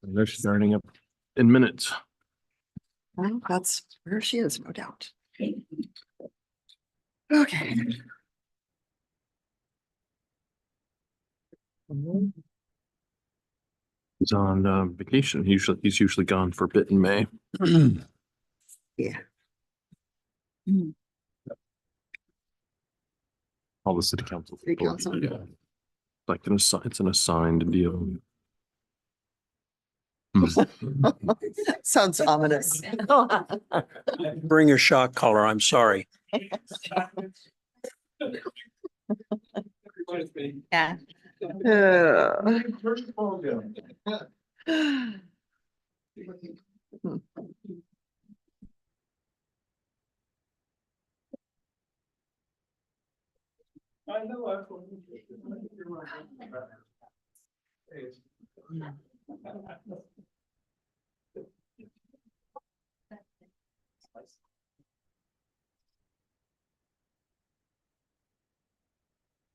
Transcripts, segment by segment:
And they're starting up in minutes. Well, that's where she is, no doubt. Okay. He's on vacation. He's usually gone for a bit in May. Yeah. All the city council. City people. council. Yeah. It's an assigned deal. Sounds ominous. Bring your shock collar. I'm sorry. Yeah.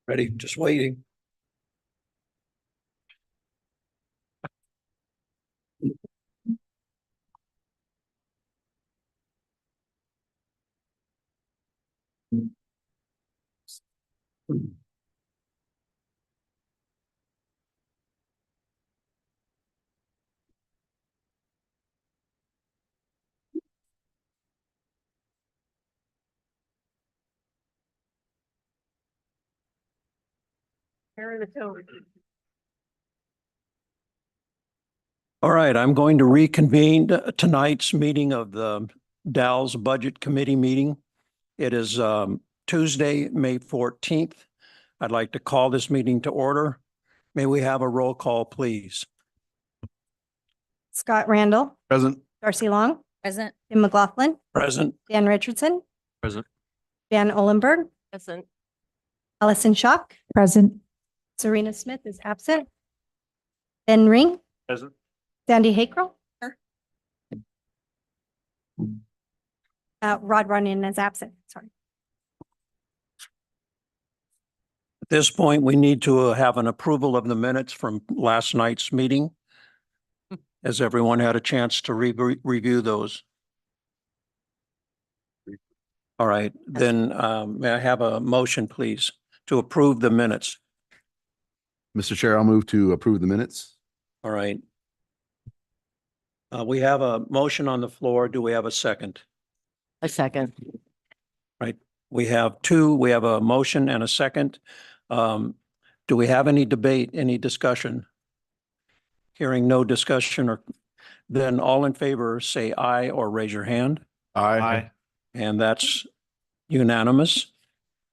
Ready, just waiting. All right, I'm going to reconvene tonight's meeting of the Dalles Budget Committee meeting. It is Tuesday, May 14th. I'd like to call this meeting to order. May we have a roll call, please? Scott Randall, Present. Darcy Long, Present. Tim McLaughlin, Present. Dan Richardson, Present. Dan Olenberg, Present. Allison Schock, Present. Serena Smith is absent. Ben Ring, Present. Sandy Hakrell. Here. Rod Runyon is absent, sorry. At this point, we need to have an approval of the minutes from last night's meeting. Has everyone had a chance to review those? All right, then may I have a motion, please, to approve the minutes? Mr. Chair, I'll move to approve the minutes. All right. We have a motion on the floor. Do we have a second? A second. Right. We have a motion and a second. Do we have any debate, any discussion? Hearing no discussion, or then all in favor say aye or raise your hand. Aye. And that's unanimous.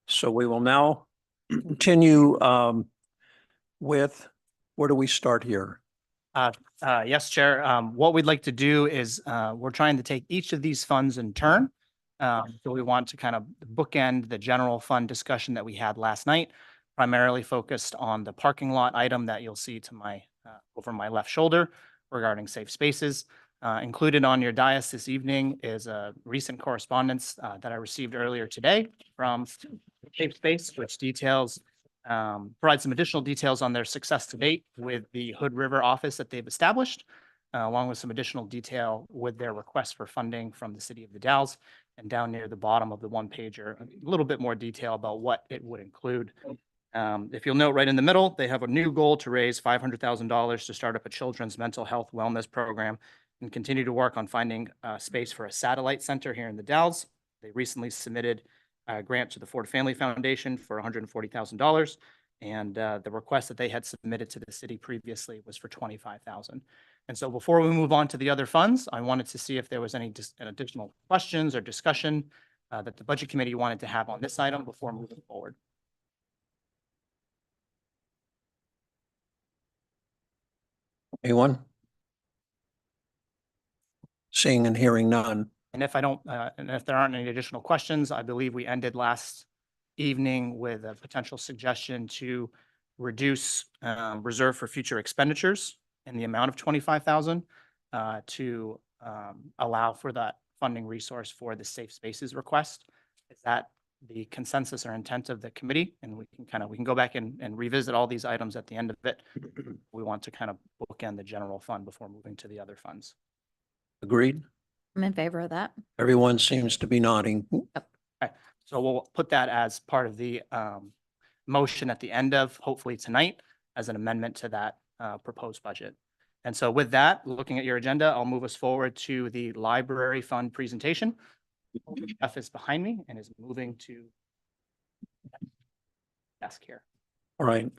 So we will now continue with, where do we start here? Yes, Chair. What we'd like to do is we're trying to take each of these funds in turn. So we want to kind of bookend the general fund discussion that we had last night, primarily focused on the parking lot item that you'll see to my over my left shoulder regarding safe spaces. Included on your dais this evening is a recent correspondence that I received earlier today from Safe Space, which details provide some additional details on their success to date with the Hood River office that they've established, along with some additional detail with their request for funding from the city of the Dalles. And down near the bottom of the one pager, a little bit more detail about what it would include. If you'll note right in the middle, they have a new goal to raise $500,000 to start up a children's mental health wellness program and continue to work on finding space for a satellite center here in the Dalles. They recently submitted a grant to the Ford Family Foundation for $140,000. And the request that they had submitted to the city previously was for $25,000. And so before we move on to the other funds, I wanted to see if there was any additional questions or discussion that the Budget Committee wanted to have on this item before moving forward. Anyone? Seeing and hearing none. And if there aren't any additional questions, I believe we ended last evening with a potential suggestion to reduce reserve for future expenditures in the amount of $25,000 to allow for that funding resource for the safe spaces request. Is that the consensus or intent of the committee, and we can go back and revisit all these items at the end of it. We want to kind of bookend the general fund before moving to the other funds. Agreed? I'm in favor of that. Everyone seems to be nodding. So we'll put that as part of the motion at the end of, hopefully tonight, as an amendment to that proposed budget. And so with that, looking at your agenda, I'll move us forward to the library fund presentation. Jeff is behind me and is moving to desk here. All right.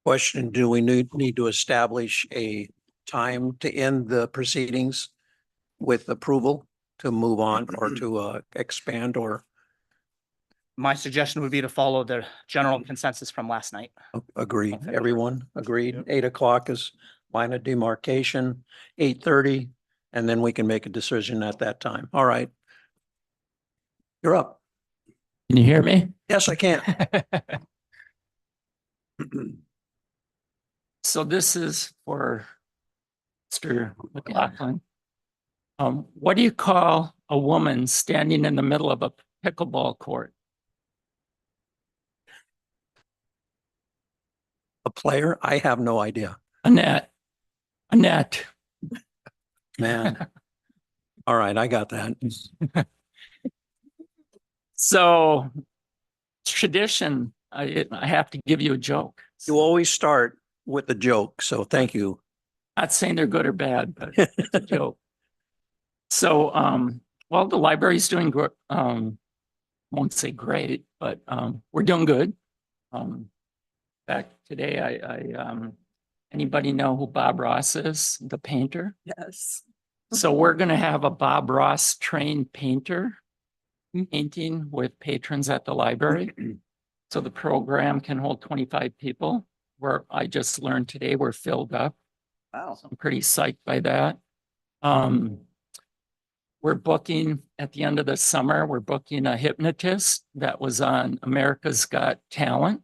Question, do we need to establish a time to end the proceedings with approval to move on or to expand or My suggestion would be to follow the general consensus from last night. agreed? Okay. Everyone agreed? Yep. 8 o'clock is line of demarcation, 8:30, and then we can make a decision at that time. All right. You're up. Can you hear me? Yes, I can. So this is for Mr. McLaughlin. What do you call a woman standing in the middle of a pickleball court? A player? I have no idea, A net. A net. man. All right, I got that. So tradition, I have to give you a joke. You always start with a joke, so thank you. Not saying they're good or bad, but it's a joke. So, well, the library's doing, won't say great, but we're doing good. Back today, anybody know who Bob Ross is, the painter? Yes. So we're going to have a Bob Ross trained painter painting with patrons at the library. So the program can hold 25 people. Where I just learned today, we're filled up. Wow. I'm pretty psyched by that. We're booking at the end of the summer, we're booking a hypnotist that was on America's Got Talent.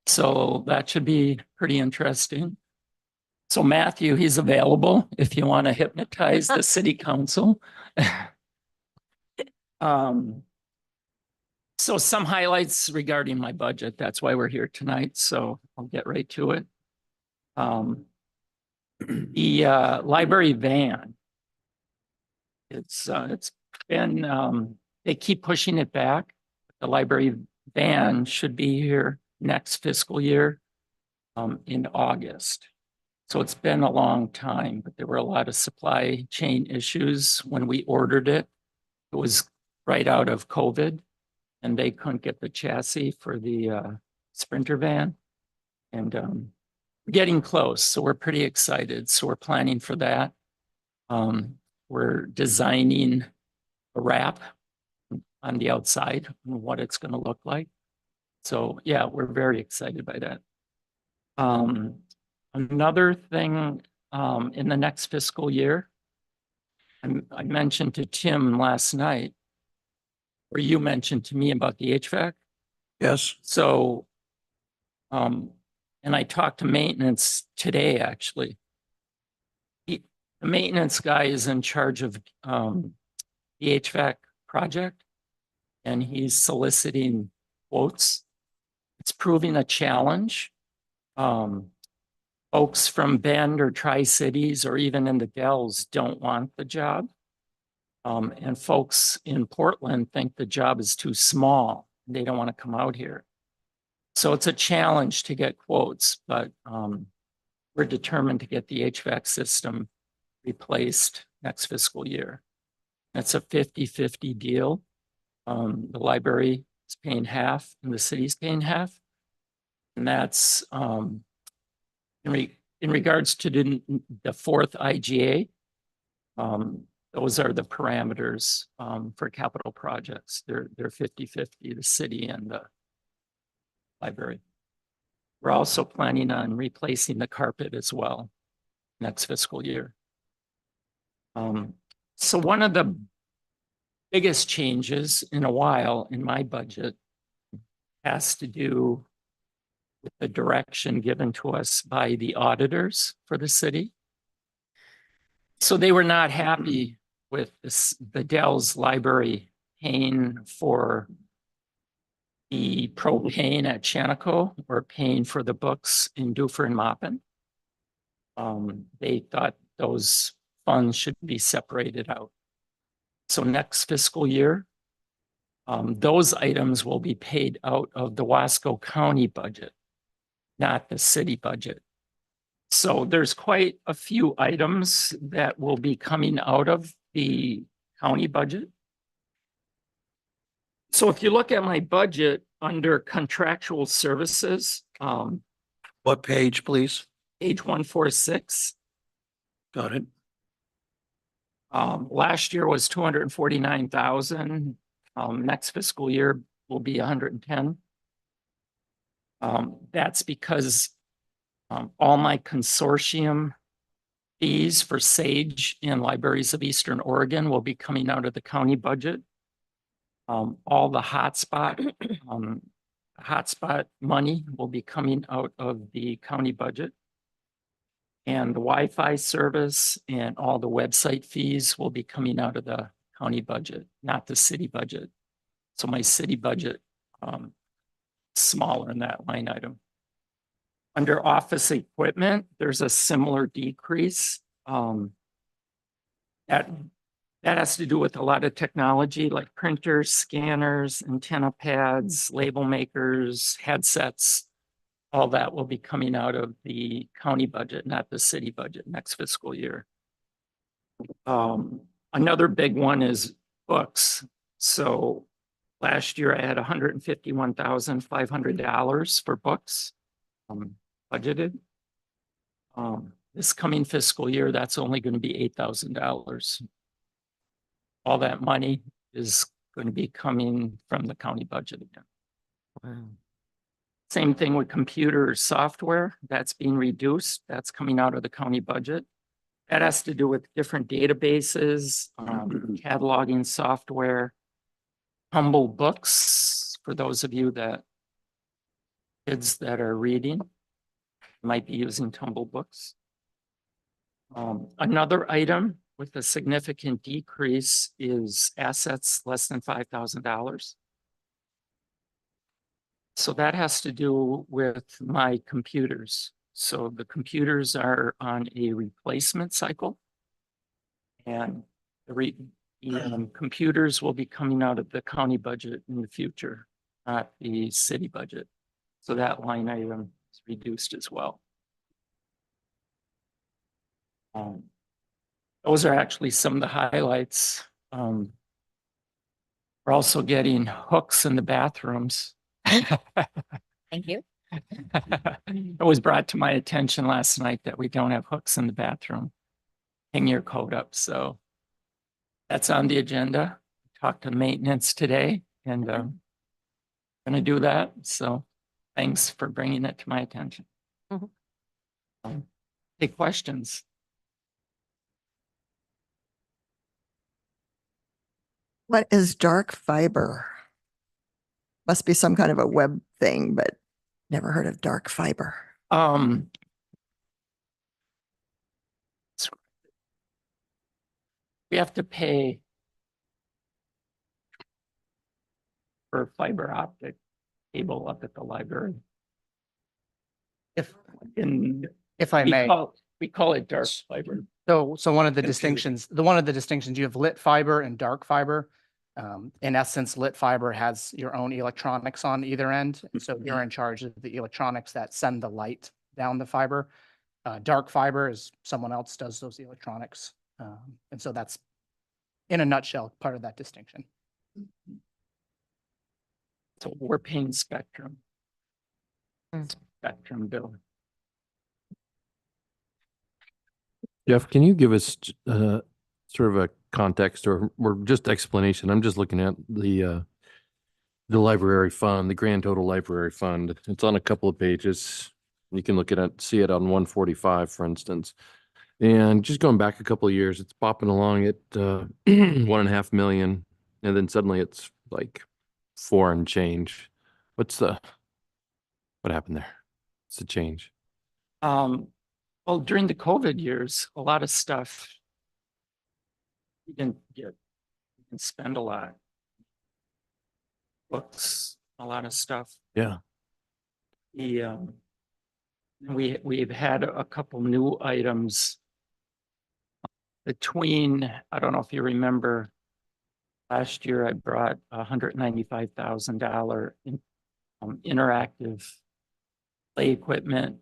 So that should be pretty interesting. So Matthew, he's available if you want to hypnotize the city council. So some highlights regarding my budget. That's why we're here tonight. So I'll get right to it. The library van. It's been, they keep pushing it back. The library van should be here next fiscal year in August. So it's been a long time, but there were a lot of supply chain issues when we ordered it. It was right out of COVID and they couldn't get the chassis for the Sprinter van. And we're getting close, so we're pretty excited. So we're planning for that. We're designing a wrap on the outside and what it's going to look like. So yeah, we're very excited by that. Another thing in the next fiscal year, I mentioned to Tim last night, or you mentioned to me about the HVAC. Yes, So, and I talked to maintenance today, actually. The maintenance guy is in charge of the HVAC project, and he's soliciting quotes. It's proving a challenge. Folks from Bend or Tri-Cities or even in the Dalles don't want the job. And folks in Portland think the job is too small. They don't want to come out here. So it's a challenge to get quotes, but we're determined to get the HVAC system replaced next fiscal year. That's a 50-50 deal. The library is paying half and the city's paying half. And that's in regards to the fourth IGA. Those are the parameters for capital projects. They're 50-50, the city and the library. We're also planning on replacing the carpet as well next fiscal year. So one of the biggest changes in a while in my budget has to do with the direction given to us by the auditors for the city. So they were not happy with this, the Dalles Library paying for the propane at Chanico or paying for the books in Duffer and Maupin. They thought those funds should be separated out. So next fiscal year, those items will be paid out of the Wasco County budget, not the city budget. So there's quite a few items that will be coming out of the county budget. So if you look at my budget under contractual services, What page, please? page 146, Got it. last year was 249,000. Next fiscal year will be 110. That's because all my consortium fees for SAGE and Libraries of Eastern Oregon will be coming out of the county budget. All the hotspot money will be coming out of the county budget. And the Wi-Fi service and all the website fees will be coming out of the county budget, not the city budget. So my city budget, smaller in that line item. Under office equipment, there's a similar decrease. That has to do with a lot of technology like printers, scanners, antenna pads, label makers, headsets. All that will be coming out of the county budget, not the city budget next fiscal year. Another big one is books. So last year I had $151,500 for books budgeted. This coming fiscal year, that's only going to be $8,000. All that money is going to be coming from the county budget again. Wow. Same thing with computer software, that's being reduced, that's coming out of the county budget. That has to do with different databases, cataloging software, Humble Books, for those of you kids that are reading, might be using Tumble Books. Another item with a significant decrease is assets less than $5,000. So that has to do with my computers. So the computers are on a replacement cycle. And the computers will be coming out of the county budget in the future, not the city budget. So that line item is reduced as well. Those are actually some of the highlights. We're also getting hooks in the bathrooms. Thank you. It was brought to my attention last night that we don't have hooks in the bathroom. Hang your coat up. So that's on the agenda. Talked to maintenance today and going to do that. So thanks for bringing it to my attention. Take questions. What is dark fiber? Must be some kind of a web thing, but never heard of dark fiber. We have to pay for fiber optic cable up at the library. If We I may. call it dark fiber. So one of the Confusing. distinctions, you have lit fiber and dark fiber. In essence, lit fiber has your own electronics on either end. And so you're in charge of the electronics that send the light down the fiber. Dark fiber is someone else does those electronics. And so that's, in a nutshell, part of that distinction. So we're paying Spectrum. Mm. Spectrum bill. Jeff, can you give us sort of a context or just explanation? I'm just looking at the library fund, the grand total library fund. It's on a couple of pages. You can look at it, see it on 145, for instance. And just going back a couple of years, it's popping along at 1.5 million, and then suddenly it's like 4 and change. What happened there? What's the change? Well, during the COVID years, a lot of stuff we didn't spend a lot. Books, a lot of stuff. Yeah. We've had a couple new items between, I don't know if you remember, last year I brought $195,000 in interactive play equipment.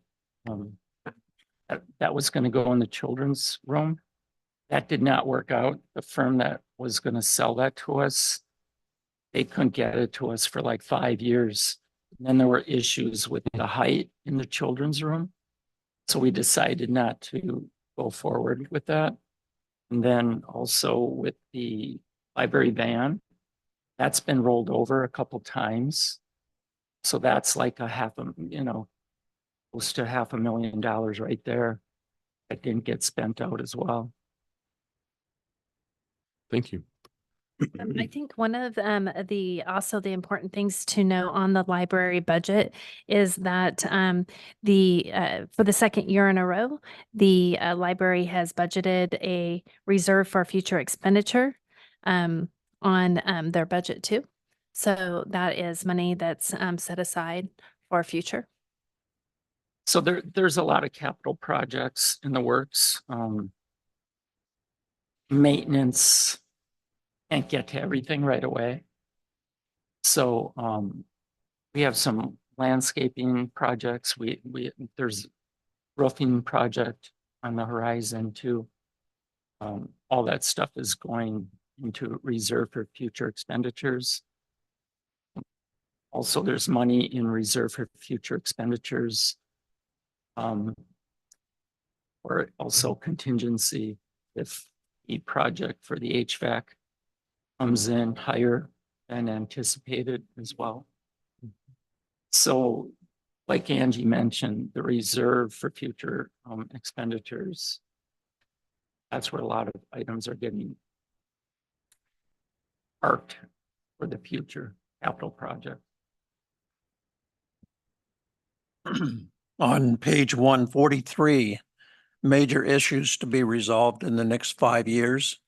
That was going to go in the children's room. That did not work out. The firm that was going to sell that to us, they couldn't get it to us for like 5 years. And then there were issues with the height in the children's room. So we decided not to go forward with that. And then also with the library van, that's been rolled over a couple times. So that's like close to $500,000 right there that didn't get spent out as well. Thank you. I think one of also the important things to know on the library budget is that for the second year in a row, the library has budgeted a reserve for future expenditure on their budget too. So that is money that's set aside for future. So there's a lot of capital projects in the works. Maintenance, can't get to everything right away. So we have some landscaping projects. There's roofing project on the horizon too. All that stuff is going into reserve for future expenditures. Also, there's money in reserve for future expenditures. Or also contingency if the project for the HVAC comes in higher than anticipated as well. So like Angie mentioned, the reserve for future expenditures, that's where a lot of items are getting parked for the future capital project. On page 143, major issues to be resolved in the next 5 years.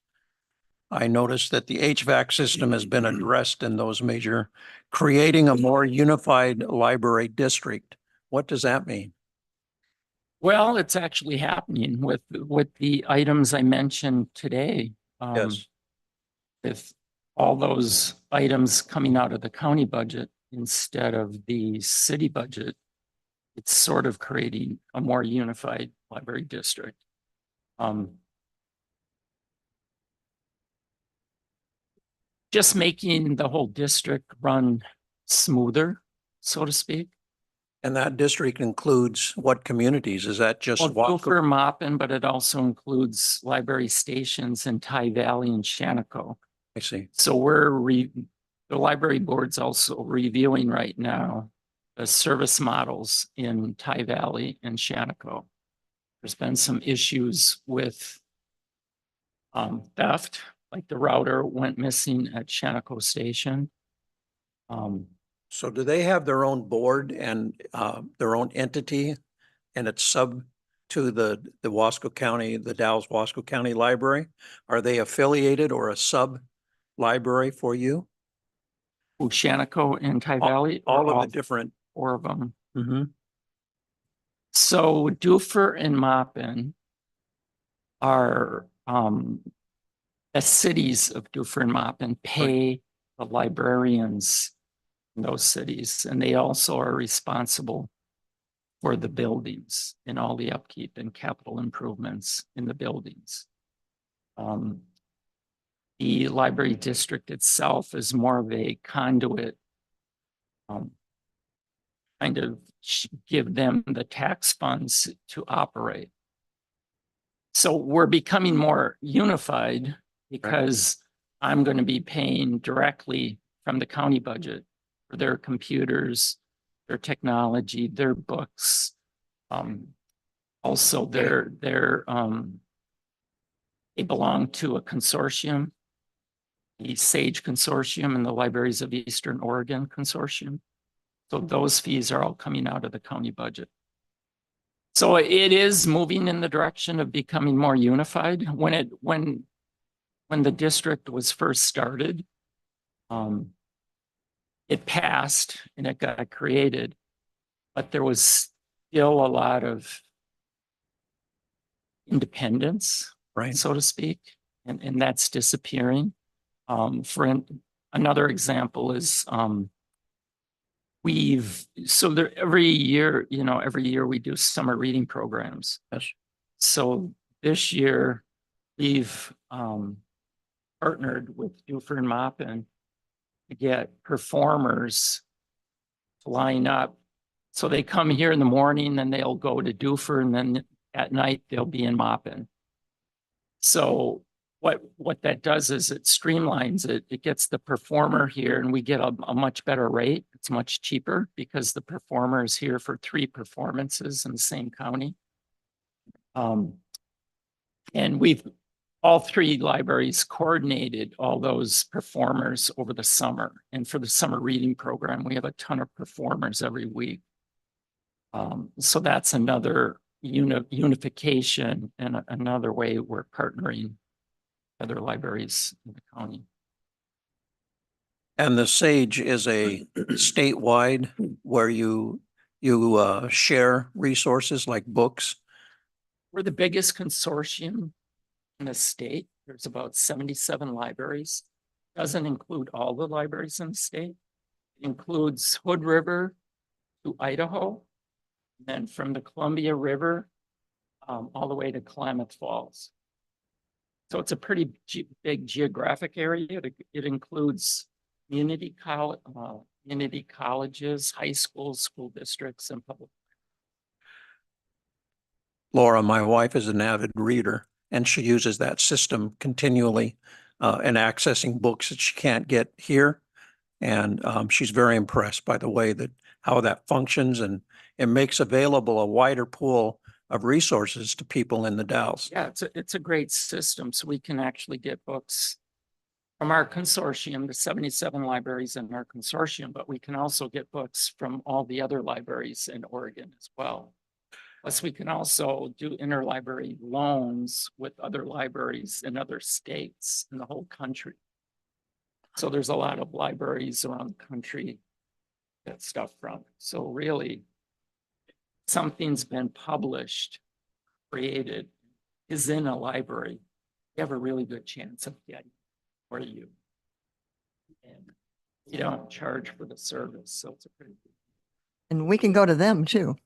I noticed that the HVAC system has been addressed in those major, creating a more unified library district. What does that mean? Well, it's actually happening with the items I mentioned today. Yes. With all those items coming out of the county budget instead of the city budget, it's sort of creating a more unified library district. Just making the whole district run smoother, so to speak. And that district includes what communities? Is that just Well, for Maupin, but it also includes library stations in Tye Valley and Shaniko. I see. So the library board's also reviewing right now the service models in Tye Valley and Shaniko. There's been some issues with theft, like the router went missing at Shaniko Station. So do they have their own board and their own entity and it's sub to the Wasco County, the Dalles Wasco County Library? Are they affiliated or a sub library for you? Shaniko and Tye Valley? All of the different. 4 of them. Mm-hmm. So Duffer and Maupin are the cities of Duffer and Maupin pay the librarians in those cities, and they also are responsible for the buildings and all the upkeep and capital improvements in the buildings. The library district itself is more of a conduit, kind of give them the tax funds to operate. So we're becoming more unified because I'm going to be paying directly from the county budget for their computers, their technology, their books. Also, they belong to a consortium, the SAGE Consortium and the Libraries of Eastern Oregon Consortium. So those fees are all coming out of the county budget. So it is moving in the direction of becoming more unified. When when the district was first started, it passed and it got created, but there was still a lot of independence, Right. so to speak, and that's disappearing. Another example is every year, every year we do summer reading programs. Yes. So this year we've partnered with Duffer and Maupin to get performers to line up. So they come here in the morning, then they'll go to Duffer, and then at night they'll be in Maupin. So what that does is it streamlines it. It gets the performer here, and we get a much better rate. It's much cheaper because the performer is here for 3 performances in the same county. And all 3 libraries coordinated all those performers over the summer. And for the summer reading program, we have a ton of performers every week. So that's another unification and another way we're partnering other libraries in the county. And the SAGE is a statewide where you share resources like books. We're the biggest consortium in the state. There's about 77 libraries. Doesn't include all the libraries in the state. It includes Hood River to Idaho, and then from the Columbia River all the way to Klamath Falls. So it's a pretty big geographic area. It includes community colleges, high schools, school districts, and public. Laura, my wife, is an avid reader, and she uses that system continually in accessing books that she can't get here. And she's very impressed by the way how that functions, and it makes available a wider pool of resources to people in the Dalles. Yeah, it's a great system. So we can actually get books from our consortium, the 77 libraries in our consortium, but we can also get books from all the other libraries in Oregon as well. Plus, we can also do interlibrary loans with other libraries in other states in the whole country. So there's a lot of libraries around the country that stuff from. So really, something's been published, created, is in a library, you have a really good chance of getting for you. And you don't charge for the service, so it's a pretty good. And we can go to them too.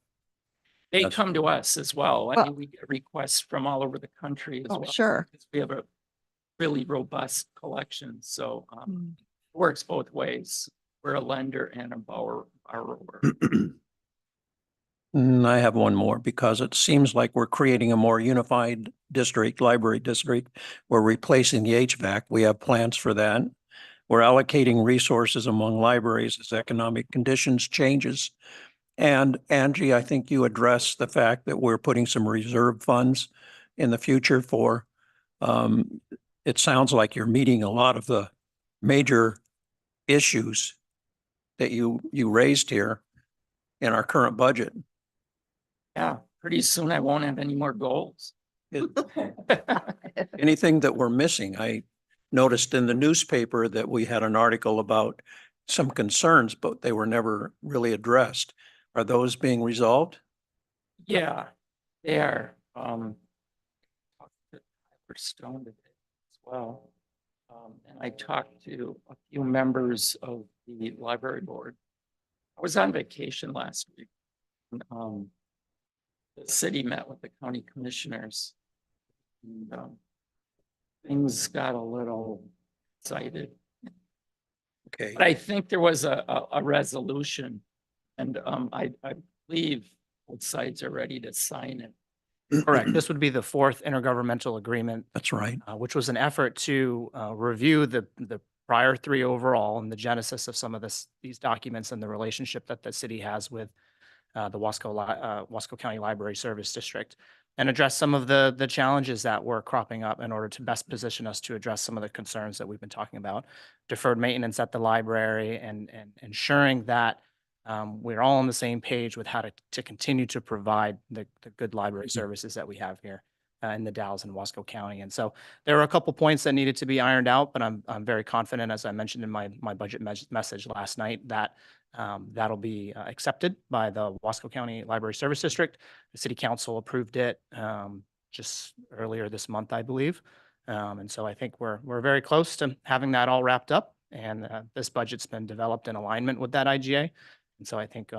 They Yes. come to us as well. I Well- mean, we get requests from all over the country as Oh, well. sure. Because we have a really robust collection, so Mm. it works both ways. We're a lender and a borrower. I have one more because it seems like we're creating a more unified library district. We're replacing the HVAC. We have plans for that. We're allocating resources among libraries as economic conditions changes. And Angie, I think you addressed the fact that we're putting some reserve funds in the future for, it sounds like you're meeting a lot of the major issues that you raised here in our current budget. Yeah, pretty soon I won't have any more goals. Anything that we're missing? I noticed in the newspaper that we had an article about some concerns, but they were never really addressed. Are those being resolved? Yeah, they are. Talked to Tyler Stone today as well. And I talked to a few members of the library board. I was on vacation last week. The city met with the county commissioners. And, things got a little excited. Okay. But I think there was a resolution, and I believe both sides are ready to sign it. Correct. This would be the 4th intergovernmental agreement, That's right. which was an effort to review the prior 3 overall and the genesis of some of these documents and the relationship that the city has with the Wasco County Library Service District, and address some of the challenges that were cropping up in order to best position us to address some of the concerns that we've been talking about. Deferred maintenance at the library and ensuring that we're all on the same page with how to continue to provide the good library services that we have here. in the Dalles and Wasco County. And so there were a couple points that needed to be ironed out, but I'm very confident, as I mentioned in my budget message last night, that that'll be accepted by the Wasco County Library Service District. The city council approved it just earlier this month, I believe. And so I think we're very close to having that all wrapped up, and this budget's been developed in alignment with that IGA. And so I think,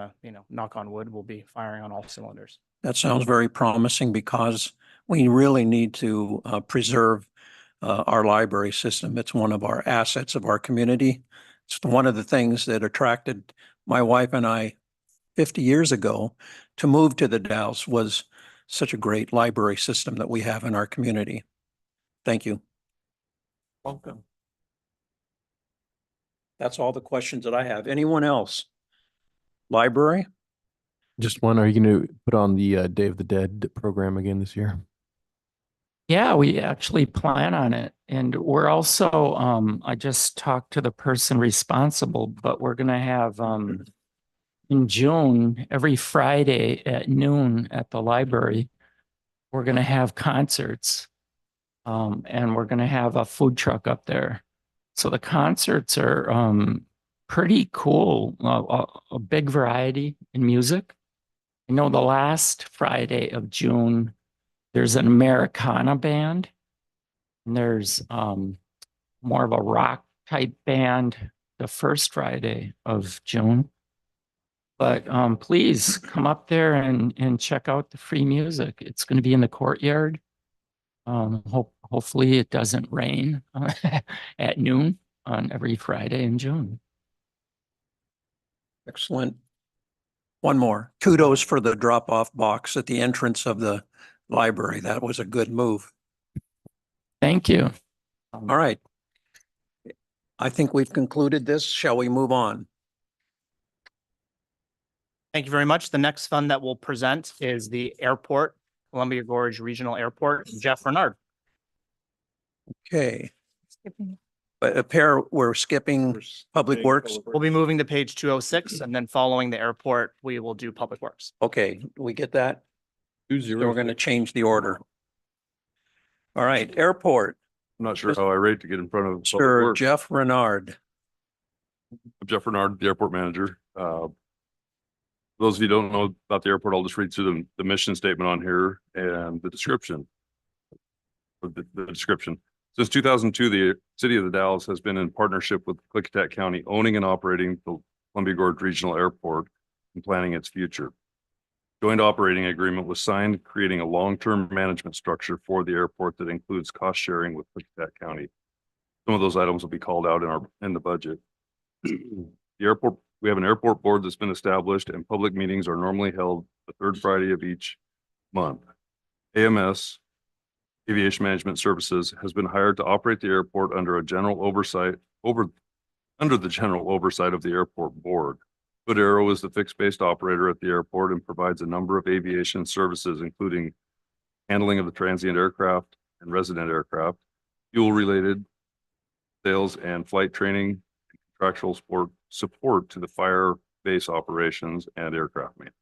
knock on wood, we'll be firing on all cylinders. That sounds very promising because we really need to preserve our library system. It's one of our assets of our community. It's one of the things that attracted my wife and I 50 years ago to move to the Dalles was such a great library system that we have in our community. Thank you. Welcome. That's all the questions that I have. Anyone else? Library? Just one, are you going to put on the Day of the Dead program again this year? Yeah, we actually plan on it. And we're also, I just talked to the person responsible, but we're going to have in June, every Friday at noon at the library, we're going to have concerts. And we're going to have a food truck up there. So the concerts are pretty cool, a big variety in music. I know the last Friday of June, there's an Americana band, and there's more of a rock type band the first Friday of June. But please come up there and check out the free music. It's going to be in the courtyard. Hopefully it doesn't rain at noon on every Friday in June. Excellent. One more. Kudos for the drop-off box at the entrance of the library. That was a good move. Thank you. All right. I think we've concluded this. Shall we move on? Thank you very much. The next fund that we'll present is the airport, Columbia Gorge Regional Airport. Jeff Renard. Okay. We're skipping Public Works. We'll be moving to page 206, and then following the airport, we will do Public Works. Okay, do we get that? 2-0. Then we're going to change the order. All right, airport. I'm not sure how I rate to get in front of. Public Sir Works. Jeff Renard. I'm Jeff Renard, the airport manager. For those of you who don't know about the airport, I'll just read through the mission statement on here and the description. The description. Since 2002, the city of the Dalles has been in partnership with Clickitat County, owning and operating the Columbia Gorge Regional Airport and planning its future. Joint operating agreement was signed, creating a long-term management structure for the airport that includes cost sharing with Clickitat County. Some of those items will be called out in the budget. The airport, we have an airport board that's been established, and public meetings are normally held the third Friday of each month. AMS, Aviation Management Services, has been hired to operate the airport under the general oversight of the airport board. Good Arrow is the fixed-based operator at the airport and provides a number of aviation services, including handling of the transient aircraft and resident aircraft, fuel-related sales and flight training, and contractual support to the fire base operations and aircraft maintenance.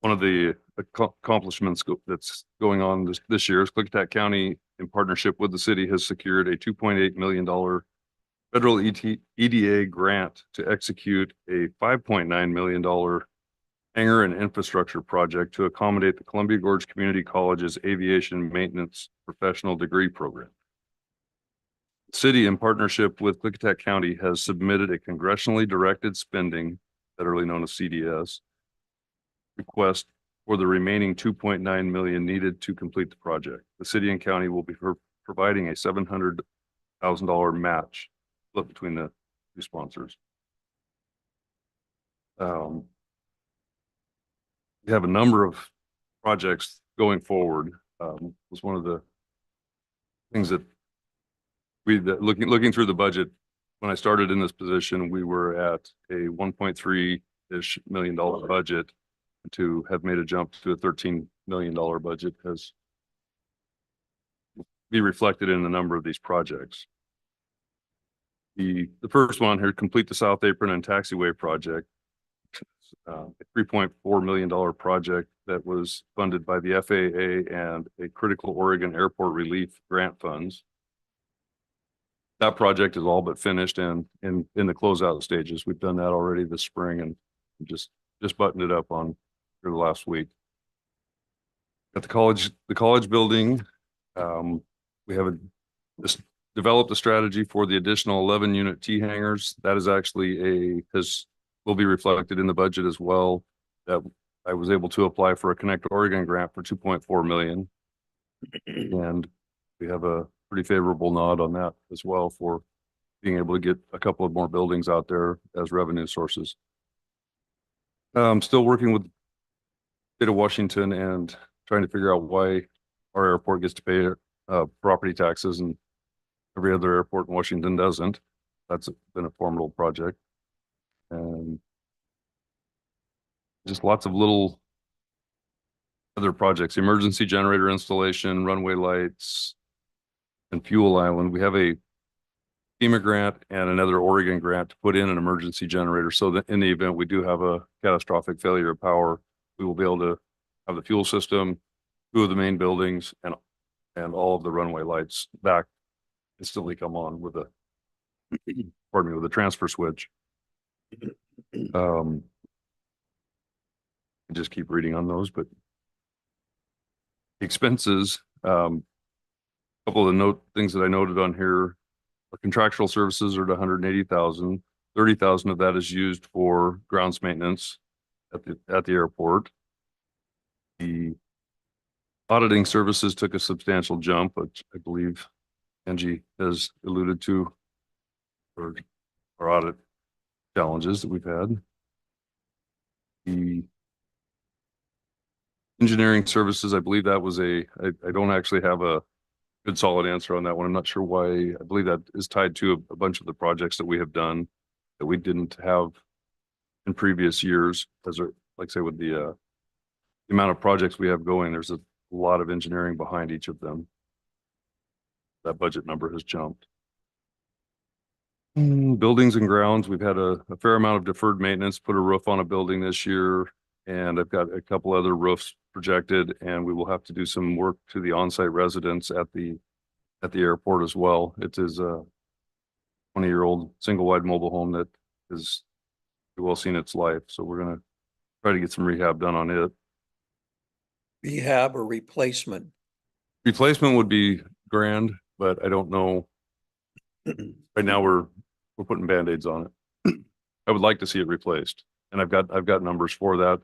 One of the accomplishments that's going on this year is Clickitat County, in partnership with the city, has secured a $2.8 million federal EDA grant to execute a $5.9 million hangar and infrastructure project to accommodate the Columbia Gorge Community College's aviation maintenance professional degree program. The city, in partnership with Clickitat County, has submitted a congressionally directed spending, federally known as CDS, request for the remaining $2.9 million needed to complete the project. The city and county will be providing a $700,000 match split between the two sponsors. We have a number of projects going forward. Was one of the things that looking through the budget, when I started in this position, we were at a 1.3-ish million dollar budget. To have made a jump to a $13 million budget has be reflected in the number of these projects. The first one here, complete the South Apron and Taxiway project. a $3.4 million project that was funded by the FAA and a Critical Oregon Airport Relief Grant Funds. That project is all but finished and in the closeout stages. We've done that already this spring and just buttoned it up on for the last week. At the college building, we have developed a strategy for the additional 11 unit T hangars. That is actually will be reflected in the budget as well. That I was able to apply for a Connect Oregon grant for 2.4 million. And we have a pretty favorable nod on that as well for being able to get a couple of more buildings out there as revenue sources. I'm still working with the state of Washington and trying to figure out why our airport gets to pay property taxes and every other airport in Washington doesn't. That's been a formidable project. And just lots of little other projects, emergency generator installation, runway lights, and fuel island. We have a FEMA grant and another Oregon grant to put in an emergency generator so that in the event we do have a catastrophic failure of power, we will be able to have the fuel system, 2 of the main buildings, and all of the runway lights back instantly come on with a pardon me, with a transfer switch. I just keep reading on those, but expenses, couple of the things that I noted on here, our contractual services are at 180,000. 30,000 of that is used for grounds maintenance at the airport. The auditing services took a substantial jump, which I believe Angie has alluded to for our audit challenges that we've had. The engineering services, I believe that was I don't actually have a good solid answer on that one. I'm not sure why. I believe that is tied to a bunch of the projects that we have done that we didn't have in previous years. As like I say, with the amount of projects we have going, there's a lot of engineering behind each of them. That budget number has jumped. Buildings and grounds, we've had a fair amount of deferred maintenance, put a roof on a building this year, and I've got a couple other roofs projected, and we will have to do some work to the on-site residents at the airport as well. It is a 20-year-old single-wide mobile home that is well seen its life, so we're gonna try to get some rehab done on it. Rehab or replacement? Replacement would be grand, but I don't know. Right now we're putting Band-Aids on it. I would like to see it replaced, and I've got numbers for that.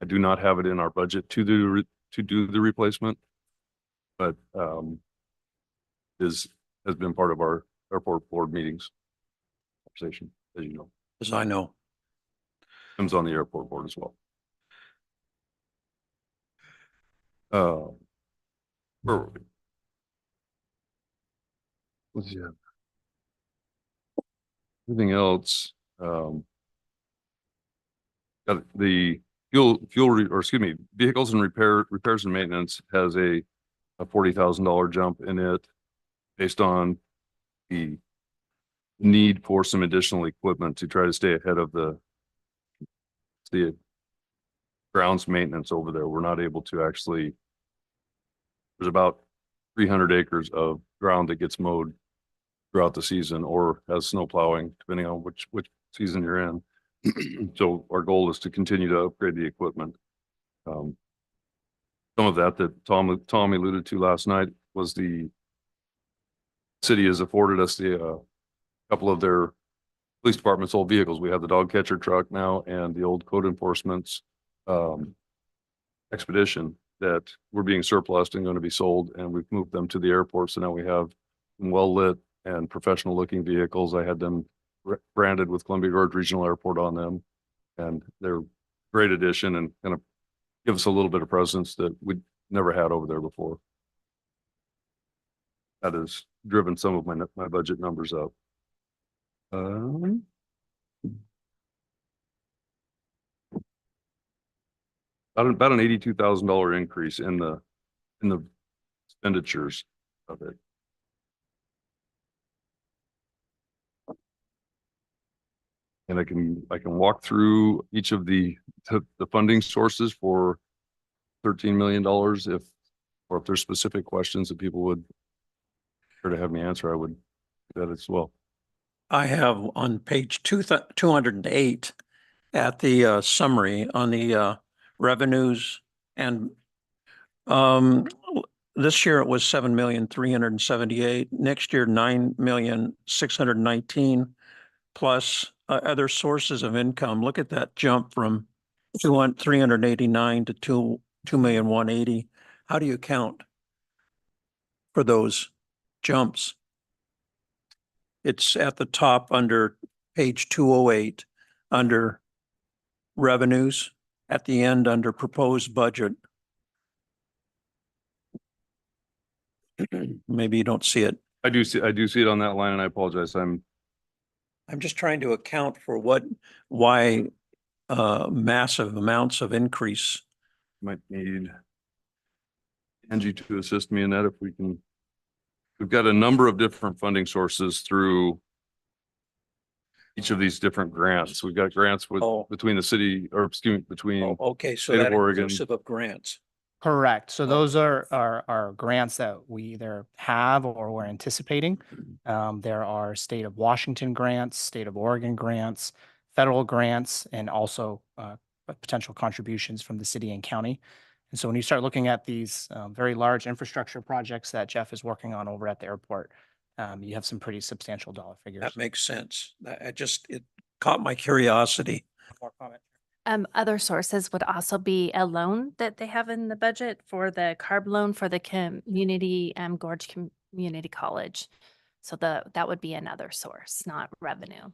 I do not have it in our budget to do the replacement, but has been part of our airport board meetings conversation, as you know. As I know. Comes on the airport board as well. Where were we? Let's see. Everything else, got the vehicles and repairs and maintenance has a $40,000 jump in it based on the need for some additional equipment to try to stay ahead of the grounds maintenance over there. We're not able to actually, there's about 300 acres of ground that gets mowed throughout the season or has snow plowing, depending on which season you're in. So our goal is to continue to upgrade the equipment. Some of that Tom alluded to last night was the city has afforded us the couple of their police department's old vehicles. We have the dog catcher truck now and the old code enforcement's expedition that were being surplused and going to be sold, and we've moved them to the airport. So now we have well lit and professional looking vehicles. I had them branded with Columbia Gorge Regional Airport on them, and they're great addition and kind of give us a little bit of presence that we never had over there before. That has driven some of my budget numbers up. About an $82,000 increase in the expenditures of it. And I can walk through each of the funding sources for $13 million or if there's specific questions that people would care to have me answer, I would do that as well. I have on page 208 at the summary on the revenues and this year it was 7,378,000. Next year, 9,619,000 plus other sources of income. Look at that jump from 389 to 2,180,000. How do you account for those jumps? It's at the top under page 208, under revenues, at the end under proposed budget. Maybe you don't see it. I do see it on that line, and I apologize. I'm just trying to account for why massive amounts of increase. might need Angie to assist me in that if we can. We've got a number of different funding sources through each of these different grants. We've got grants with between the city, or excuse me, between Okay, so State of that Oregon. inclusive of grants. Correct. So Oh. those are grants that we either have or we're anticipating. There are state of Washington grants, state of Oregon grants, federal grants, and also potential contributions from the city and county. And so when you start looking at these very large infrastructure projects that Jeff is working on over at the airport, you have some pretty substantial dollar figures. That makes sense. It caught my curiosity. More comment? Other sources would also be a loan that they have in the budget for the CARB loan for the community, Gorge Community College. So that would be another source, not revenue.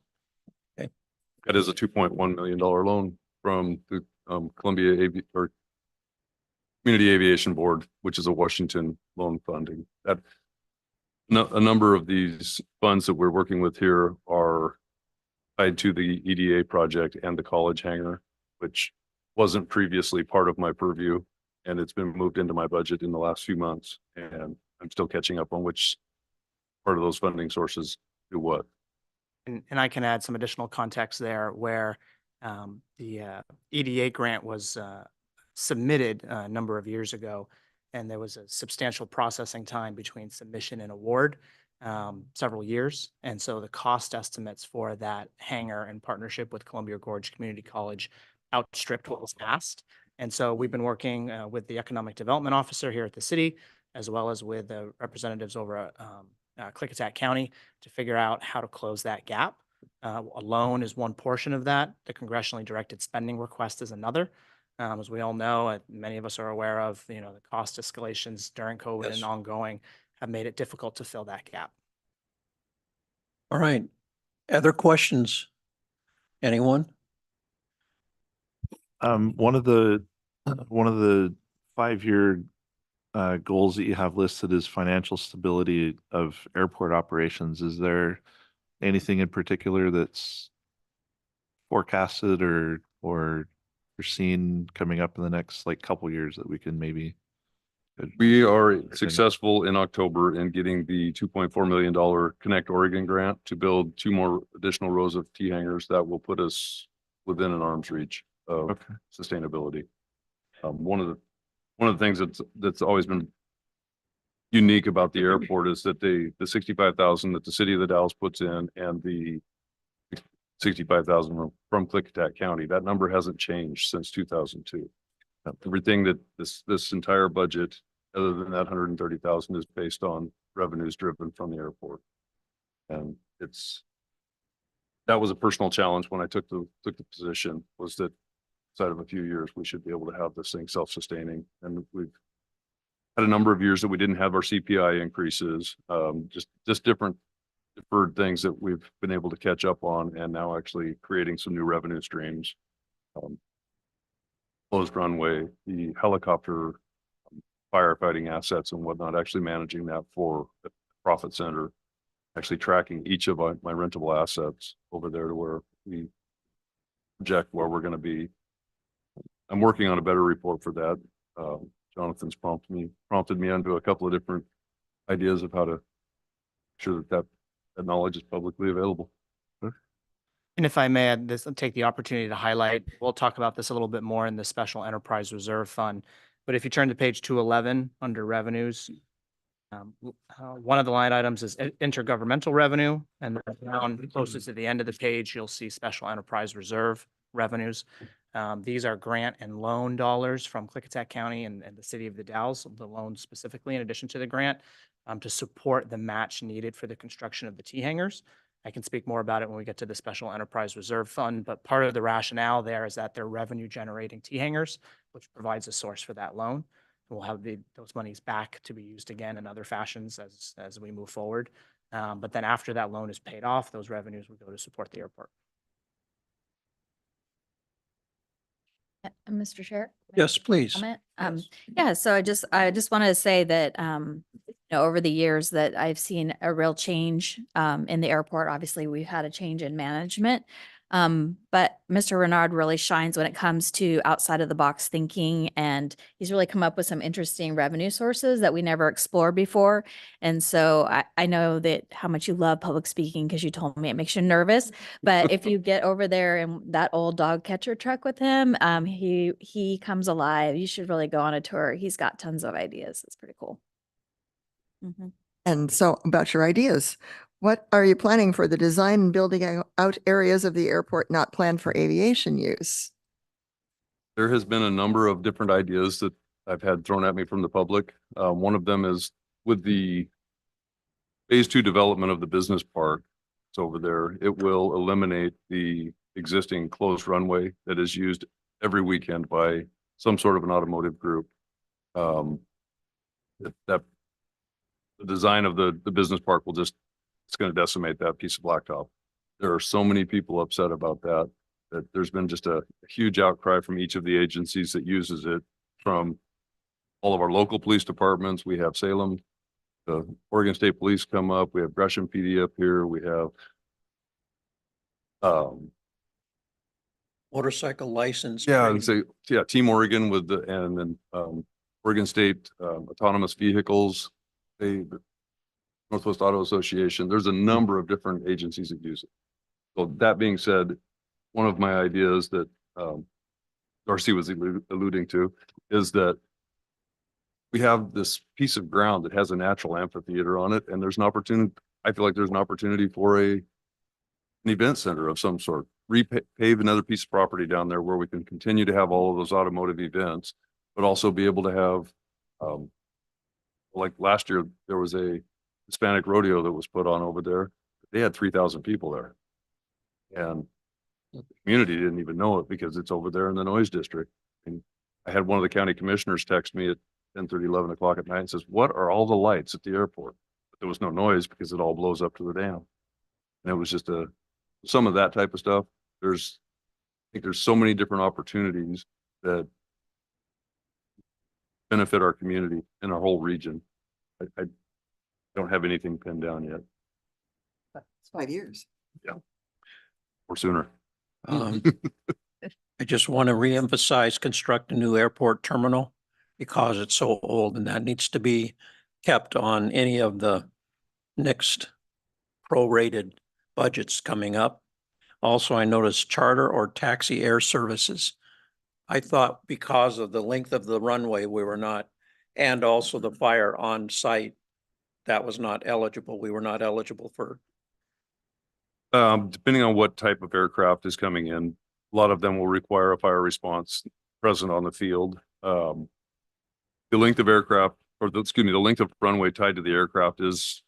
That is a $2.1 million loan from the Columbia or Community Aviation Board, which is a Washington loan funding. That a number of these funds that we're working with here are tied to the EDA project and the college hangar, which wasn't previously part of my purview, and it's been moved into my budget in the last few months. And I'm still catching up on which part of those funding sources do what. And I can add some additional context there where the EDA grant was submitted a number of years ago, and there was a substantial processing time between submission and award, several years. And so the cost estimates for that hangar in partnership with Columbia Gorge Community College outstripped what was asked. And so we've been working with the Economic Development Officer here at the city, as well as with the representatives over at Klickitat County to figure out how to close that gap. A loan is one portion of that. The congressionally directed spending request is another. As we all know, many of us are aware of, the cost escalations during COVID Yes. and ongoing have made it difficult to fill that gap. All right. Other questions? Anyone? One of the 5-year goals that you have listed is financial stability of airport operations. Is there anything in particular that's forecasted or foreseen coming up in the next couple years that we can maybe? We are successful in October in getting the $2.4 million Connect Oregon grant to build 2 more additional rows of T hangars that will put us within an arm's reach of sustainability. One of the things that's always been unique about the airport is that the 65,000 that the city of the Dalles puts in and the 65,000 from Klickitat County, that number hasn't changed since 2002. Everything that this entire budget, other than that 130,000, is based on revenues driven from the airport. And that was a personal challenge when I took the position, was that inside of a few years, we should be able to have this thing self-sustaining. And we've had a number of years that we didn't have our CPI increases, just different deferred things that we've been able to catch up on, and now actually creating some new revenue streams. Closed runway, the helicopter firefighting assets and whatnot, actually managing that for the profit center, actually tracking each of my rentable assets over there to where we project where we're going to be. I'm working on a better report for that. Jonathan's prompted me onto a couple of different ideas of how to ensure that knowledge is publicly available. And if I may, take the opportunity to highlight, we'll talk about this a little bit more in the Special Enterprise Reserve Fund. But if you turn to page 211 under revenues, one of the line items is intergovernmental revenue, and then down closest to the end of the page, you'll see Special Enterprise Reserve revenues. These are grant and loan dollars from Clickitat County and the city of the Dalles, the loan specifically in addition to the grant, to support the match needed for the construction of the T-hangars. I can speak more about it when we get to the Special Enterprise Reserve Fund, but part of the rationale there is that they're revenue generating T-hangars, which provides a source for that loan. We'll have those monies back to be used again in other fashions as we move forward. But then after that loan is paid off, those revenues would go to support the airport. Mr. Chair? Yes, please. Comment? Yes. Yeah, so I just want to say that, over the years that I've seen a real change, in the airport. Obviously, we've had a change in management. But Mr. Renard really shines when it comes to outside of the box thinking, and he's really come up with some interesting revenue sources that we never explored before. And so I know that how much you love public speaking because you told me it makes you nervous. But if you get over there in that old dog catcher truck with him, he comes alive. You should really go on a tour. He's got tons of ideas. It's pretty cool. Mhm. And so about your ideas, what are you planning for the design and building out areas of the airport not planned for aviation use? There has been a number of different ideas that I've had thrown at me from the public. One of them is with the phase 2 development of the business park. It's over there. It will eliminate the existing closed runway that is used every weekend by some sort of an automotive group. That the design of the business park will just, it's going to decimate that piece of blacktop. There are so many people upset about that there's been just a huge outcry from each of the agencies that uses it, from all of our local police departments. We have Salem, the Oregon State Police come up. We have Gresham PD up here. We have Motorcycle license. yeah, training. and say yeah, Team Oregon with the and then Oregon State autonomous vehicles, the Northwest Auto Association. There's a number of different agencies that use it. So that being said, one of my ideas that Darcy was alluding to is that we have this piece of ground that has a natural amphitheater on it, and there's an opportunity. I feel like there's an opportunity for an event center of some sort. Repave another piece of property down there where we can continue to have all of those automotive events, but also be able to have, like last year, there was a Hispanic rodeo that was put on over there. They had 3,000 people there. And the community didn't even know it because it's over there in the noise district. And I had one of the county commissioners text me at 10:30, 11 o'clock at night and says, "What are all the lights at the airport?" But there was no noise because it all blows up to the dam. And it was just some of that type of stuff. I think there's so many different opportunities that benefit our community and our whole region. I don't have anything pinned down yet. It's 5 years. Or sooner. I just want to reemphasize construct a new airport terminal because it's so old, and that needs to be kept on any of the next prorated budgets coming up. Also, I noticed charter or taxi air services. I thought because of the length of the runway, we were not, and also the fire on site, that was not eligible. We were not eligible for. Depending on what type of aircraft is coming in, a lot of them will require a fire response present on the field. The length of aircraft, the length of runway tied to the aircraft is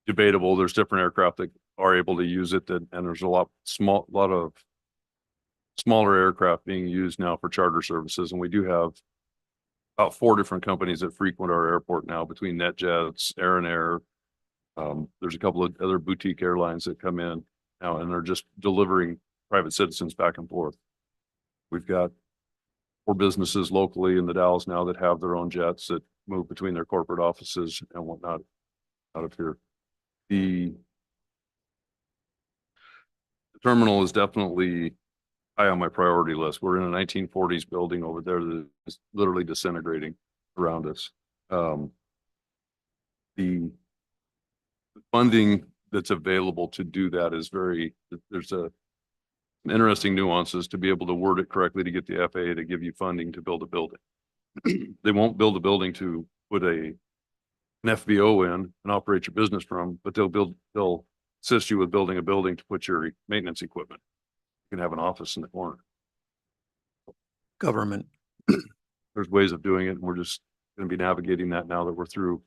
debatable. There's different aircraft that are able to use it, and there's a lot of smaller aircraft being used now for charter services. And we do have about 4 different companies that frequent our airport now, between NetJets, Air and Air. There's a couple of other boutique airlines that come in now, and they're just delivering private citizens back and forth. We've got 4 businesses locally in the Dalles now that have their own jets that move between their corporate offices and whatnot out of here. The terminal is definitely high on my priority list. We're in a 1940s building over there that is literally disintegrating around us. The funding that's available to do that is there's a interesting nuances to be able to word it correctly to get the FAA to give you funding to build a building. They won't build a building to put an FBO in and operate your business from, but they'll assist you with building a building to put your maintenance equipment. You can have an office in the corner. Government. There's ways of doing it, and we're just going to be navigating that now that we're through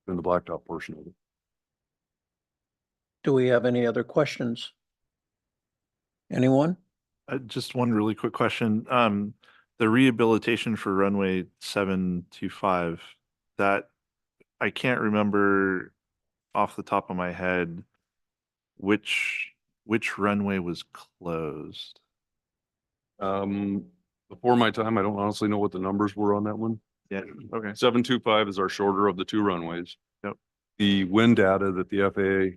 in the blacktop portion of it. Do we have any other questions? Anyone? Just one really quick question. The rehabilitation for runway 725, that I can't remember off the top of my head which runway was closed. Before my time, I don't honestly know what the numbers were on that one. Yeah, okay. 725 is our shorter of the two runways. Yep. The wind data that the FAA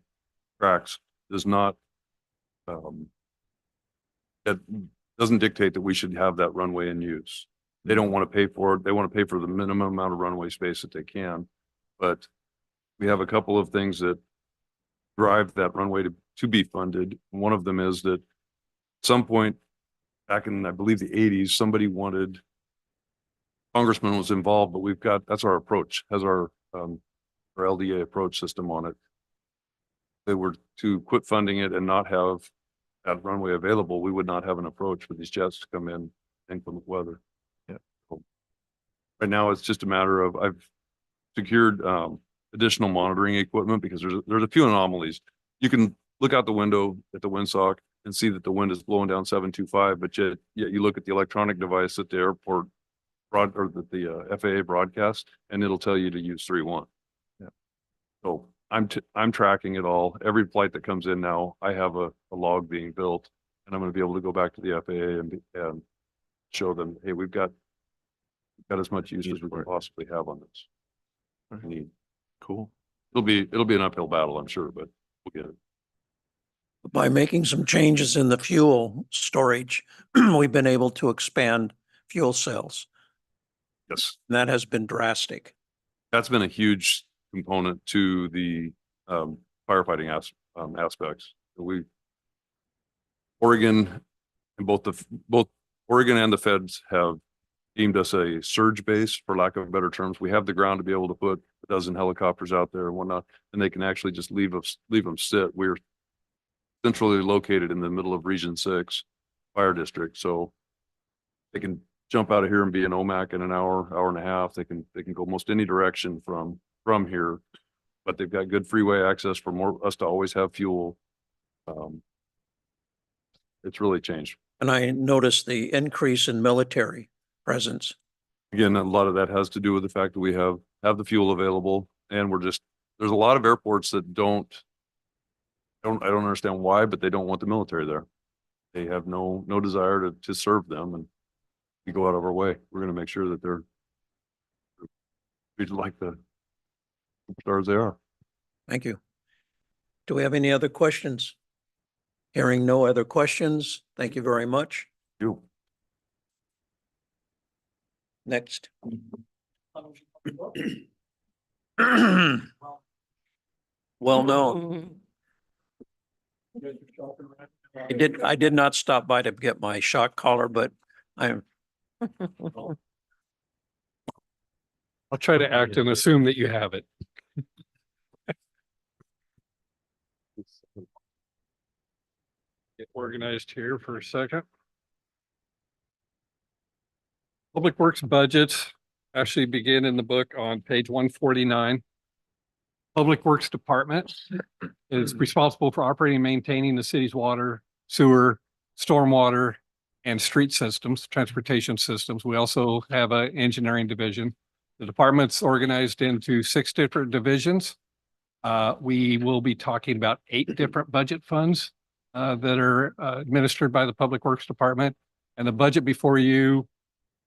tracks does not, that doesn't dictate that we should have that runway in use. They don't want to pay for it. They want to pay for the minimum amount of runway space that they can. But we have a couple of things that drive that runway to be funded. One of them is that at some point back in, I believe, the 80s, somebody wanted, Congressman was involved, but that's our approach, has our LDA approach system on it. They were to quit funding it and not have that runway available, we would not have an approach for these jets to come in inclement weather. Yeah. So right now, it's just a matter of, I've secured additional monitoring equipment because there's a few anomalies. You can look out the window at the windsock and see that the wind is blowing down 725, but yet you look at the electronic device at the airport or the FAA broadcast, and it'll tell you to use 3-1. Yeah. So I'm tracking it all. Every flight that comes in now, I have a log being built, and I'm going to be able to go back to the FAA and show them, hey, we've got as much use as we can possibly have on this. Okay. Cool. It'll be an uphill battle, I'm sure, but we'll get it. By making some changes in the fuel storage, we've been able to expand fuel cells. Yes. That has been drastic. That's been a huge component to the firefighting aspects. Oregon and both Oregon and the feds have deemed us a surge base, for lack of better terms. We have the ground to be able to put a dozen helicopters out there and whatnot, and they can actually just leave them sit. We're centrally located in the middle of Region 6 fire district, so they can jump out of here and be in OMAC in an hour and a half. They can go most any direction from here, but they've got good freeway access for us to always have fuel. It's really changed. And I noticed the increase in military presence. Again, a lot of that has to do with the fact that we have the fuel available, and there's a lot of airports that I don't understand why, but they don't want the military there. They have no desire to serve them, and we go out of our way. We're going to make sure that they're treated like the stars they are. Thank you. Do we have any other questions? Hearing no other questions, thank you very much. You. Next. Well, no. I did not stop by to get my shock collar, but I'm. I'll try to act and assume that you have it. Get organized here for a second. Public Works budgets actually begin in the book on page 149. Public Works Department is responsible for operating and maintaining the city's water, sewer, stormwater, and street systems, transportation systems. We also have an engineering division. The department's organized into 6 different divisions. We will be talking about 8 different budget funds that are administered by the Public Works Department. And the budget before you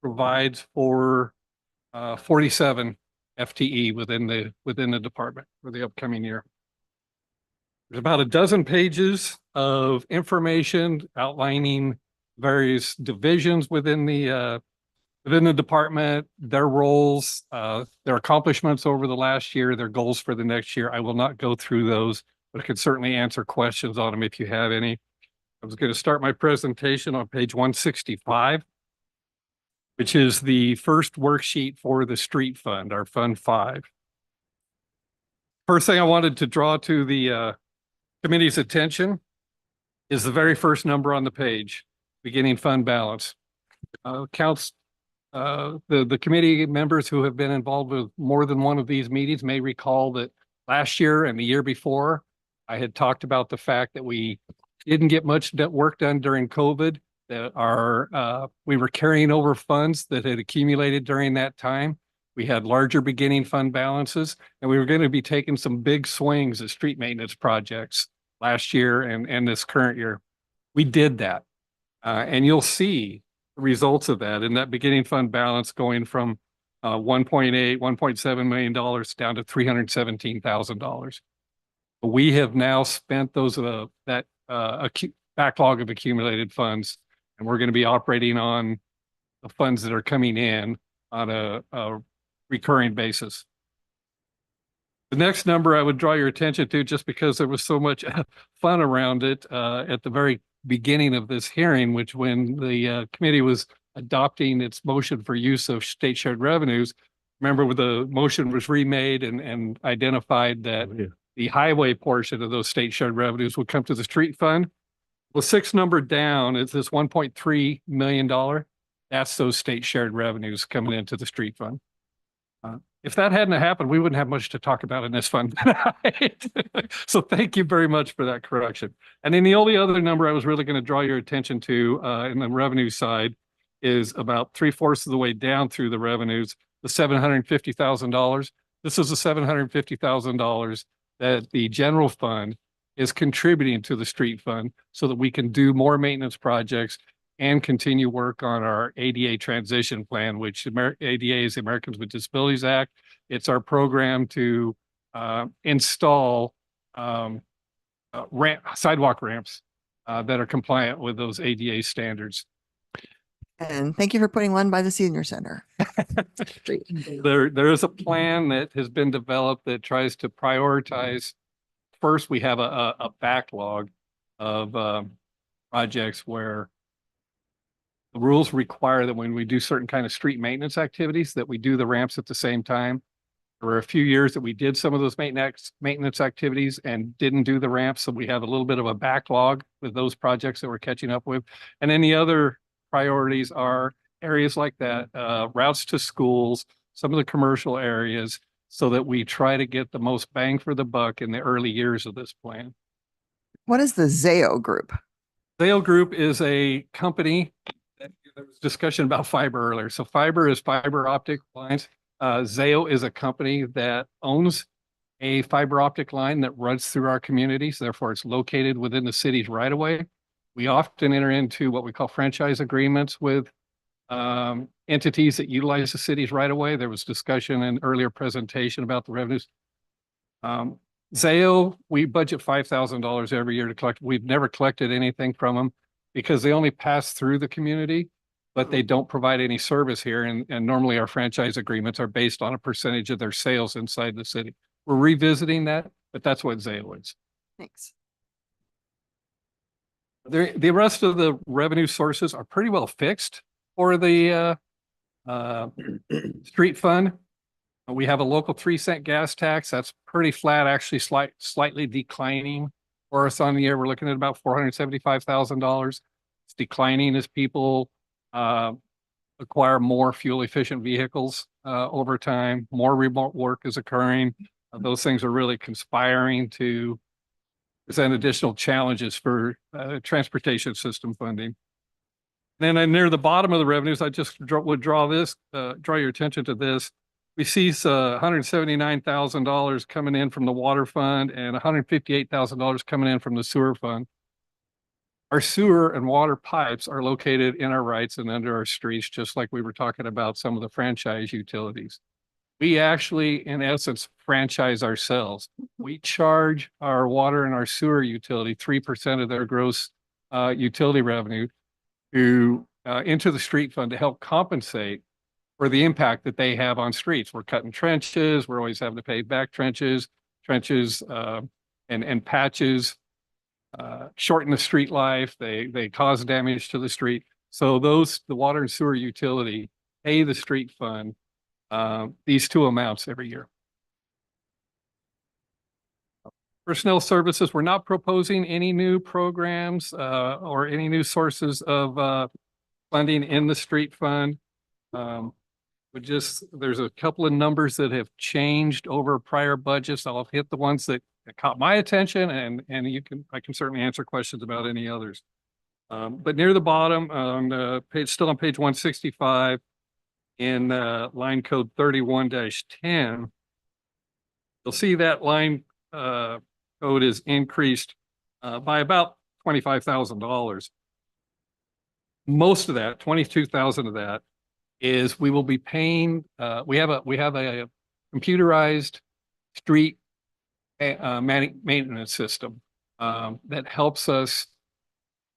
provides for 47 FTE within the department for the upcoming year. There's about a dozen pages of information outlining various divisions within the department, their roles, their accomplishments over the last year, their goals for the next year. I will not go through those, but I could certainly answer questions on them if you have any. I was going to start my presentation on page 165, which is the first worksheet for the street fund, our Fund 5. First thing I wanted to draw to the committee's attention is the very first number on the page, beginning fund balance. Counts, the committee members who have been involved with more than one of these meetings may recall that last year and the year before, I had talked about the fact that we didn't get much work done during COVID, that we were carrying over funds that had accumulated during that time. We had larger beginning fund balances, and we were going to be taking some big swings at street maintenance projects last year and this current year. We did that. And you'll see the results of that in that beginning fund balance going from 1.8, $1.7 million down to $317,000. We have now spent that backlog of accumulated funds, and we're going to be operating on the funds that are coming in on a recurring basis. The next number I would draw your attention to, just because there was so much fun around it at the very beginning of this hearing, which when the committee was adopting its motion for use of state shared revenues, remember the motion was remade and identified that the highway portion of those state shared revenues would come to the street fund. Well, 6 number down is this $1.3 million. That's those state shared revenues coming into the street fund. If that hadn't happened, we wouldn't have much to talk about in this fund tonight. So thank you very much for that correction. And then the only other number I was really going to draw your attention to in the revenue side is about 3/4 of the way down through the revenues, the $750,000. This is the $750,000 that the general fund is contributing to the street fund so that we can do more maintenance projects and continue work on our ADA transition plan, which ADA is the Americans with Disabilities Act. It's our program to install sidewalk ramps that are compliant with those ADA standards. And thank you for putting one by the senior center. There is a plan that has been developed that tries to prioritize. First, we have a backlog of projects where the rules require that when we do certain kind of street maintenance activities, that we do the ramps at the same time. There were a few years that we did some of those maintenance activities and didn't do the ramps. So we have a little bit of a backlog with those projects that we're catching up with. And then the other priorities are areas like that, routes to schools, some of the commercial areas, so that we try to get the most bang for the buck in the early years of this plan. What is the ZAO group? ZAO Group is a company. There was discussion about fiber earlier. So fiber is fiber optic lines. ZAO is a company that owns a fiber optic line that runs through our communities. Therefore, it's located within the city's right of way. We often enter into what we call franchise agreements with entities that utilize the city's right of way. There was discussion in earlier presentation about the revenues. ZAO, we budget $5,000 every year to collect. We've never collected anything from them because they only pass through the community, but they don't provide any service here. And normally our franchise agreements are based on a percentage of their sales inside the city. We're revisiting that, but that's what ZAO is. Thanks. The rest of the revenue sources are pretty well fixed for the street fund. We have a local 3-cent gas tax. That's pretty flat, actually slightly declining for us on the year. We're looking at about $475,000. It's declining as people acquire more fuel efficient vehicles over time. More remote work is occurring. Those things are really conspiring to present additional challenges for transportation system funding. Then near the bottom of the revenues, I just would draw your attention to this. We see $179,000 coming in from the water fund and $158,000 coming in from the sewer fund. Our sewer and water pipes are located in our rights and under our streets, just like we were talking about some of the franchise utilities. We actually, in essence, franchise ourselves. We charge our water and our sewer utility 3% of their gross utility revenue into the street fund to help compensate for the impact that they have on streets. We're cutting trenches. We're always having to pay back trenches and patches. shorten the street life. They cause damage to the street. So the water and sewer utility pay the street fund these two amounts every year. Personnel services, we're not proposing any new programs or any new sources of funding in the street fund. There's a couple of numbers that have changed over prior budgets. I'll hit the ones that caught my attention, and I can certainly answer questions about any others. But near the bottom on still on page 165 in line code 31-10, you'll see that line code is increased by about $25,000. Most of that, 22,000 of that, is we will be paying. We have a computerized street maintenance system that helps us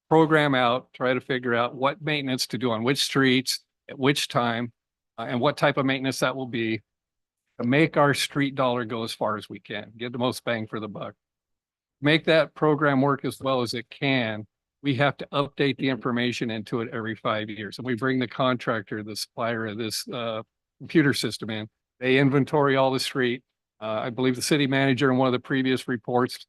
program out, try to figure out what maintenance to do on which streets at which time, and what type of maintenance that will be to make our street dollar go as far as we can, get the most bang for the buck. Make that program work as well as it can, we have to update the information into it every 5 years. And we bring the contractor, the supplier of this computer system in. They inventory all the street. I believe the city manager in one of the previous reports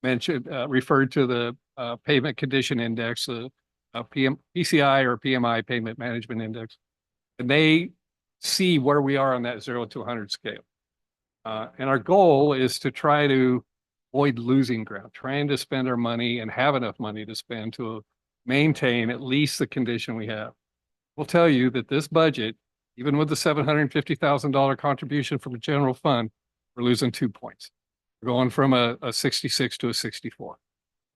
referred to the pavement condition index, the PCI or PMI pavement management index. And they see where we are on that 0 to 100 scale. And our goal is to try to avoid losing ground, trying to spend our money and have enough money to spend to maintain at least the condition we have. We'll tell you that this budget, even with the $750,000 contribution from the general fund, we're losing 2 points. We're going from a 66 to a 64.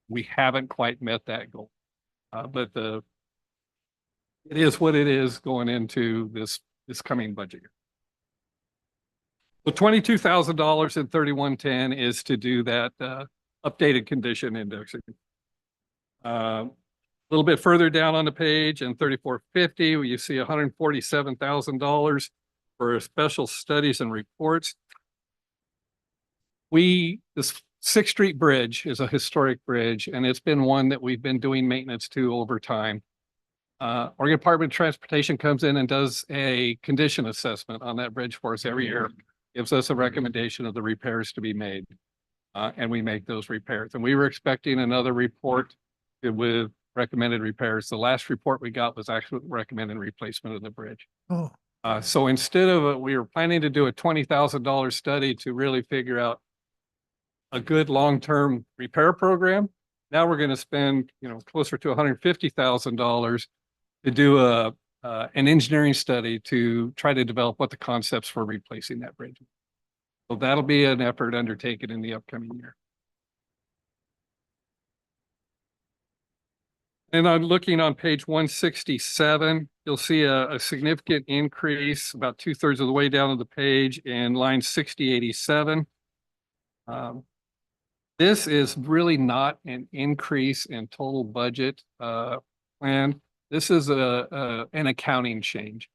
We haven't quite met that goal. But it is what it is going into this coming budget year. The $22,000 in 3110 is to do that updated condition indexing. A little bit further down on the page in 3450, you see $147,000 for special studies and reports. This 6th Street Bridge is a historic bridge, and it's been one that we've been doing maintenance to over time. Oregon Department of Transportation comes in and does a condition assessment on that bridge for us every year, gives us a recommendation of the repairs to be made, and we make those repairs. And we were expecting another report with recommended repairs. The last report we got was actually recommended replacement of the bridge. Oh, So instead of we were planning to do a $20,000 study to really figure out a good long-term repair program. Now we're going to spend, closer to $150,000 to do an engineering study to try to develop what the concepts for replacing that bridge. So that'll be an effort undertaken in the upcoming year. And I'm looking on page 167, you'll see a significant increase about 2/3 of the way down to the page in line 6087. This is really not an increase in total budget plan. This is an accounting change.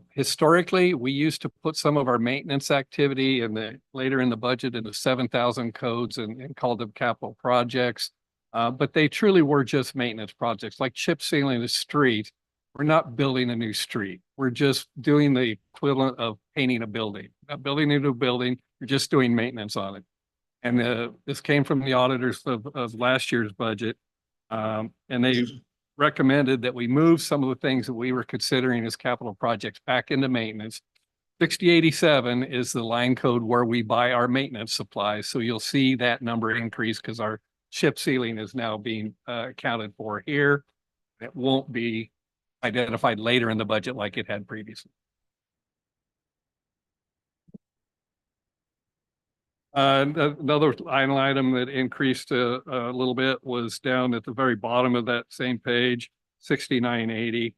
Historically, we used to put some of our maintenance activity later in the budget into 7,000 codes and called them capital projects. But they truly were just maintenance projects, like chip sealing the street. We're not building a new street. We're just doing the equivalent of painting a building. Not building a new building, you're just doing maintenance on it. And this came from the auditors of last year's budget. And they recommended that we move some of the things that we were considering as capital projects back into maintenance. 6087 is the line code where we buy our maintenance supplies. So you'll see that number increase because our chip sealing is now being accounted for here. It won't be identified later in the budget like it had previously. Another line item that increased a little bit was down at the very bottom of that same page, 6980.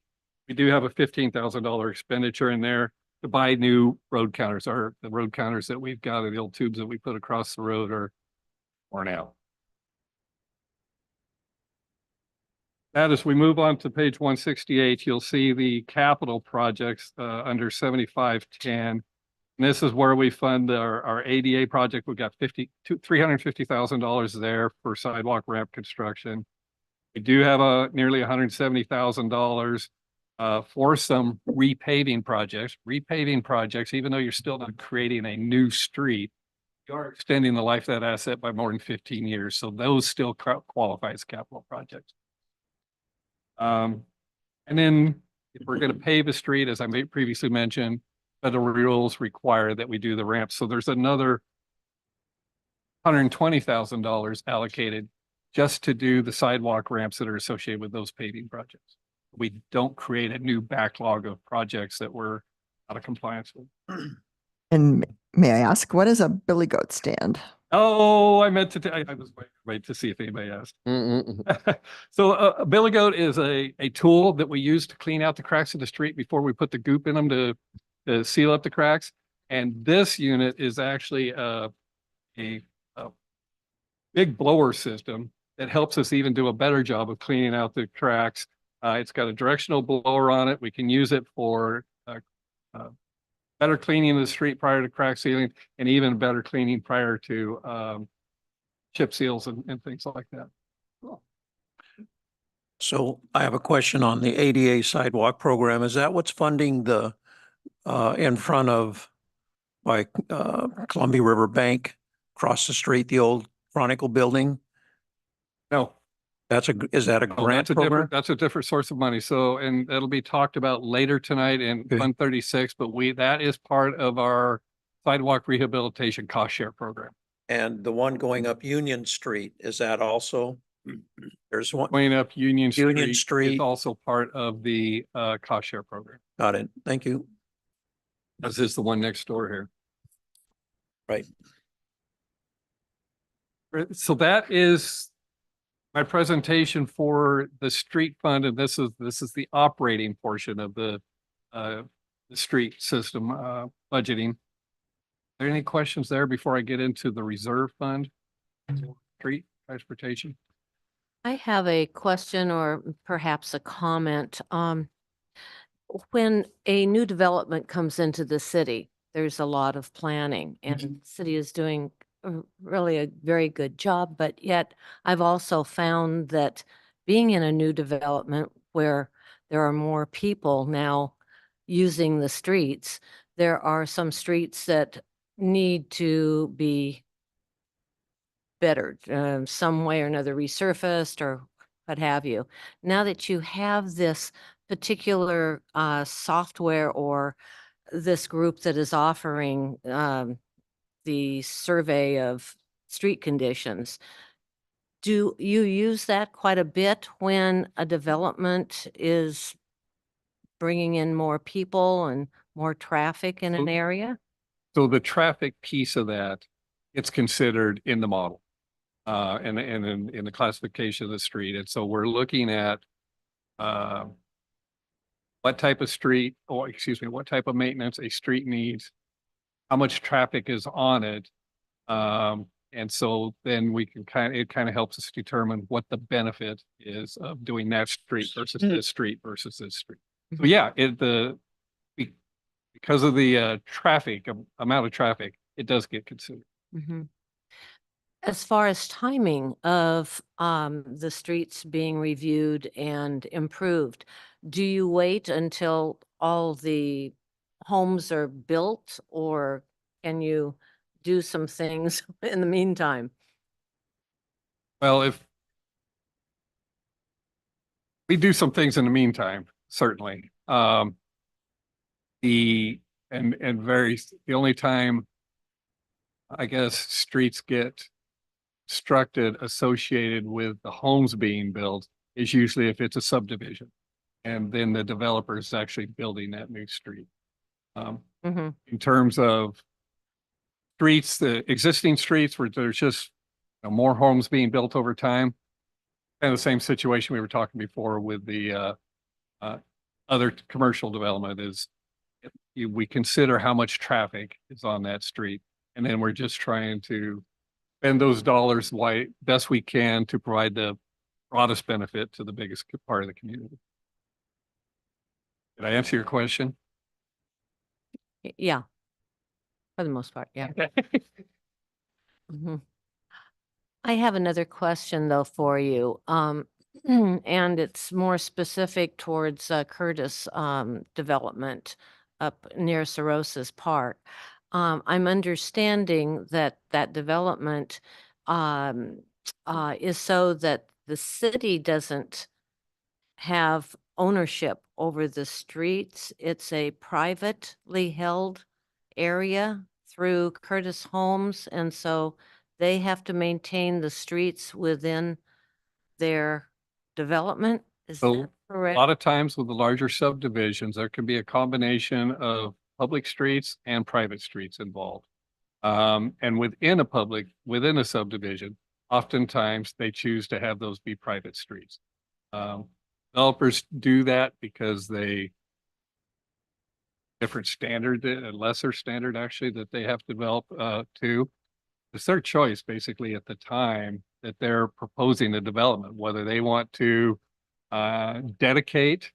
We do have a $15,000 expenditure in there to buy new road counters. The road counters that we've got, the old tubes that we put across the road, are worn out. Now, as we move on to page 168, you'll see the capital projects under 7510. And this is where we fund our ADA project. We've got $350,000 there for sidewalk ramp construction. We do have nearly $170,000 for some repaving projects. Repaving projects, even though you're still not creating a new street, you are extending the life of that asset by more than 15 years. So those still qualify as capital projects. And then if we're going to pave a street, as I previously mentioned, federal rules require that we do the ramp. So there's another $120,000 allocated just to do the sidewalk ramps that are associated with those paving projects. We don't create a new backlog of projects that we're out of compliance with. And may I ask, what is a billy goat stand? Oh, I meant to, I was waiting to see if anybody asked. So a billy goat is a tool that we use to clean out the cracks in the street before we put the goop in them to seal up the cracks. And this unit is actually a big blower system that helps us even do a better job of cleaning out the cracks. It's got a directional blower on it. We can use it for better cleaning of the street prior to crack sealing, and even better cleaning prior to chip seals and things like that. So I have a question on the ADA sidewalk program. Is that what's funding the in front of by Columbia River Bank, across the street, the old Chronicle building? No. Is that a No, grant program? That's a different source of money. So, and that'll be talked about later tonight in Okay. Fund 36, but that is part of our sidewalk rehabilitation cost share program. And the one going up Union Street, is that also? There's one. Going up Union Union Street is Street. also part of the cost share program, Got it. Thank you. as is the one next door here. Right. So that is my presentation for the street fund, and this is the operating portion of the street system budgeting. Are there any questions there before I get into the reserve fund? Street transportation? I have a question or perhaps a comment. When a new development comes into the city, there's a lot of planning and the city is doing really a very good job. But yet I've also found that being in a new development where there are more people now using the streets, there are some streets that need to be better, some way or another resurfaced or what have you. Now that you have this particular software or this group that is offering the survey of street conditions, do you use that quite a bit when a development is bringing in more people and more traffic in an area? So the traffic piece of that, it's considered in the model. And in the classification of the street. And so we're looking at what type of street, or excuse me, what type of maintenance a street needs, how much traffic is on it. And so then we can it kind of helps us determine what the benefit is of doing that street versus this street versus this street. So yeah, because of the traffic, amount of traffic, it does get considered. Mm-hmm. As far as timing of the streets being reviewed and improved, do you wait until all the homes are built, or can you do some things in the meantime? Well, if we do some things in the meantime, certainly. The only time I guess streets get constructed associated with the homes being built is usually if it's a subdivision. And then the developer is actually building that new street. In terms of streets, the existing streets where there's just more homes being built over time, and the same situation we were talking before with the other commercial development is we consider how much traffic is on that street. And then we're just trying to spend those dollars best we can to provide the broadest benefit to the biggest part of the community. Did I answer your question? Yeah. For the most part, yeah. Mhm. I have another question though for you. And it's more specific towards Curtis development up near Cirrhosis Park. I'm understanding that that development is so that the city doesn't have ownership over the streets. It's a privately held area through Curtis Homes, and so they have to maintain the streets within their development. Is So, that a correct? lot of times with the larger subdivisions, there can be a combination of public streets and private streets involved. And within a subdivision, oftentimes they choose to have those be private streets. Um, Developers do that because different standard, a lesser standard actually that they have to develop to. It's their choice basically at the time that they're proposing the development, whether they want to dedicate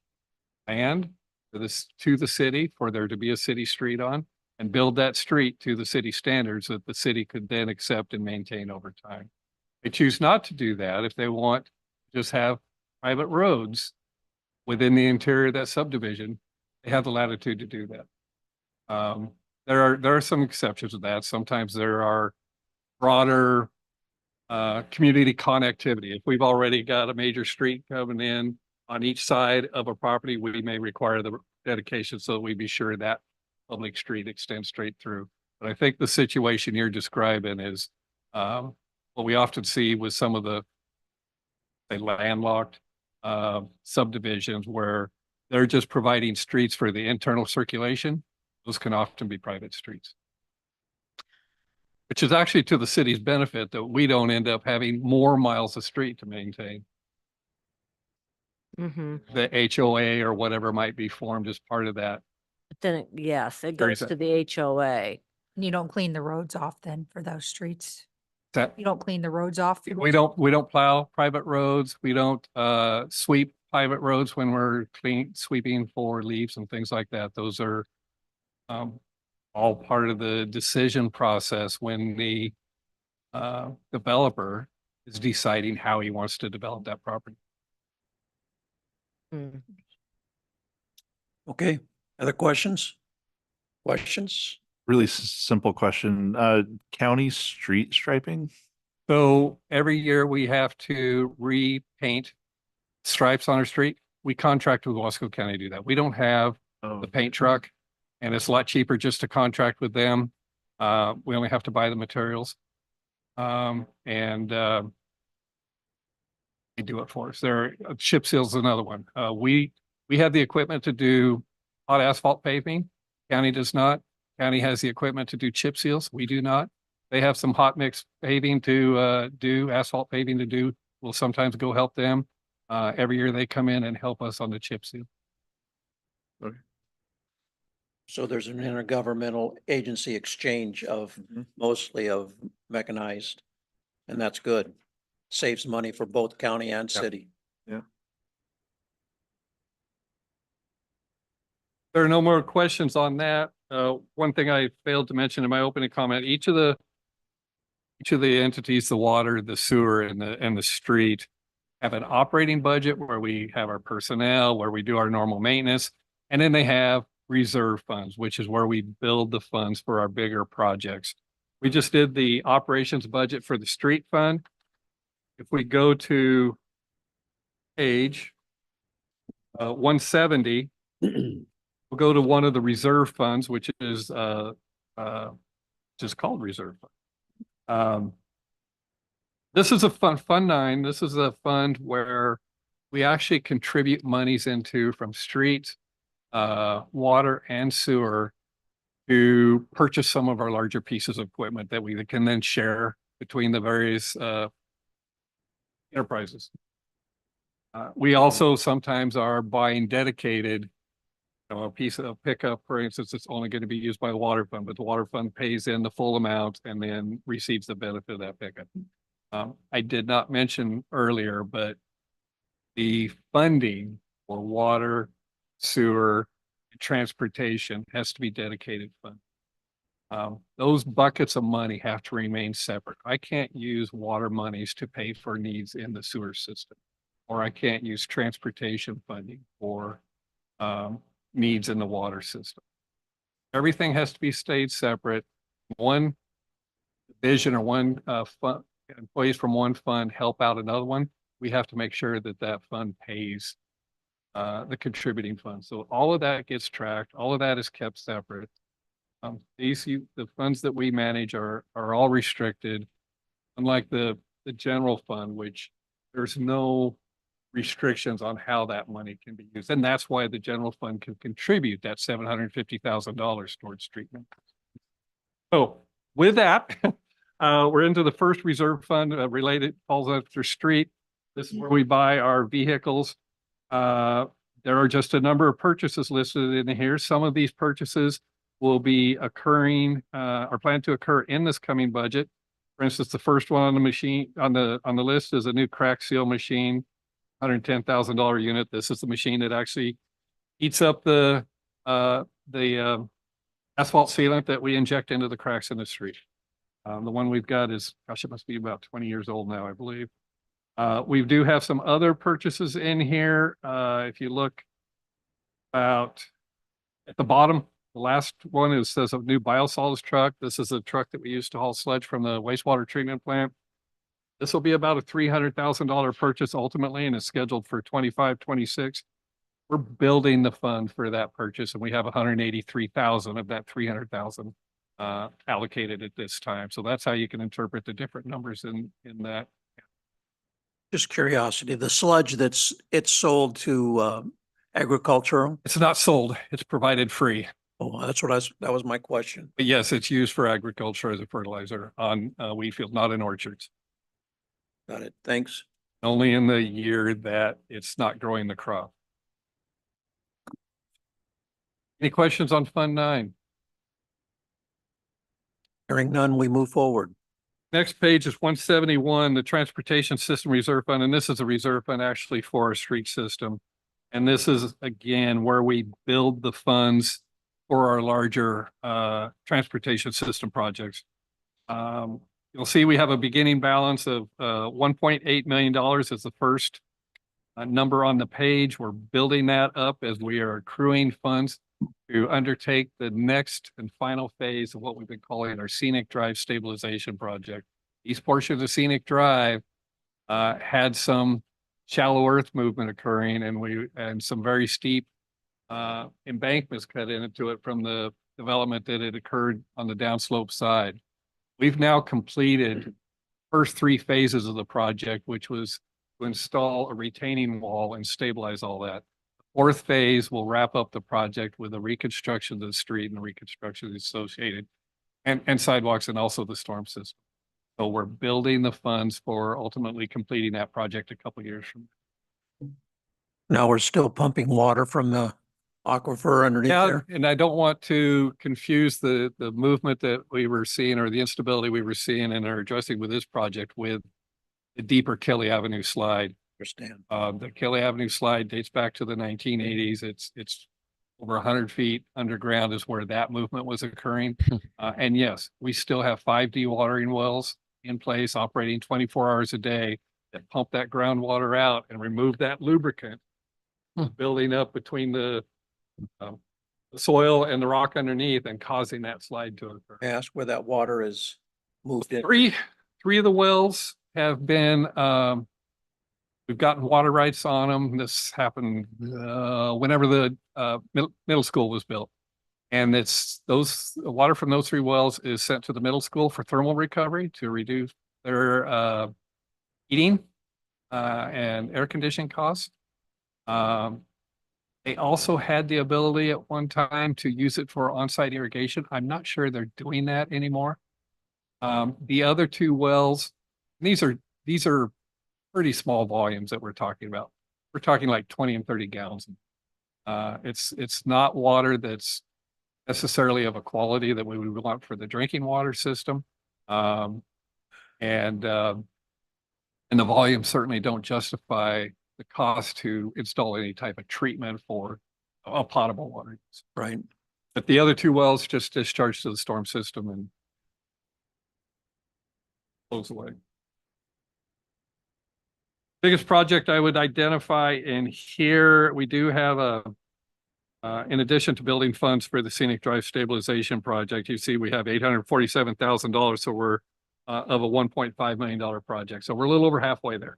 land to the city for there to be a city street on and build that street to the city standards that the city could then accept and maintain over time. They choose not to do that if they want to just have private roads within the interior of that subdivision. They have the latitude to do that. There are some exceptions to that. Sometimes there are broader community connectivity. If we've already got a major street coming in on each side of a property, we may require the dedication so that we be sure that public street extends straight through. But I think the situation you're describing is what we often see with some of the say landlocked subdivisions where they're just providing streets for the internal circulation. Those can often be private streets, which is actually to the city's benefit that we don't end up having more miles of street to maintain. Mm-hmm. The HOA or whatever might be formed as part of that. But then, yes, it Very goes sad. to the HOA. You don't clean the roads off then for those streets? That You don't clean the roads off? for we those- don't plow private roads. We don't sweep private roads when we're sweeping for leaves and things like that. Those are all part of the decision process when the developer is deciding how he wants to develop that property. Mm. Okay, other questions? Questions? Really simple question. County street striping? So every year we have to repaint stripes on our street. We contract with Wasco County to do that. We don't have Oh, the paint truck and it's a lot cheaper just to contract with them. We only have to buy the materials. They do it for us. Chip seals is another one. We have the equipment to do hot asphalt paving. County does not. County has the equipment to do chip seals. We do not. They have some hot mix paving to do, asphalt paving to do. We'll sometimes go help them. Every year they come in and help us on the chip seal. So there's an intergovernmental agency exchange of mostly of mechanized, and that's good. Saves money for both county and Yep. city. There are no more questions on that. One thing I failed to mention in my opening comment, each of the entities, the water, the sewer, and the street have an operating budget where we have our personnel, where we do our normal maintenance, and then they have reserve funds, which is where we build the funds for our bigger projects. We just did the operations budget for the street fund. If we go to page 170, we'll go to one of the reserve funds, which is just called reserve fund. This is a fund 9. This is a fund where we actually contribute monies into from street, water and sewer to purchase some of our larger pieces of equipment that we can then share between the various enterprises. We also sometimes are buying dedicated, a piece of pickup, for instance, it's only going to be used by the water fund, but the water fund pays in the full amount and then receives the benefit of that pickup. I did not mention earlier, but the funding for water, sewer, and transportation has to be dedicated fund. Those buckets of money have to remain separate. I can't use water monies to pay for needs in the sewer system, or I can't use transportation funding for needs in the water system. Everything has to be stayed separate. One division or one fund, employees from one fund help out another one. We have to make sure that that fund pays the contributing fund. So all of that gets tracked. All of that is kept separate. The funds that we manage are all restricted, unlike the general fund, which there's no restrictions on how that money can be used. And that's why the general fund can contribute that $750,000 towards treatment. So with that, we're into the first reserve fund related, falls after street. This is where we buy our vehicles. There are just a number of purchases listed in here. Some of these purchases will be occurring or planned to occur in this coming budget. For instance, the first one on the machine on the list is a new crack seal machine, $110,000 unit. This is the machine that actually heats up the asphalt sealant that we inject into the cracks in the street. The one we've got is, gosh, it must be about 20 years old now, I believe. We do have some other purchases in here. If you look about at the bottom, the last one is says a new biosolids truck. This is a truck that we used to haul sludge from the wastewater treatment plant. This will be about a $300,000 purchase ultimately, and it's scheduled for 25, 26. We're building the fund for that purchase, and we have 183,000 of that 300,000 allocated at this time. So that's how you can interpret the different numbers in that. Just curiosity, the sludge it's sold to agricultural? It's not sold, it's provided free. Oh, that was my question. But yes, it's used for agriculture as a fertilizer on wheat field, not in orchards. Got it. Thanks. Only in the year that it's not growing the crop. Any questions on Fund 9? Hearing none, we move forward. Next page is 171, the Transportation System Reserve Fund, and this is a reserve fund actually for our street system. And this is, again, where we build the funds for our larger transportation system projects. You'll see we have a beginning balance of $1.8 million as the first number on the page. We're building that up as we are accruing funds to undertake the next and final phase of what we've been calling our Scenic Drive Stabilization Project. These portions of Scenic Drive had some shallow earth movement occurring, and some very steep embankments cut into it from the development that had occurred on the downslope side. We've now completed first 3 phases of the project, which was to install a retaining wall and stabilize all that. The 4th phase will wrap up the project with a reconstruction of the street and the reconstruction associated and sidewalks and also the storm system. So we're building the funds for ultimately completing that project a couple of years from now. Now we're still pumping water from the aquifer underneath there. And I don't want to confuse the movement that we were seeing or the instability we were seeing and are addressing with this project with the deeper Kelly Avenue slide. Understand. The Kelly Avenue slide dates back to the 1980s. It's over 100 feet underground is where that movement was occurring. And yes, we still have 5 dewatering wells in place operating 24 hours a day that pump that groundwater out and remove that lubricant building up between the soil and the rock underneath and causing that slide to occur. I ask where that water is moved in. Three of the wells have been, we've gotten water rights on them. This happened whenever the middle school was built. And water from those 3 wells is sent to the middle school for thermal recovery to reduce their heating and air conditioning costs. They also had the ability at one time to use it for on-site irrigation. I'm not sure they're doing that anymore. The other 2 wells, these are pretty small volumes that we're talking about. We're talking like 20 and 30 gallons. It's not water that's necessarily of a quality that we would want for the drinking water system. And the volumes certainly don't justify the cost to install any type of treatment for a potable water use. Right. But the other two wells just discharged to the storm system and flows away. Biggest project I would identify in here, we do have in addition to building funds for the scenic drive stabilization project, you see we have $847,000. So we're of a $1.5 million project. So we're a little over halfway there.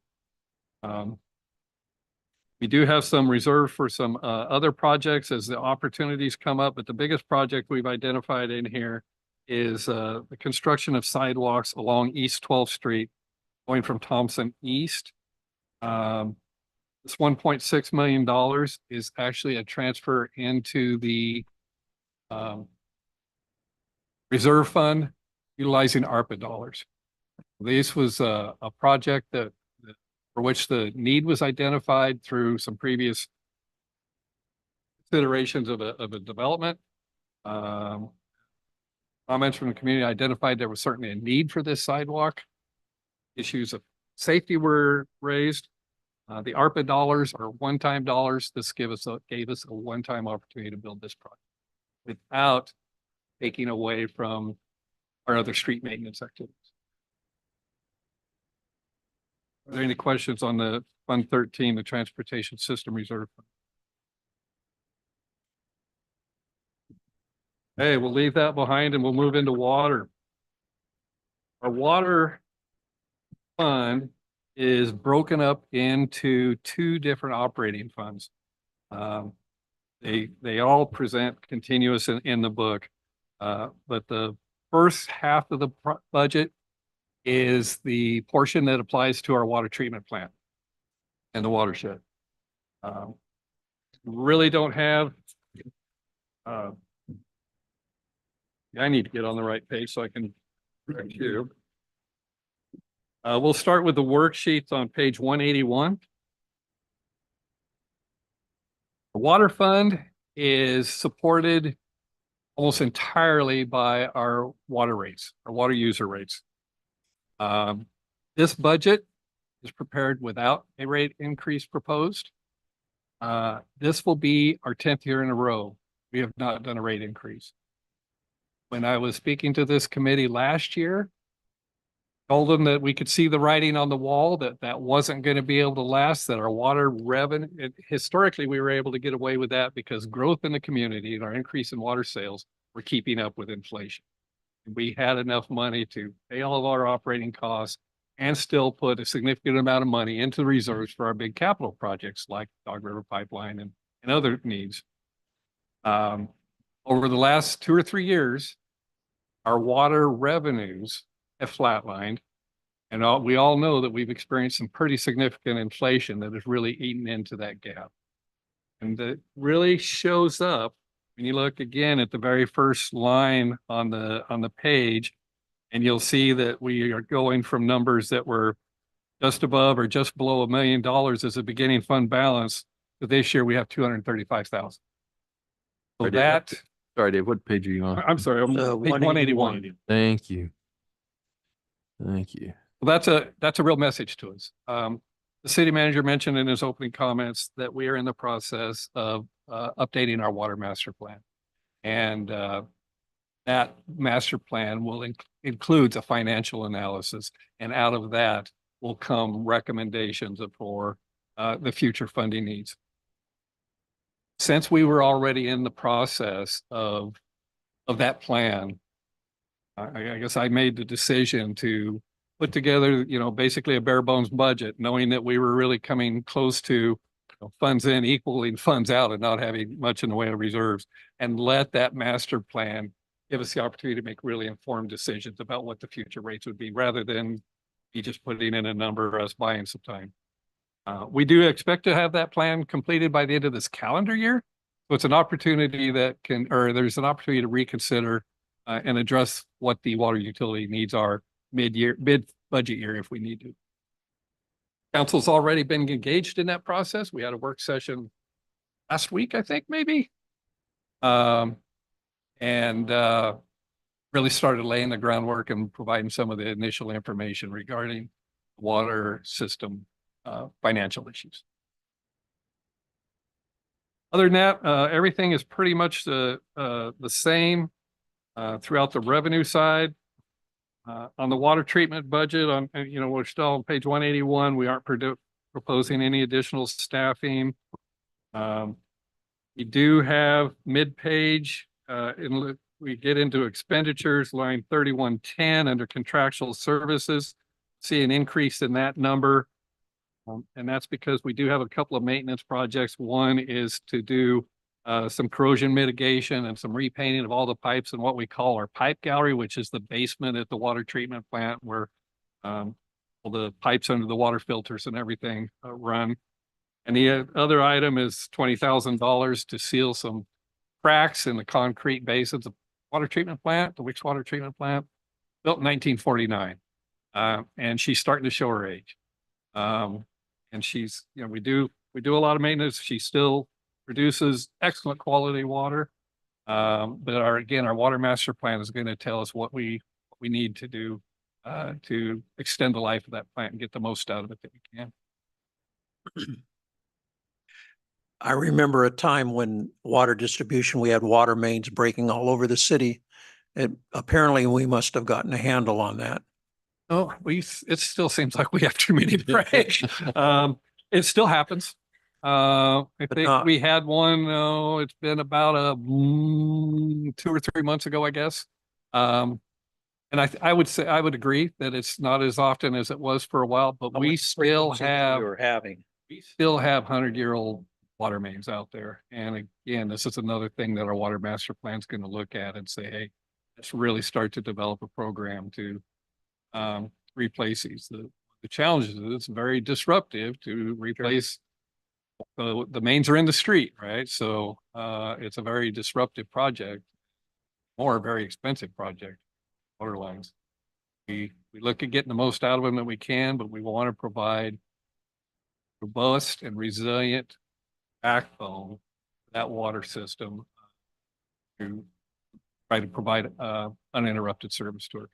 We do have some reserve for some other projects as the opportunities come up, but the biggest project we've identified in here is the construction of sidewalks along East 12th Street, going from Thompson East. This $1.6 million is actually a transfer into the reserve fund utilizing ARPA dollars. This was a project that for which the need was identified through some previous considerations of a development. Comments from the community identified there was certainly a need for this sidewalk. Issues of safety were raised. The ARPA dollars are one-time dollars. This gave us a one-time opportunity to build this project without taking away from our other street maintenance activities. Are there any questions on the Fund 13, the Transportation System Reserve Fund? Hey, we'll leave that behind and we'll move into water. Our water fund is broken up into two different operating funds. They all present continuous in the book, but the first half of the budget is the portion that applies to our water treatment plant and the watershed. Really don't have. I need to get on the right page so I can correct you. We'll start with the worksheets on page 181. The water fund is supported almost entirely by our water rates, our water user rates. This budget is prepared without a rate increase proposed. This will be our 10th year in a row. We have not done a rate increase. When I was speaking to this committee last year, told them that we could see the writing on the wall, that wasn't going to be able to last, that our water revenue, historically, we were able to get away with that because growth in the community and our increase in water sales were keeping up with inflation. We had enough money to pay all of our operating costs and still put a significant amount of money into the reserves for our big capital projects like Dog River Pipeline and other needs. Over the last 2 or 3 years, our water revenues have flatlined. And we all know that we've experienced some pretty significant inflation that has really eaten into that gap. And that really shows up when you look again at the very first line on the page, and you'll see that we are going from numbers that were just above or just below $1 million as a beginning fund balance to this year we have 235,000. So that. Sorry, Dave, what page are you on? I'm sorry, I'm page 181. Thank you. Thank you. Well, that's a real message to us. The city manager mentioned in his opening comments that we are in the process of updating our water master plan. And that master plan will includes a financial analysis. And out of that will come recommendations for the future funding needs. Since we were already in the process of that plan, I guess I made the decision to put together, basically a bare bones budget, knowing that we were really coming close to funds in equaling funds out and not having much in the way of reserves, and let that master plan give us the opportunity to make really informed decisions about what the future rates would be, rather than be just putting in a number or us buying some time. We do expect to have that plan completed by the end of this calendar year. So it's an opportunity there's an opportunity to reconsider and address what the water utility needs are mid-budget year if we need to. Council's already been engaged in that process. We had a work session last week, I think, maybe. And really started laying the groundwork and providing some of the initial information regarding water system financial issues. Other than that, everything is pretty much the same throughout the revenue side. On the water treatment budget, we're still on page 181. We aren't proposing any additional staffing. We do have mid-page, we get into expenditures, line 3110 under contractual services, see an increase in that number. And that's because we do have a couple of maintenance projects. One is to do some corrosion mitigation and some repainting of all the pipes in what we call our pipe gallery, which is the basement at the water treatment plant where all the pipes under the water filters and everything run. And the other item is $20,000 to seal some cracks in the concrete base of the water treatment plant, the Wicks Water Treatment Plant, built in 1949. And she's starting to show her age. And she's, we do a lot of maintenance. She still produces excellent quality water. But our water master plan is going to tell us what we need to do to extend the life of that plant and get the most out of it that we can. I remember a time when water distribution, we had water mains breaking all over the city. Apparently we must have gotten a handle on that. Oh, it still seems like we have too many to break. It still happens. I think we had one, it's been about 2 or 3 months ago, I guess. And I would say, I would agree that it's not as often as it was for a while, but we still have 100-year-old water mains out there. And again, this is another thing that our water master plan is going to look at and say, hey, let's really start to develop a program to replace these. The challenge is it's very disruptive to replace. The mains are in the street, right? So it's a very disruptive project, or a very expensive project, water lines. We look at getting the most out of them that we can, but we want to provide robust and resilient backbone for that water system to try to provide uninterrupted service to our.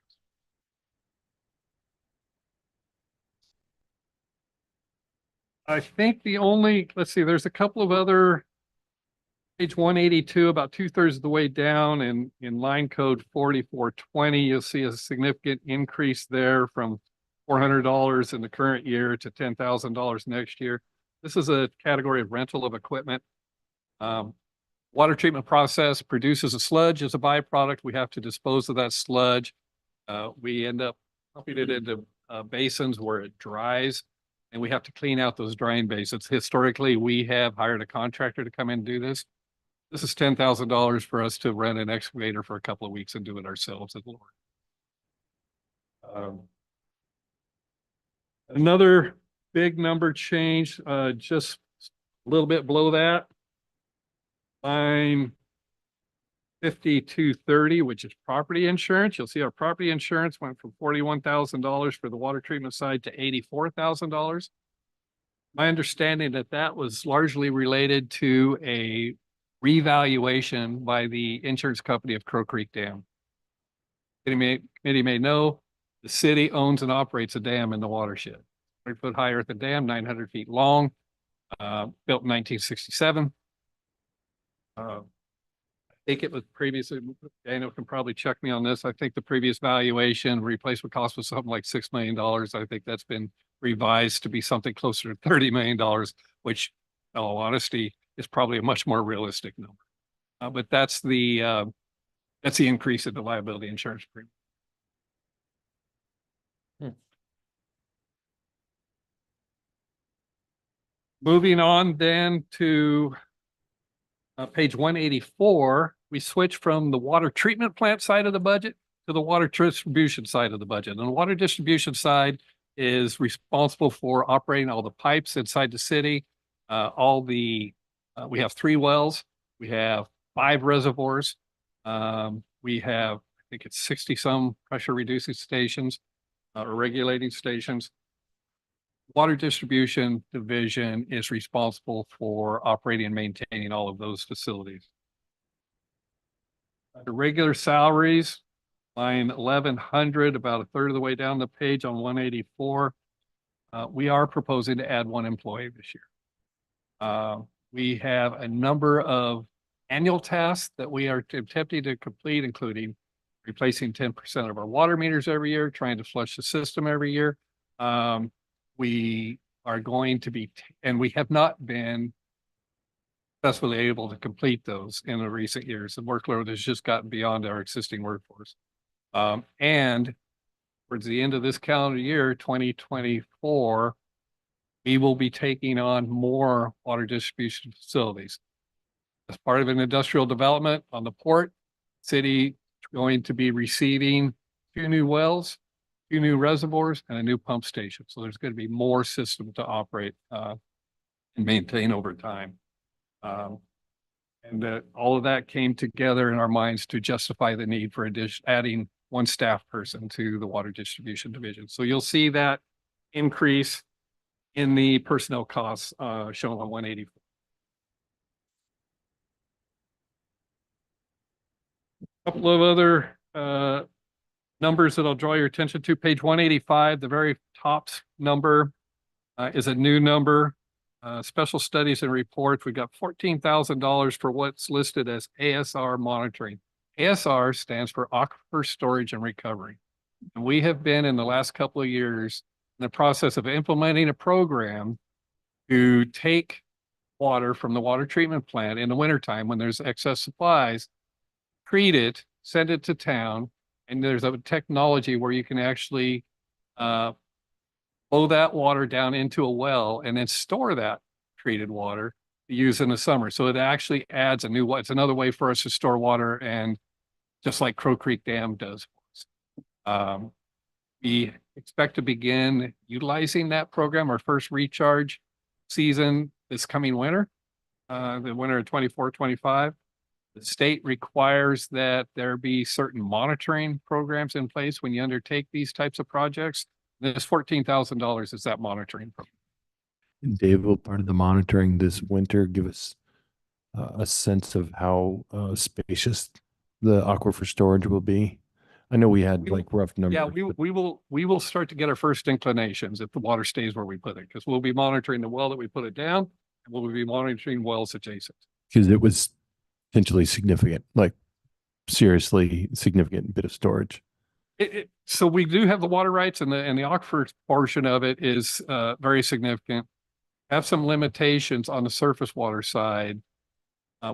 I think let's see, there's a couple of other, page 182, about 2/3 of the way down in line code 4420, you'll see a significant increase there from $400 in the current year to $10,000 next year. This is a category of rental of equipment. Water treatment process produces a sludge as a byproduct. We have to dispose of that sludge. We end up pumping it into basins where it dries, and we have to clean out those drying basins. Historically, we have hired a contractor to come in and do this. This is $10,000 for us to rent an excavator for a couple of weeks and do it ourselves at Lord. Another big number change, just a little bit below that. Line 5230, which is property insurance. You'll see our property insurance went from $41,000 for the water treatment side to $84,000. My understanding that was largely related to a revaluation by the insurance company of Crow Creek Dam. Committee may know the city owns and operates a dam in the watershed. 20-foot high earthen dam, 900 feet long, built in 1967. I think it was previously, Daniel can probably check me on this. I think the previous valuation replacement cost was something like $6 million. I think that's been revised to be something closer to $30 million, which in all honesty is probably a much more realistic number. But that's the increase in the liability insurance premium. Moving on then to page 184, we switch from the water treatment plant side of the budget to the water distribution side of the budget. And the water distribution side is responsible for operating all the pipes inside the city. We have 3 wells, we have 5 reservoirs. We have, I think it's 60 some pressure reducing stations or regulating stations. Water distribution division is responsible for operating and maintaining all of those facilities. The regular salaries, line 1100, about 1/3 of the way down the page on 184. We are proposing to add 1 employee this year. We have a number of annual tasks that we are attempting to complete, including replacing 10% of our water meters every year, trying to flush the system every year. We are going to be, and we have not been successfully able to complete those in the recent years. The workload has just gotten beyond our existing workforce. And towards the end of this calendar year, 2024, we will be taking on more water distribution facilities. As part of an industrial development on the port, city going to be receiving 2 new wells, 2 new reservoirs, and a new pump station. So there's going to be more system to operate and maintain over time. And all of that came together in our minds to justify the need for adding 1 staff person to the water distribution division. So you'll see that increase in the personnel costs shown on 184. Couple of other numbers that I'll draw your attention to. Page 185, the very top number is a new number. Special studies and reports, we got $14,000 for what's listed as ASR monitoring. ASR stands for Aquifer Storage and Recovery. And we have been in the last couple of years in the process of implementing a program to take water from the water treatment plant in the wintertime when there's excess supplies, treat it, send it to town, and there's a technology where you can actually blow that water down into a well and then store that treated water to use in the summer. So it actually adds a new, it's another way for us to store water, and just like Crow Creek Dam does for us. We expect to begin utilizing that program, our first recharge season this coming winter, the winter of 24-25. The state requires that there be certain monitoring programs in place when you undertake these types of projects. This $14,000 is that monitoring program. And Dave, will part of the monitoring this winter give us a sense of how spacious the aquifer storage will be? I know we had like rough numbers. Yeah, we will start to get our first inclinations if the water stays where we put it, because we'll be monitoring the well that we put it down, and we'll be monitoring wells adjacent. Because it was potentially significant, like seriously significant bit of storage. So we do have the water rights, and the aquifer portion of it is very significant. Have some limitations on the surface water side,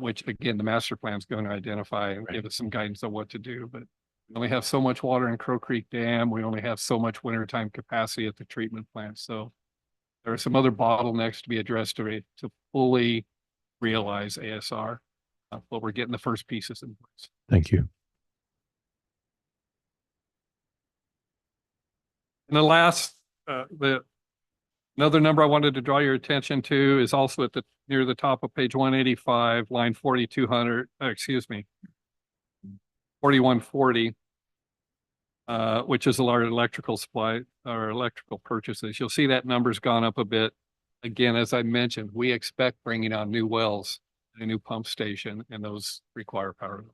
which again, the master plan is going to identify and give us some guidance on what to do. But we only have so much water in Crow Creek Dam. We only have so much wintertime capacity at the treatment plant. So there are some other bottlenecks to be addressed to fully realize ASR. But we're getting the first pieces in place. Thank you. And the last, another number I wanted to draw your attention to is also at near the top of page 185, line 4200, 4140, which is our electrical supply, our electrical purchases. You'll see that number's gone up a bit. Again, as I mentioned, we expect bringing on new wells, a new pump station, and those require power.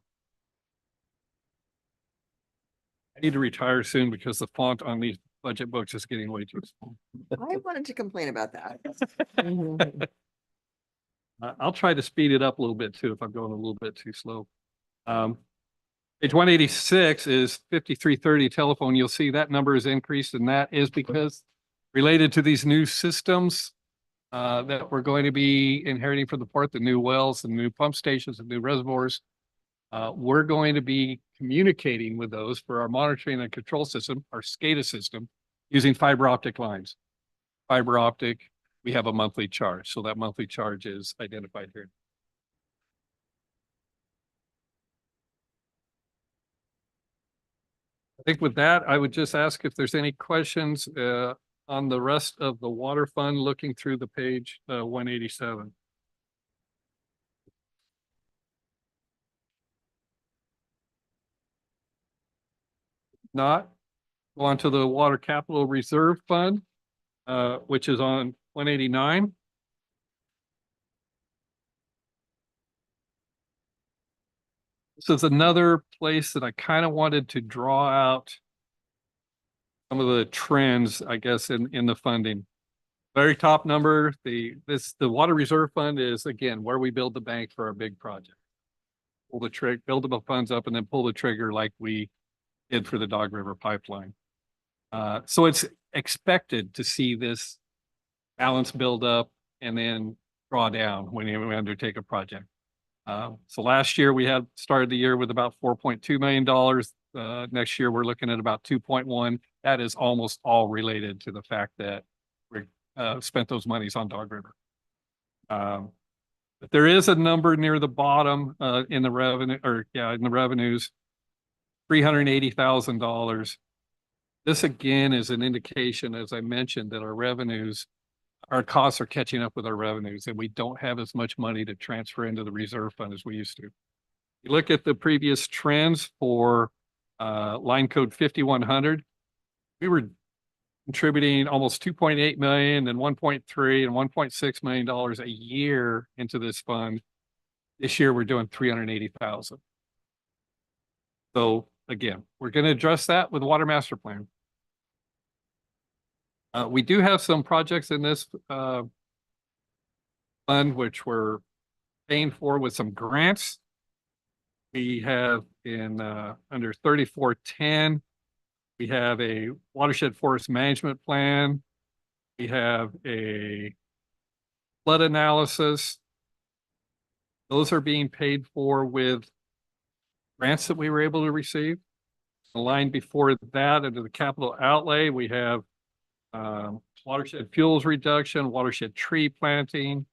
I need to retire soon because the font on these budget books is getting way too small. I wanted to complain about that. I'll try to speed it up a little bit too if I'm going a little bit too slow. Page 186 is 5330 telephone. You'll see that number is increased, and that is because related to these new systems that we're going to be inheriting from the port, the new wells, the new pump stations, the new reservoirs. We're going to be communicating with those for our monitoring and control system, our SCADA system, using fiber optic lines. Fiber optic, we have a monthly charge. So that monthly charge is identified here. I think with that, I would just ask if there's any questions on the rest of the water fund, looking through the page 187. Not, go on to the Water Capital Reserve Fund, which is on 189. This is another place that I kind of wanted to draw out some of the trends, I guess, in the funding. Very top number, the water reserve fund is again, where we build the bank for our big project. Pull the trigger, build the funds up and then pull the trigger like we did for the Dog River pipeline. So it's expected to see this balance build up and then draw down when we undertake a project. So last year we had started the year with about $4.2 million. Next year we're looking at about 2.1. That is almost all related to the fact that we spent those monies on Dog River. But there is a number near the bottom in the revenue, in the revenues, $380,000. This again is an indication, as I mentioned, that our costs are catching up with our revenues, and we don't have as much money to transfer into the reserve fund as we used to. You look at the previous trends for line code 5100, we were contributing almost 2.8 million and 1.3 and 1.6 million dollars a year into this fund. This year we're doing 380,000. So again, we're going to address that with Water Master Plan. We do have some projects in this fund which we're paying for with some grants. We have in under 3410, we have a watershed forest management plan. We have a flood analysis. Those are being paid for with grants that we were able to receive. The line before that, under the capital outlay, we have watershed fuels reduction, watershed tree planting.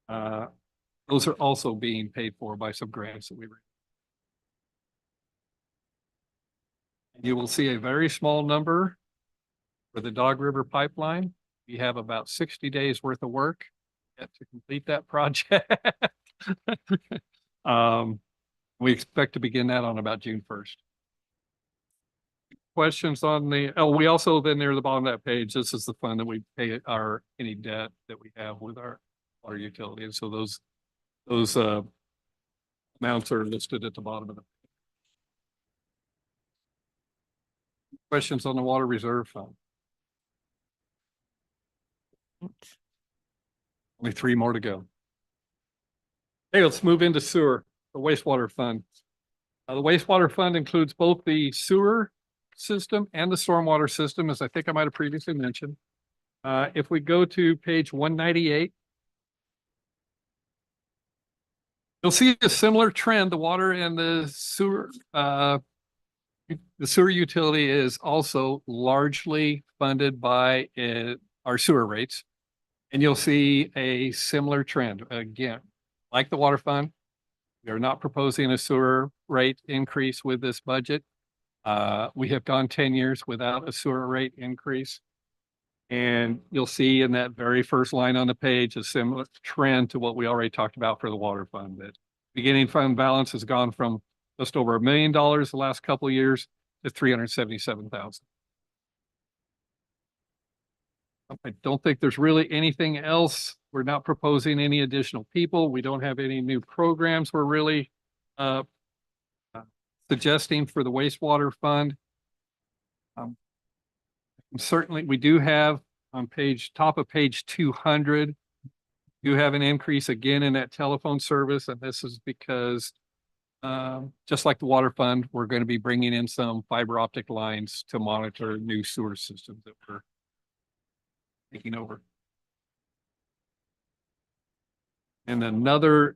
Those are also being paid for by some grants that we were. You will see a very small number for the Dog River pipeline. We have about 60 days worth of work yet to complete that project. We expect to begin that on about June 1st. Questions on we also then near the bottom of that page, this is the fund that we pay any debt that we have with our water utility. And so those amounts are listed at the bottom of the page. Questions on the water reserve fund? Only 3 more to go. Hey, let's move into sewer, the wastewater fund. The wastewater fund includes both the sewer system and the stormwater system, as I think I might have previously mentioned. If we go to page 198, you'll see a similar trend. The water and the sewer utility is also largely funded by our sewer rates. And you'll see a similar trend. Again, like the water fund, we are not proposing a sewer rate increase with this budget. We have gone 10 years without a sewer rate increase. And you'll see in that very first line on the page a similar trend to what we already talked about for the water fund. That beginning fund balance has gone from just over $1 million the last couple of years to 377,000. I don't think there's really anything else. We're not proposing any additional people. We don't have any new programs we're really suggesting for the wastewater fund. Certainly, we do have on top of page 200, you have an increase again in that telephone service. And this is because just like the water fund, we're going to be bringing in some fiber optic lines to monitor new sewer systems that we're taking over. And another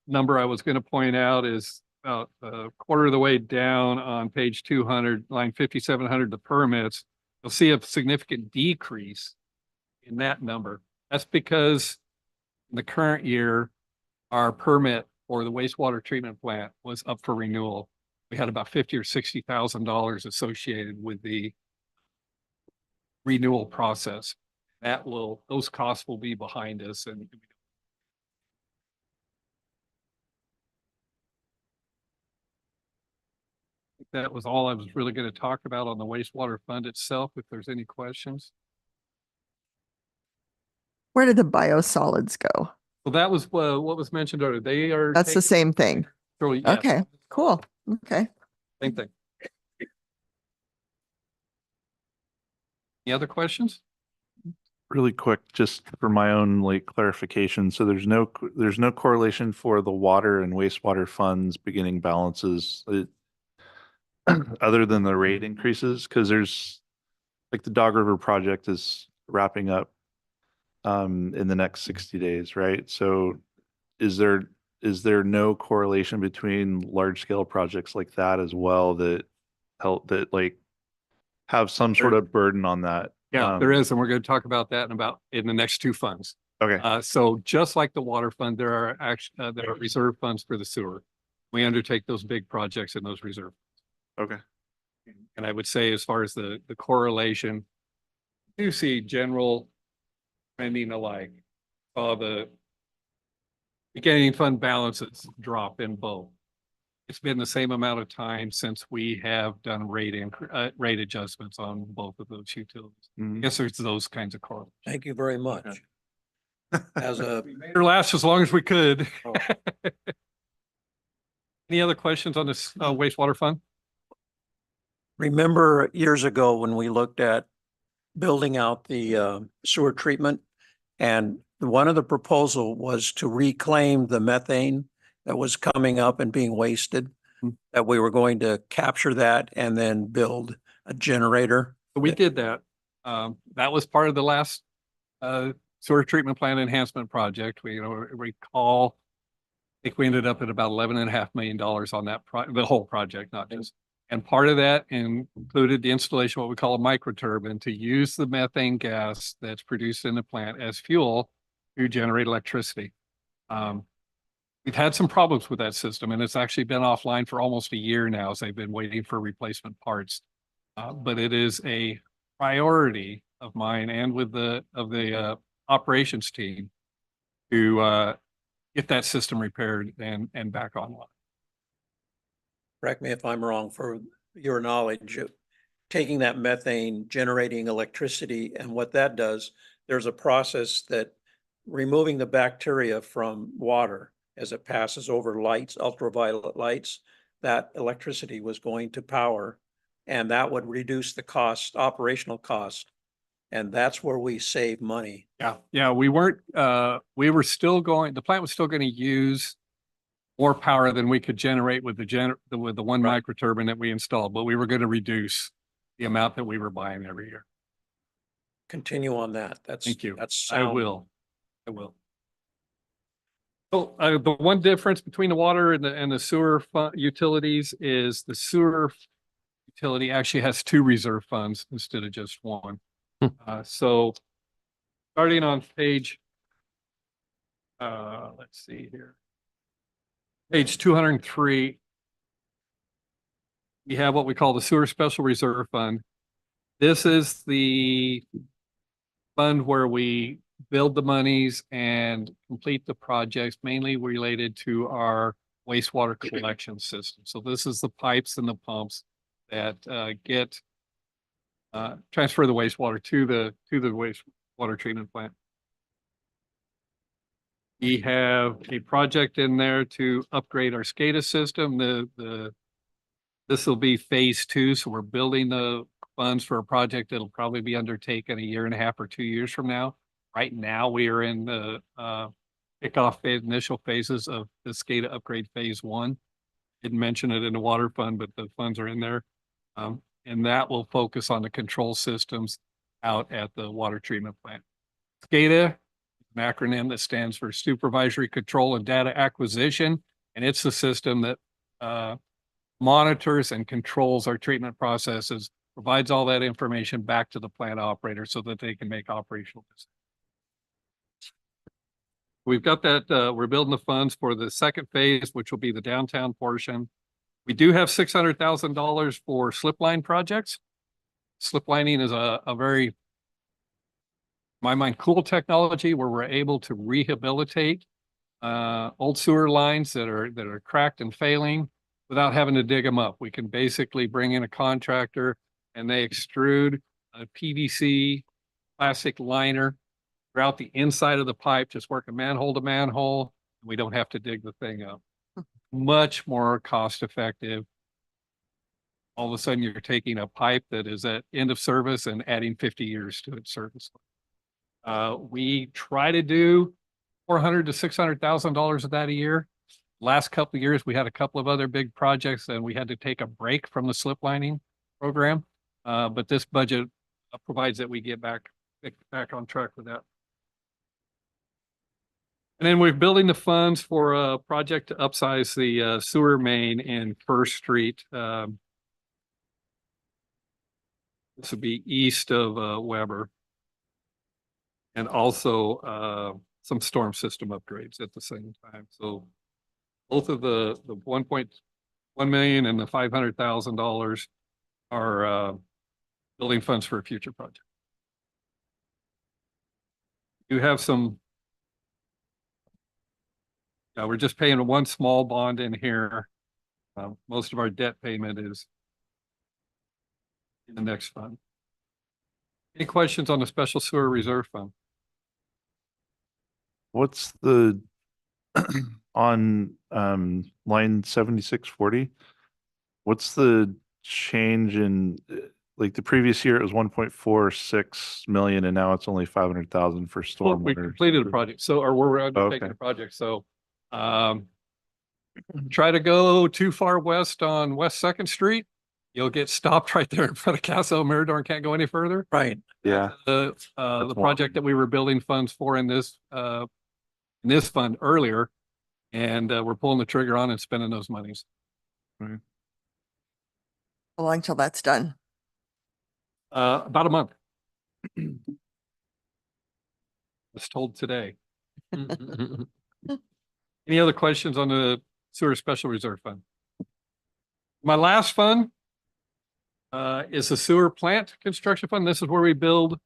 number I was going to point out is about a quarter of the way down on page 200, line 5700, the permits. You'll see a significant decrease in that number. That's because in the current year, our permit for the wastewater treatment plant was up for renewal. We had about $50,000 or $60,000 associated with the renewal process. Those costs will be behind us. And that was all I was really going to talk about on the wastewater fund itself, if there's any questions. Where did the biosolids go? Well, that was what was mentioned earlier. That's the same thing. Yes. Okay, cool. Okay. Same thing. Any other questions? really quick, just for my own like clarification. So there's no correlation for the water and wastewater funds beginning balances other than the rate increases, because there's like the Dog River project is wrapping up in the next 60 days, right? So is there no correlation between large scale projects like that as well that help that like have some sort of burden on that? Yeah, there is, and we're going to talk about that in the next two funds. Okay. So just like the water fund, there are reserve funds for the sewer. We undertake those big projects in those reserve. Okay. And I would say as far as the correlation, you see general trending alike. The beginning fund balances drop in both. It's been the same amount of time since we have done rate adjustments on both of those utilities. Mhm. Yes, there's those kinds of correlations. Thank you very much. As a, Or last as long as we could. Oh. Any other questions on this wastewater fund? remember years ago when we looked at building out the sewer treatment, and one of the proposal was to reclaim the methane that was coming up and being wasted, that we were going to capture that and then build a generator. We did that. That was part of the last sewer treatment plant enhancement project. We, recall, I think we ended up at about $11.5 million on that the whole project, not just. And part of that included the installation of what we call a microturbine to use the methane gas that's produced in the plant as fuel to generate electricity. We've had some problems with that system, and it's actually been offline for almost a year now, as they've been waiting for replacement parts. But it is a priority of mine and with the operations team to get that system repaired and back online. Correct me if I'm wrong, for your knowledge, taking that methane, generating electricity, and what that does, there's a process that removing the bacteria from water as it passes over lights, ultraviolet lights, that electricity was going to power, and that would reduce the cost, operational cost. And that's where we save money. Yeah, we weren't, we were still going, the plant was still going to use more power than we could generate with the one Right. microturbine that we installed, but we were going to reduce the amount that we were buying every year. Continue on that. Thank you. That's I sound. will. So the one difference between the water and the sewer utilities is the sewer utility actually has two reserve funds instead of just one. So starting on page, let's see here. Page 203, we have what we call the Sewer Special Reserve Fund. This is the fund where we build the monies and complete the projects mainly related to our wastewater collection system. So this is the pipes and the pumps that transfer the wastewater to the wastewater treatment plant. We have a project in there to upgrade our SCADA system. This will be phase 2. So we're building the funds for a project that'll probably be undertaken a year and a half or 2 years from now. Right now, we are in the kickoff phase, initial phases of the SCADA upgrade phase 1. Didn't mention it in the water fund, but the funds are in there. And that will focus on the control systems out at the water treatment plant. SCADA, an acronym that stands for Supervisory Control and Data Acquisition, and it's the system that monitors and controls our treatment processes, provides all that information back to the plant operator so that they can make operational decisions. We've got that, we're building the funds for the second phase, which will be the downtown portion. We do have $600,000 for slip line projects. Slip lining is a very, in my mind, cool technology where we're able to rehabilitate old sewer lines that are cracked and failing without having to dig them up. We can basically bring in a contractor and they extrude a PVC plastic liner throughout the inside of the pipe, just working manhole to manhole. We don't have to dig the thing up. Much more cost effective. All of a sudden you're taking a pipe that is at end of service and adding 50 years to its service. We try to do $400,000 to $600,000 of that a year. Last couple of years, we had a couple of other big projects and we had to take a break from the slip lining program. But this budget provides that we get back on track with that. And then we're building the funds for a project to upsize the sewer main in First Street. This would be east of Weber. And also some storm system upgrades at the same time. So both of the 1.1 million and the $500,000 are building funds for a future project. You have some. We're just paying one small bond in here. Most of our debt payment is in the next fund. Any questions on the special sewer reserve fund? What's the on line 7640? What's the change in like the previous year it was 1.46 million and now it's only 500,000 for Well, we stormwater? completed the project, so or we're undertaking Okay. the project. So try to go too far west on West Second Street. You'll get stopped right there in front of Castle Mirador and can't go any further. Right. Yeah. The That's project that we were building funds for in this fund earlier, and we're pulling the trigger on and spending those monies. How long till that's done? About a month. Was told today. Any other questions on the sewer special reserve fund? My last fund is the sewer plant construction fund. This is where we build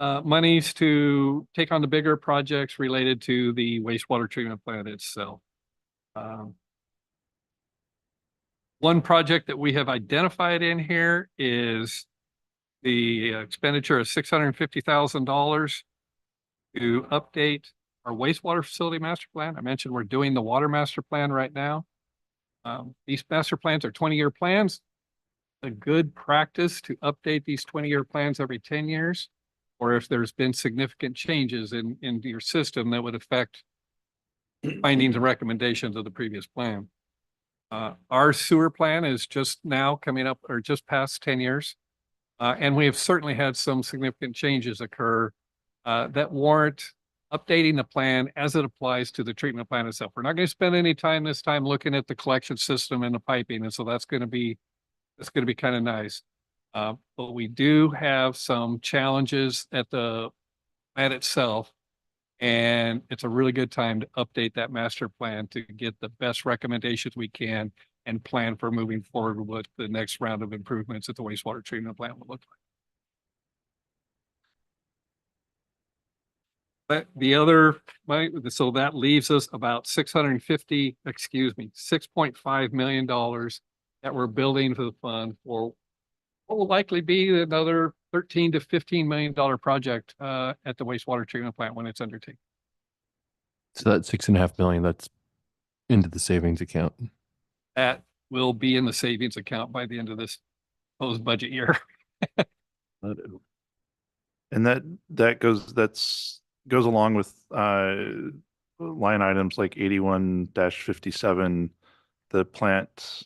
monies to take on the bigger projects related to the wastewater treatment plant itself. One project that we have identified in here is the expenditure of $650,000 to update our wastewater facility master plan. I mentioned we're doing the water master plan right now. These master plans are 20-year plans. A good practice to update these 20-year plans every 10 years, or if there's been significant changes in your system that would affect findings and recommendations of the previous plan. Our sewer plan is just now coming up or just past 10 years. And we have certainly had some significant changes occur that warrant updating the plan as it applies to the treatment plan itself. We're not going to spend any time this time looking at the collection system and the piping. And so that's going to be kind of nice. But we do have some challenges at the plant itself. And it's a really good time to update that master plan to get the best recommendations we can and plan for moving forward with the next round of improvements that the wastewater treatment plant will look like. But the other, so that leaves us about $6.5 million that we're building for the fund for what will likely be another $13 to $15 million project at the wastewater treatment plant when it's undertaken. So that 6.5 million, that's into the savings account. That will be in the savings account by the end of this proposed budget year. And that goes along with line items like 81-57, the plant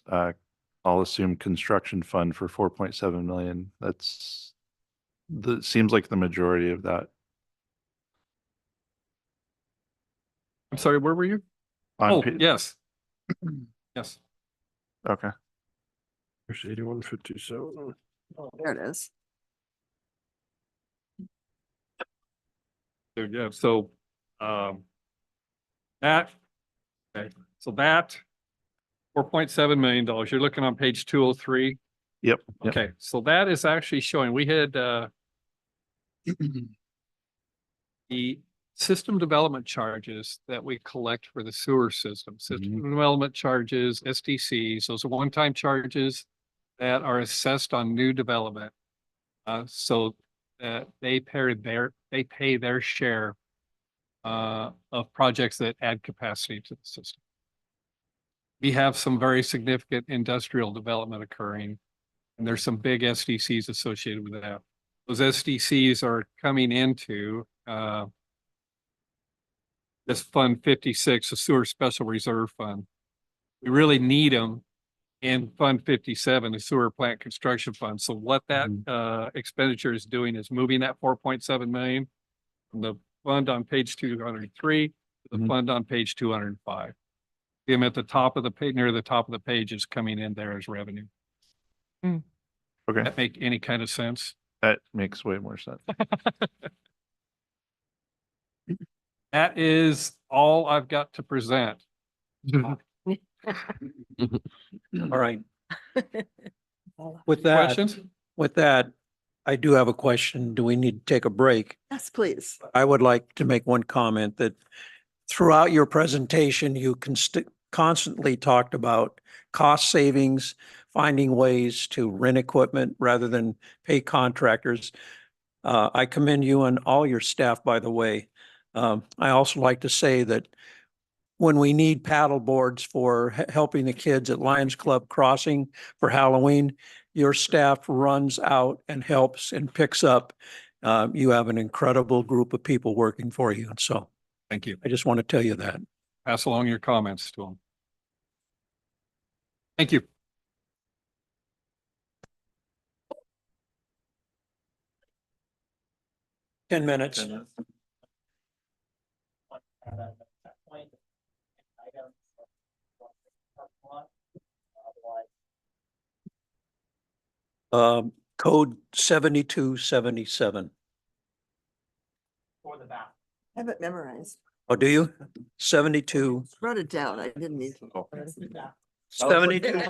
I'll assume construction fund for 4.7 million. Seems like the majority of that. I'm sorry, where were you? Yes. Yes. Okay. There's 81-57. Oh, there it is. There you go. So that $4.7 million, you're looking on page 203. Yep. Okay, so that is actually showing we had the system development charges that we collect for the sewer system. System development charges, SDCs, those are one-time charges that are assessed on new development. So that they pay their share of projects that add capacity to the system. We have some very significant industrial development occurring, and there's some big SDCs associated with that. those SDCs are coming into this Fund 56, the Sewer Special Reserve Fund. We really need them in Fund 57, the Sewer Plant Construction Fund. So what that expenditure is doing is moving that 4.7 million from the fund on page 203 to the fund on page 205. Him at the top of the page, near the top of the page, is coming in there as revenue. Okay, That make any kind of sense? that makes way more sense. That is all I've got to present. All right. With that, Questions? with that, I do have a question. Do we need to take a break? Yes, please. I would like to make one comment that throughout your presentation, you constantly talked about cost savings, finding ways to rent equipment rather than pay contractors. I commend you and all your staff, by the way. I also like to say that when we need paddle boards for helping the kids at Lions Club Crossing for Halloween, your staff runs out and helps and picks up. You have an incredible group of people working for you. And so Thank you. I just want to tell you that. Pass along your comments to them. Thank you. Ten minutes. Code 7277. For the back. I have it memorized. Oh, do you? 72. Wrote it down. I didn't need to. 72.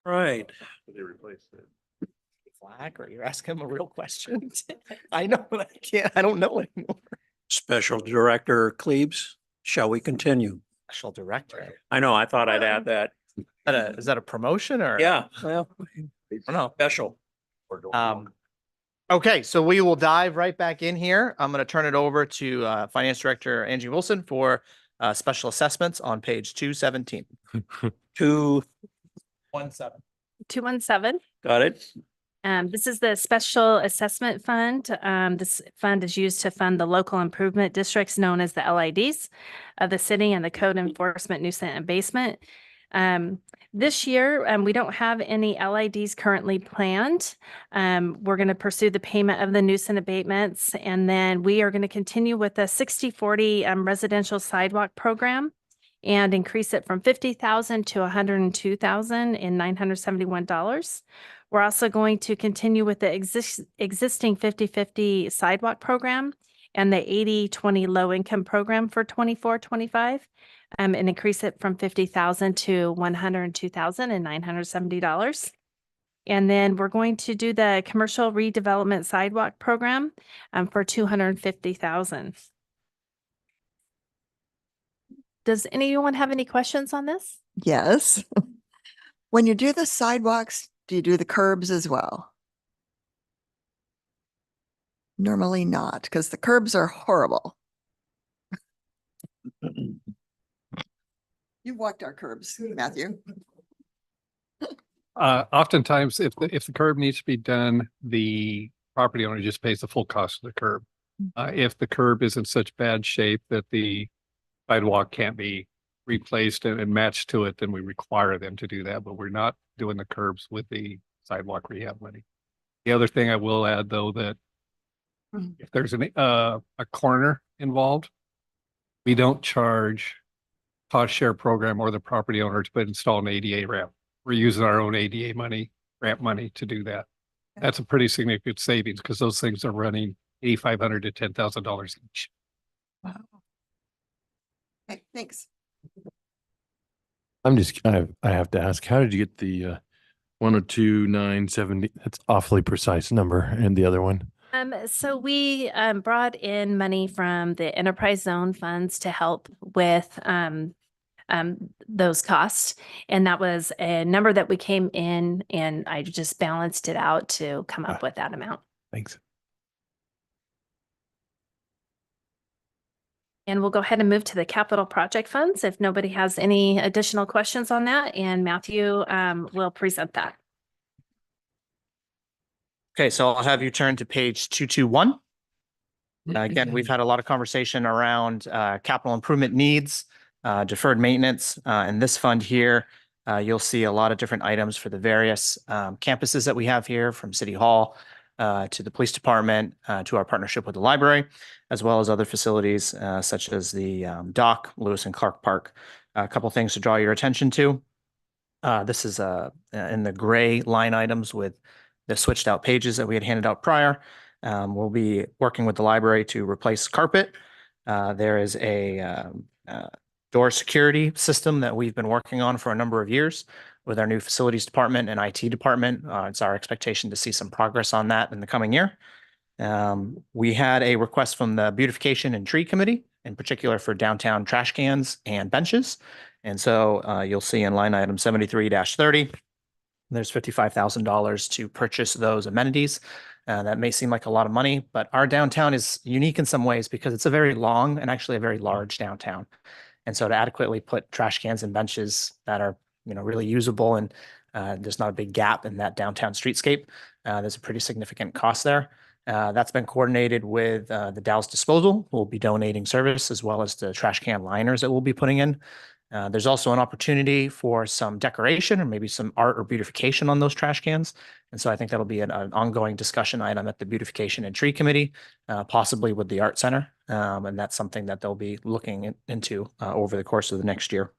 Right. They replaced it. Flag, or you're asking him a real question? I know, but I don't know anymore. Special Director Klebs, shall we continue? Special director. I know, I thought I'd add that. Is that a promotion or? Yeah, well, I don't know. special. Okay, so we will dive right back in here. I'm going to turn it over to Finance Director Angie Wilson for special assessments on page 217. 217. 217. Got it? This is the Special Assessment Fund. This fund is used to fund the local improvement districts known as the LIDs of the city and the code enforcement nuisance abatement. This year, we don't have any LIDs currently planned. We're going to pursue the payment of the nuisance abatements, and then we are going to continue with the 60/40 residential sidewalk program and increase it from $50,000 to $102,971. We're also going to continue with the existing 50/50 sidewalk program and the 80/20 low income program for 24-25, and increase it from $50,000 to $102,970. And then we're going to do the commercial redevelopment sidewalk program for $250,000. Does anyone have any questions on this? Yes. When you do the sidewalks, do you do the curbs as well? Normally not, because the curbs are horrible. You've walked our curbs, Matthew. Oftentimes, if the curb needs to be done, the property owner just pays the full cost of the curb. If the curb is in such bad shape that the sidewalk can't be replaced and matched to it, then we require them to do that, but we're not doing the curbs with the sidewalk rehab money. The other thing I will add, though, that if there's a corner involved, we don't charge cost share program or the property owner to install an ADA ramp. We're using our own ADA money, ramp money to do that. That's a pretty significant savings because those things are running $8,500 to $10,000 each. Wow. Okay, thanks. I have to ask, how did you get the 102,970? That's awfully precise number. And the other one? So we brought in money from the enterprise zone funds to help with those costs. And that was a number that we came in, and I just balanced it out to come up with that amount. Thanks. And we'll go ahead and move to the capital project funds if nobody has any additional questions on that. And Matthew will present that. Okay, so I'll have you turn to page 221. Again, we've had a lot of conversation around capital improvement needs, deferred maintenance. In this fund here, you'll see a lot of different items for the various campuses that we have here, from City Hall to the police department, to our partnership with the library, as well as other facilities such as the dock, Lewis and Clark Park. A couple things to draw your attention to. This is in the gray line items with the switched out pages that we had handed out prior. We'll be working with the library to replace carpet. There is a door security system that we've been working on for a number of years with our new facilities department and IT department. It's our expectation to see some progress on that in the coming year. We had a request from the beautification and tree committee, in particular for downtown trash cans and benches. And so you'll see in line item 73-30, there's $55,000 to purchase those amenities. That may seem like a lot of money, but our downtown is unique in some ways because it's a very long and actually a very large downtown. And so to adequately put trash cans and benches that are, really usable and there's not a big gap in that downtown streetscape, there's a pretty significant cost there. That's been coordinated with the Dalles Disposal, who will be donating service, as well as the trash can liners that we'll be putting in. There's also an opportunity for some decoration or maybe some art or beautification on those trash cans. And so I think that'll be an ongoing discussion item at the Beautification and Tree Committee, possibly with the Art Center. And that's something that they'll be looking into over the course of the next year.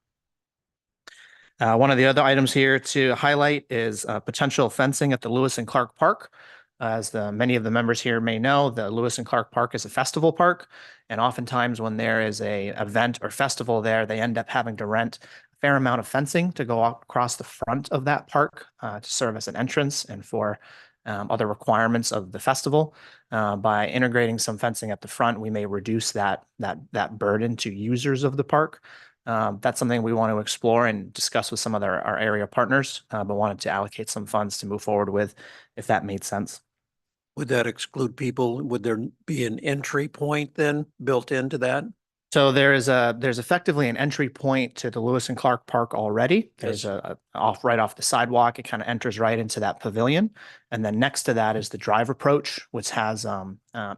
One of the other items here to highlight is potential fencing at the Lewis and Clark Park. As many of the members here may know, the Lewis and Clark Park is a festival park. And oftentimes when there is a event or festival there, they end up having to rent fair amount of fencing to go across the front of that park to serve as an entrance and for other requirements of the festival. By integrating some fencing at the front, we may reduce that burden to users of the park. That's something we want to explore and discuss with some of our area partners, but wanted to allocate some funds to move forward with if that made sense. Would that exclude people? Would there be an entry point then built into that? So there's effectively an entry point to the Lewis and Clark Park already. There's Yes. right off the sidewalk. It kind of enters right into that pavilion. And then next to that is the drive approach, which has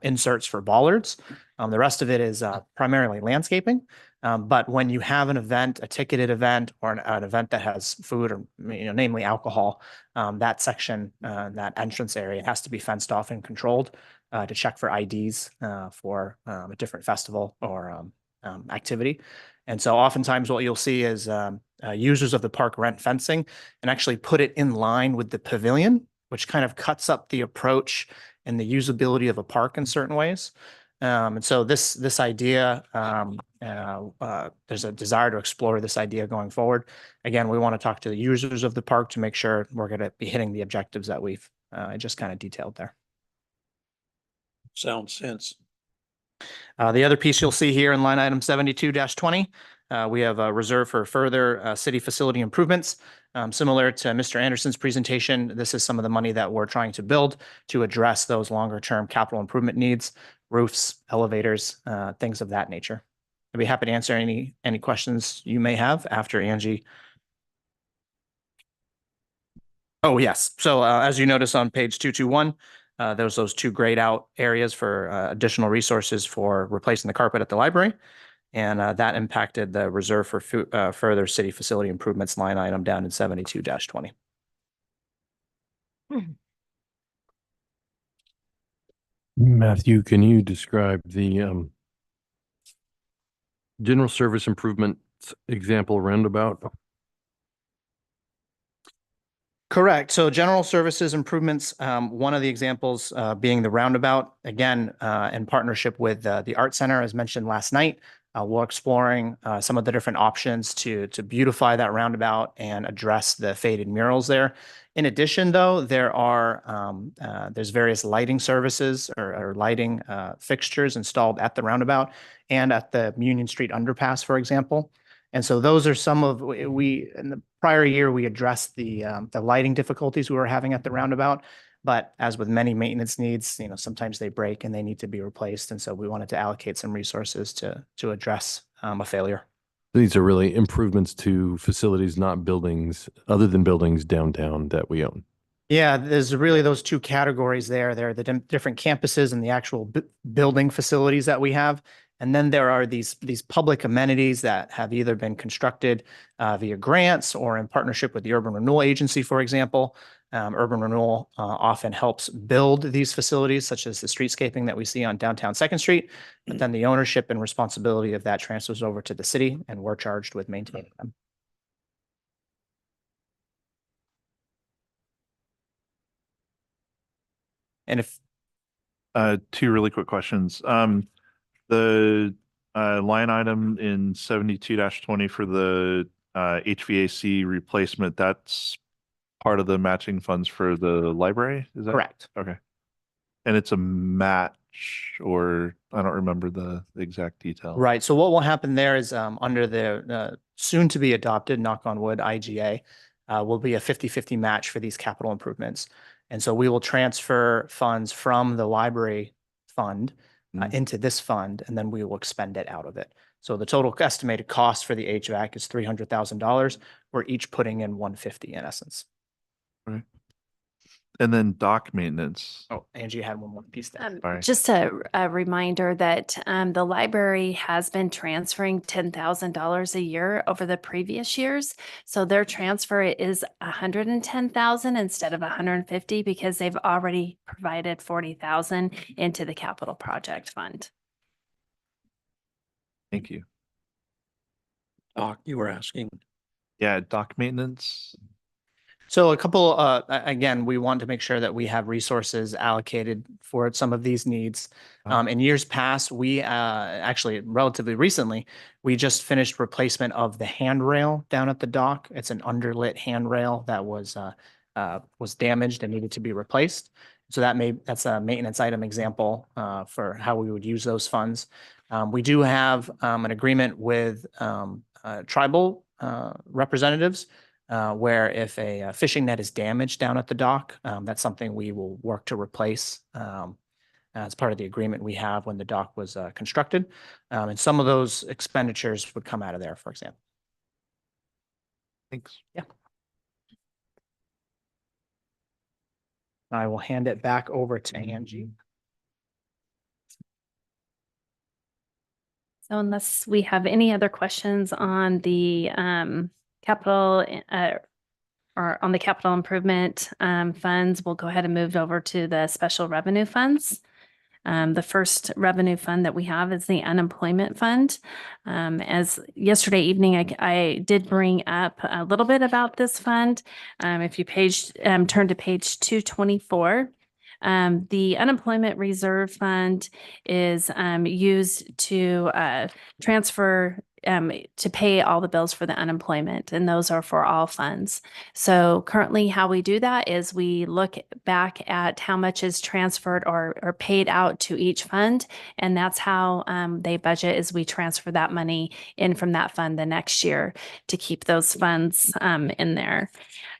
inserts for bollards. The rest of it is primarily landscaping. But when you have an event, a ticketed event, or an event that has food or, namely alcohol, that section, that entrance area has to be fenced off and controlled to check for IDs for a different festival or activity. And so oftentimes what you'll see is users of the park rent fencing and actually put it in line with the pavilion, which kind of cuts up the approach and the usability of a park in certain ways. And so this idea, there's a desire to explore this idea going forward. Again, we want to talk to the users of the park to make sure we're going to be hitting the objectives that we've just kind of detailed there. Sounds sense. The other piece you'll see here in line item 72-20, we have a reserve for further city facility improvements. Similar to Mr. Anderson's presentation, this is some of the money that we're trying to build to address those longer term capital improvement needs, roofs, elevators, things of that nature. I'd be happy to answer any questions you may have after Angie. Oh, yes. So as you notice on page 221, there's those two grayed out areas for additional resources for replacing the carpet at the library. And that impacted the reserve for further city facility improvements line item down in 72-20. Matthew, can you describe the general service improvement example roundabout? Correct. So general services improvements, one of the examples being the roundabout, again, in partnership with the Art Center, as mentioned last night. We're exploring some of the different options to beautify that roundabout and address the faded murals there. In addition, though, there's various lighting services or lighting fixtures installed at the roundabout and at the Union Street underpass, for example. And so those are some of in the prior year, we addressed the lighting difficulties we were having at the roundabout. But as with many maintenance needs, sometimes they break and they need to be replaced. And so we wanted to allocate some resources to address a failure. These are really improvements to facilities, not buildings, other than buildings downtown that we own. Yeah, there's really those two categories there. There are the different campuses and the actual building facilities that we have. And then there are these public amenities that have either been constructed via grants or in partnership with the Urban Renewal Agency, for example. Urban Renewal often helps build these facilities, such as the streetscaping that we see on downtown 2nd Street. But then the ownership and responsibility of that transfers over to the city, and we're charged with maintaining them. And if two really quick questions. The line item in 72-20 for the HVAC replacement, that's part of the matching funds for the library, is that? correct. Okay. And it's a match, or I don't remember the exact detail. Right. So what will happen there is under the soon to be adopted, knock on wood, IGA, will be a 50-50 match for these capital improvements. And so we will transfer funds from the library fund into this fund, and then we will expend it out of it. So the total estimated cost for the HVAC is $300,000. We're each putting in $150 in essence. Right. And then dock maintenance. Oh, Angie had one more piece there. Sorry. Just a reminder that the library has been transferring $10,000 a year over the previous years. So their transfer is $110,000 instead of $150 because they've already provided $40,000 into the capital project fund. Thank you. Doc, you were asking. Yeah, dock maintenance. So a couple, again, we want to make sure that we have resources allocated for some of these needs. In years past, we actually relatively recently, we just finished replacement of the handrail down at the dock. It's an underlit handrail that was damaged and needed to be replaced. So that's a maintenance item example for how we would use those funds. We do have an agreement with tribal representatives where if a fishing net is damaged down at the dock, that's something we will work to replace as part of the agreement we have when the dock was constructed. And some of those expenditures would come out of there, for example. Thanks. Yeah. I will hand it back over to Angie. So unless we have any other questions on the capital or on the capital improvement funds, we'll go ahead and move over to the special revenue funds. The first revenue fund that we have is the unemployment fund. As yesterday evening, I did bring up a little bit about this fund. If you turn to page 224, the unemployment reserve fund is used to transfer to pay all the bills for the unemployment, and those are for all funds. So currently how we do that is we look back at how much is transferred or paid out to each fund, and that's how they budget is we transfer that money in from that fund the next year to keep those funds in there.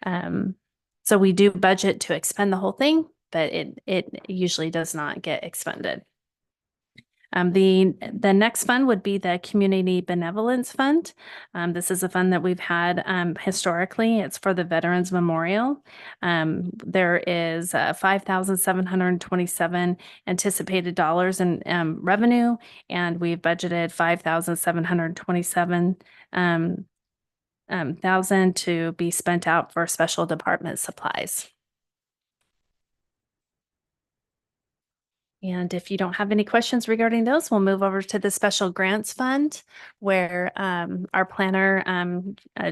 So we do budget to expend the whole thing, but it usually does not get expended. The next fund would be the Community Benevolence Fund. This is a fund that we've had historically. It's for the Veterans Memorial. There is $5,727 anticipated dollars in revenue, and we've budgeted $5,727 thousand to be spent out for special department supplies. And if you don't have any questions regarding those, we'll move over to the Special Grants Fund, where our planner,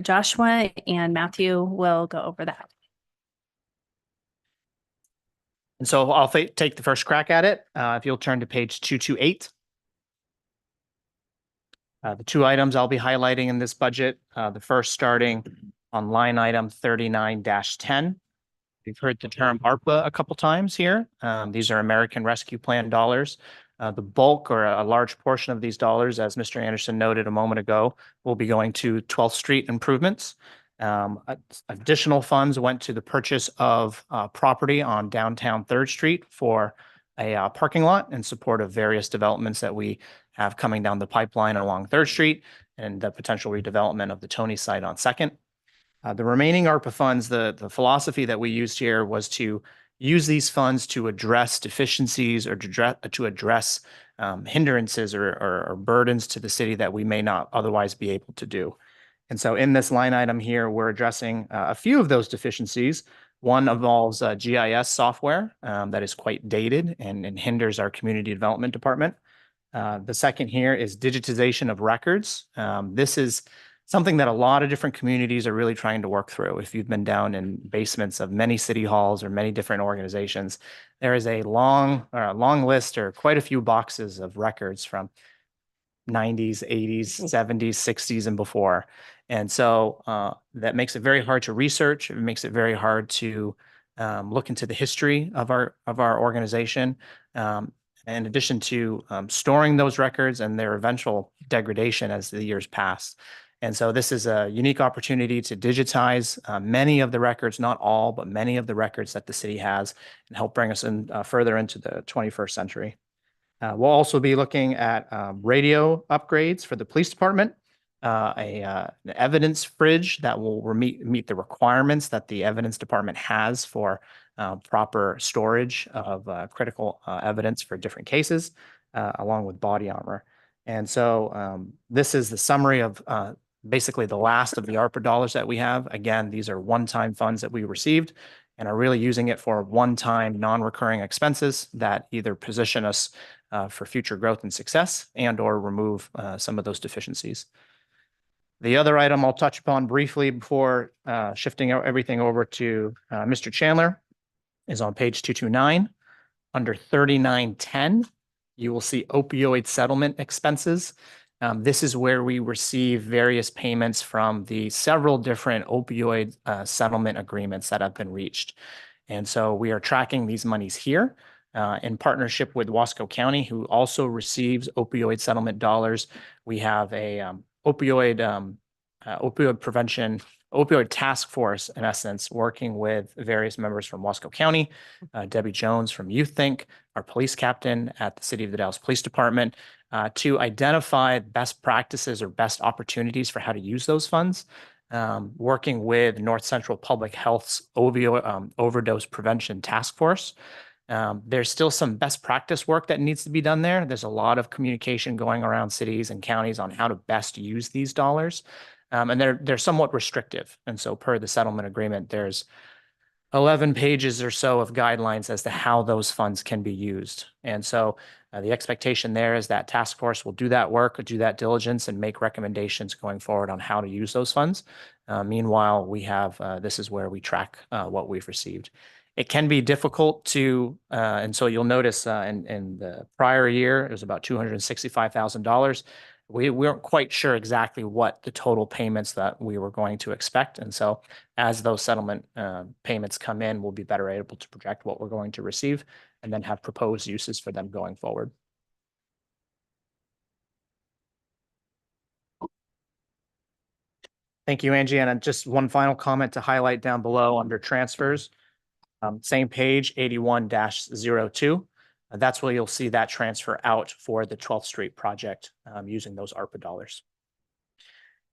Joshua and Matthew, will go over that. And so I'll take the first crack at it. If you'll turn to page 228. The two items I'll be highlighting in this budget, the first starting on line item 39-10. We've heard the term ARPA a couple times here. These are American Rescue Plan dollars. The bulk or a large portion of these dollars, as Mr. Anderson noted a moment ago, will be going to 12th Street improvements. Additional funds went to the purchase of property on downtown 3rd Street for a parking lot in support of various developments that we have coming down the pipeline along 3rd Street and the potential redevelopment of the Tony site on 2nd. The remaining ARPA funds, the philosophy that we used here was to use these funds to address deficiencies or to address hindrances or burdens to the city that we may not otherwise be able to do. And so in this line item here, we're addressing a few of those deficiencies. One involves GIS software that is quite dated and hinders our community development department. The second here is digitization of records. This is something that a lot of different communities are really trying to work through. If you've been down in basements of many city halls or many different organizations, there is a long list or quite a few boxes of records from 90s, 80s, 70s, 60s, and before. And so that makes it very hard to research. It makes it very hard to look into the history of our organization. In addition to storing those records and their eventual degradation as the years pass. And so this is a unique opportunity to digitize many of the records, not all, but many of the records that the city has, and help bring us in further into the 21st century. We'll also be looking at radio upgrades for the police department, an evidence fridge that will meet the requirements that the evidence department has for proper storage of critical evidence for different cases, along with body armor. And so this is the summary of basically the last of the ARPA dollars that we have. Again, these are one-time funds that we received and are really using it for one-time non-recurring expenses that either position us for future growth and success and or remove some of those deficiencies. The other item I'll touch upon briefly before shifting everything over to Mr. Chandler is on page 229. Under 3910, you will see opioid settlement expenses. This is where we receive various payments from the several different opioid settlement agreements that have been reached. And so we are tracking these monies here in partnership with Wasco County, who also receives opioid settlement dollars. We have a opioid prevention, opioid task force, in essence, working with various members from Wasco County, Debbie Jones from Youth Think, our police captain at the City of the Dalles Police Department, to identify best practices or best opportunities for how to use those funds. Working with North Central Public Health's overdose prevention task force. There's still some best practice work that needs to be done there. There's a lot of communication going around cities and counties on how to best use these dollars. And they're somewhat restrictive. And so per the settlement agreement, there's 11 pages or so of guidelines as to how those funds can be used. And so the expectation there is that task force will do that work, do that diligence, and make recommendations going forward on how to use those funds. Meanwhile, we have, this is where we track what we've received. It can be difficult to, and so you'll notice in the prior year, it was about $265,000. We weren't quite sure exactly what the total payments that we were going to expect. And so as those settlement payments come in, we'll be better able to project what we're going to receive and then have proposed uses for them going forward. Thank you, Angie. And just one final comment to highlight down below under transfers. Same page, 81-02. That's where you'll see that transfer out for the 12th Street project using those ARPA dollars.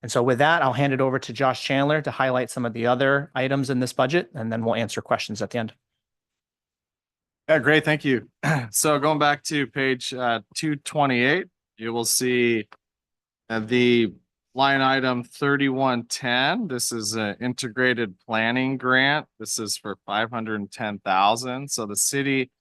And so with that, I'll hand it over to Josh Chandler to highlight some of the other items in this budget, and then we'll answer questions at the end. Yeah, great. Thank you. So going back to page 228, you will see the line item 3110. This is an integrated planning grant. This is for 510,000. So the city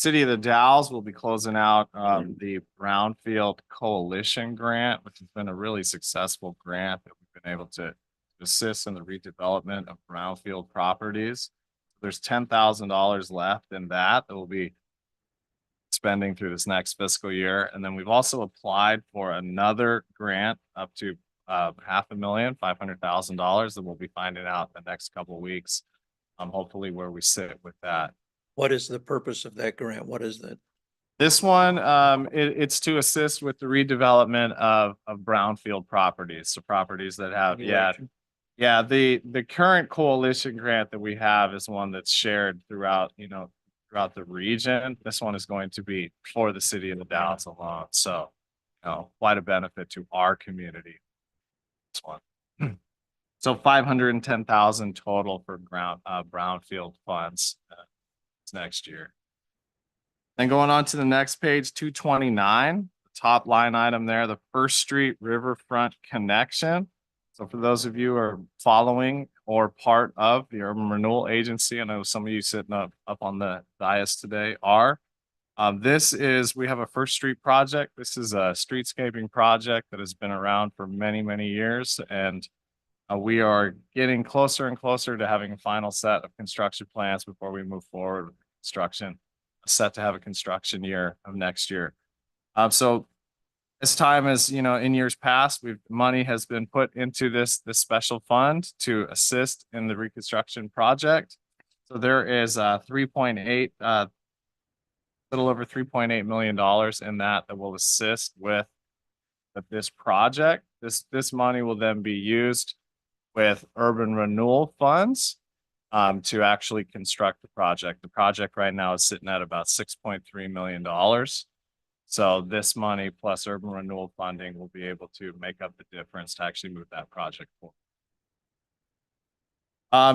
of the Dalles will be closing out the Brownfield Coalition grant, which has been a really successful grant that we've been able to assist in the redevelopment of brownfield properties. There's $10,000 left in that we'll be spending through this next fiscal year. And then we've also applied for another grant up to $500,000 that we'll be finding out in the next couple of weeks, hopefully where we sit with that. What is the purpose of that grant? What is that? This one, it's to assist with the redevelopment of brownfield properties. So properties that have, yeah, the current coalition grant that we have is one that's shared throughout the region. This one is going to be for the city of the Dalles alone. So, quite a benefit to our community. This one. So 510,000 total for brownfield funds next year. Then going on to the next page, 229, the top line item there, the First Street Riverfront Connection. So for those of you who are following or part of the Urban Renewal Agency, I know some of you sitting up on the dais today are. We have a First Street project. This is a streetscaping project that has been around for many, many years. And we are getting closer and closer to having a final set of construction plans before we move forward with construction, set to have a construction year of next year. So this time, as in years past, money has been put into this special fund to assist in the reconstruction project. So there is little over $3.8 million in that will assist with this project. This money will then be used with urban renewal funds to actually construct the project. The project right now is sitting at about $6.3 million. So this money plus urban renewal funding will be able to make up the difference to actually move that project forward.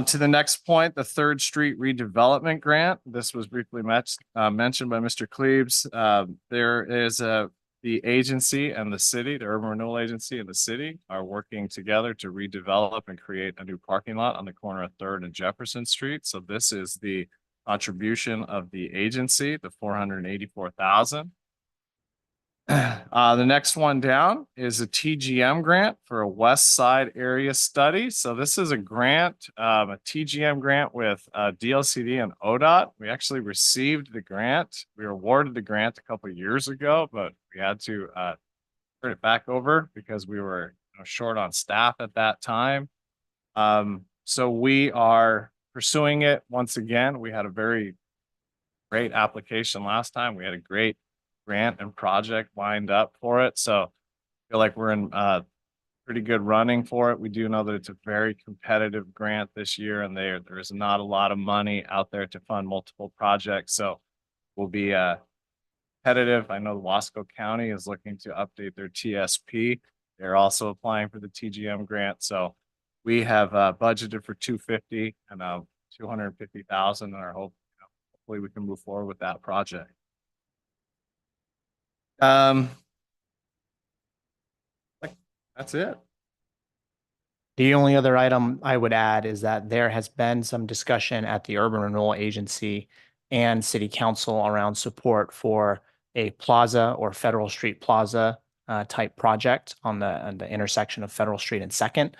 To the next point, the Third Street Redevelopment Grant. This was briefly mentioned by Mr. Klebs. There is the agency and the city, the Urban Renewal Agency and the city are working together to redevelop and create a new parking lot on the corner of 3rd and Jefferson Street. So this is the contribution of the agency, the $484,000. The next one down is a TGM grant for a West Side area study. So this is a grant, a TGM grant with DLCD and ODOT. We actually received the grant. We were awarded the grant a couple of years ago, but we had to turn it back over because we were short on staff at that time. So we are pursuing it once again. We had a very great application last time. We had a great grant and project lined up for it. So I feel like we're in pretty good running for it. We do know that it's a very competitive grant this year, and there is not a lot of money out there to fund multiple projects. So we'll be competitive. I know Wasco County is looking to update their TSP. They're also applying for the TGM grant. So we have budgeted for 250 and 250,000, and our hope, hopefully we can move forward with that project. That's it. The only other item I would add is that there has been some discussion at the Urban Renewal Agency and City Council around support for a plaza or Federal Street Plaza type project on the intersection of Federal Street and Second.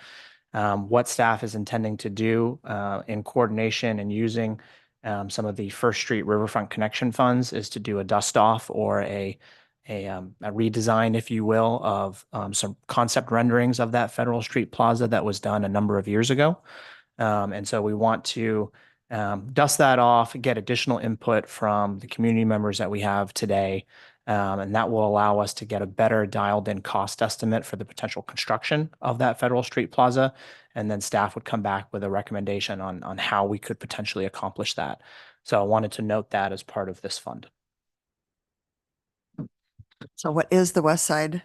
What staff is intending to do in coordination and using some of the First Street Riverfront Connection funds is to do a dust off or a redesign, if you will, of some concept renderings of that Federal Street Plaza that was done a number of years ago. And so we want to dust that off, get additional input from the community members that we have today. And that will allow us to get a better dialed in cost estimate for the potential construction of that Federal Street Plaza. And then staff would come back with a recommendation on how we could potentially accomplish that. So I wanted to note that as part of this fund. So what is the West Side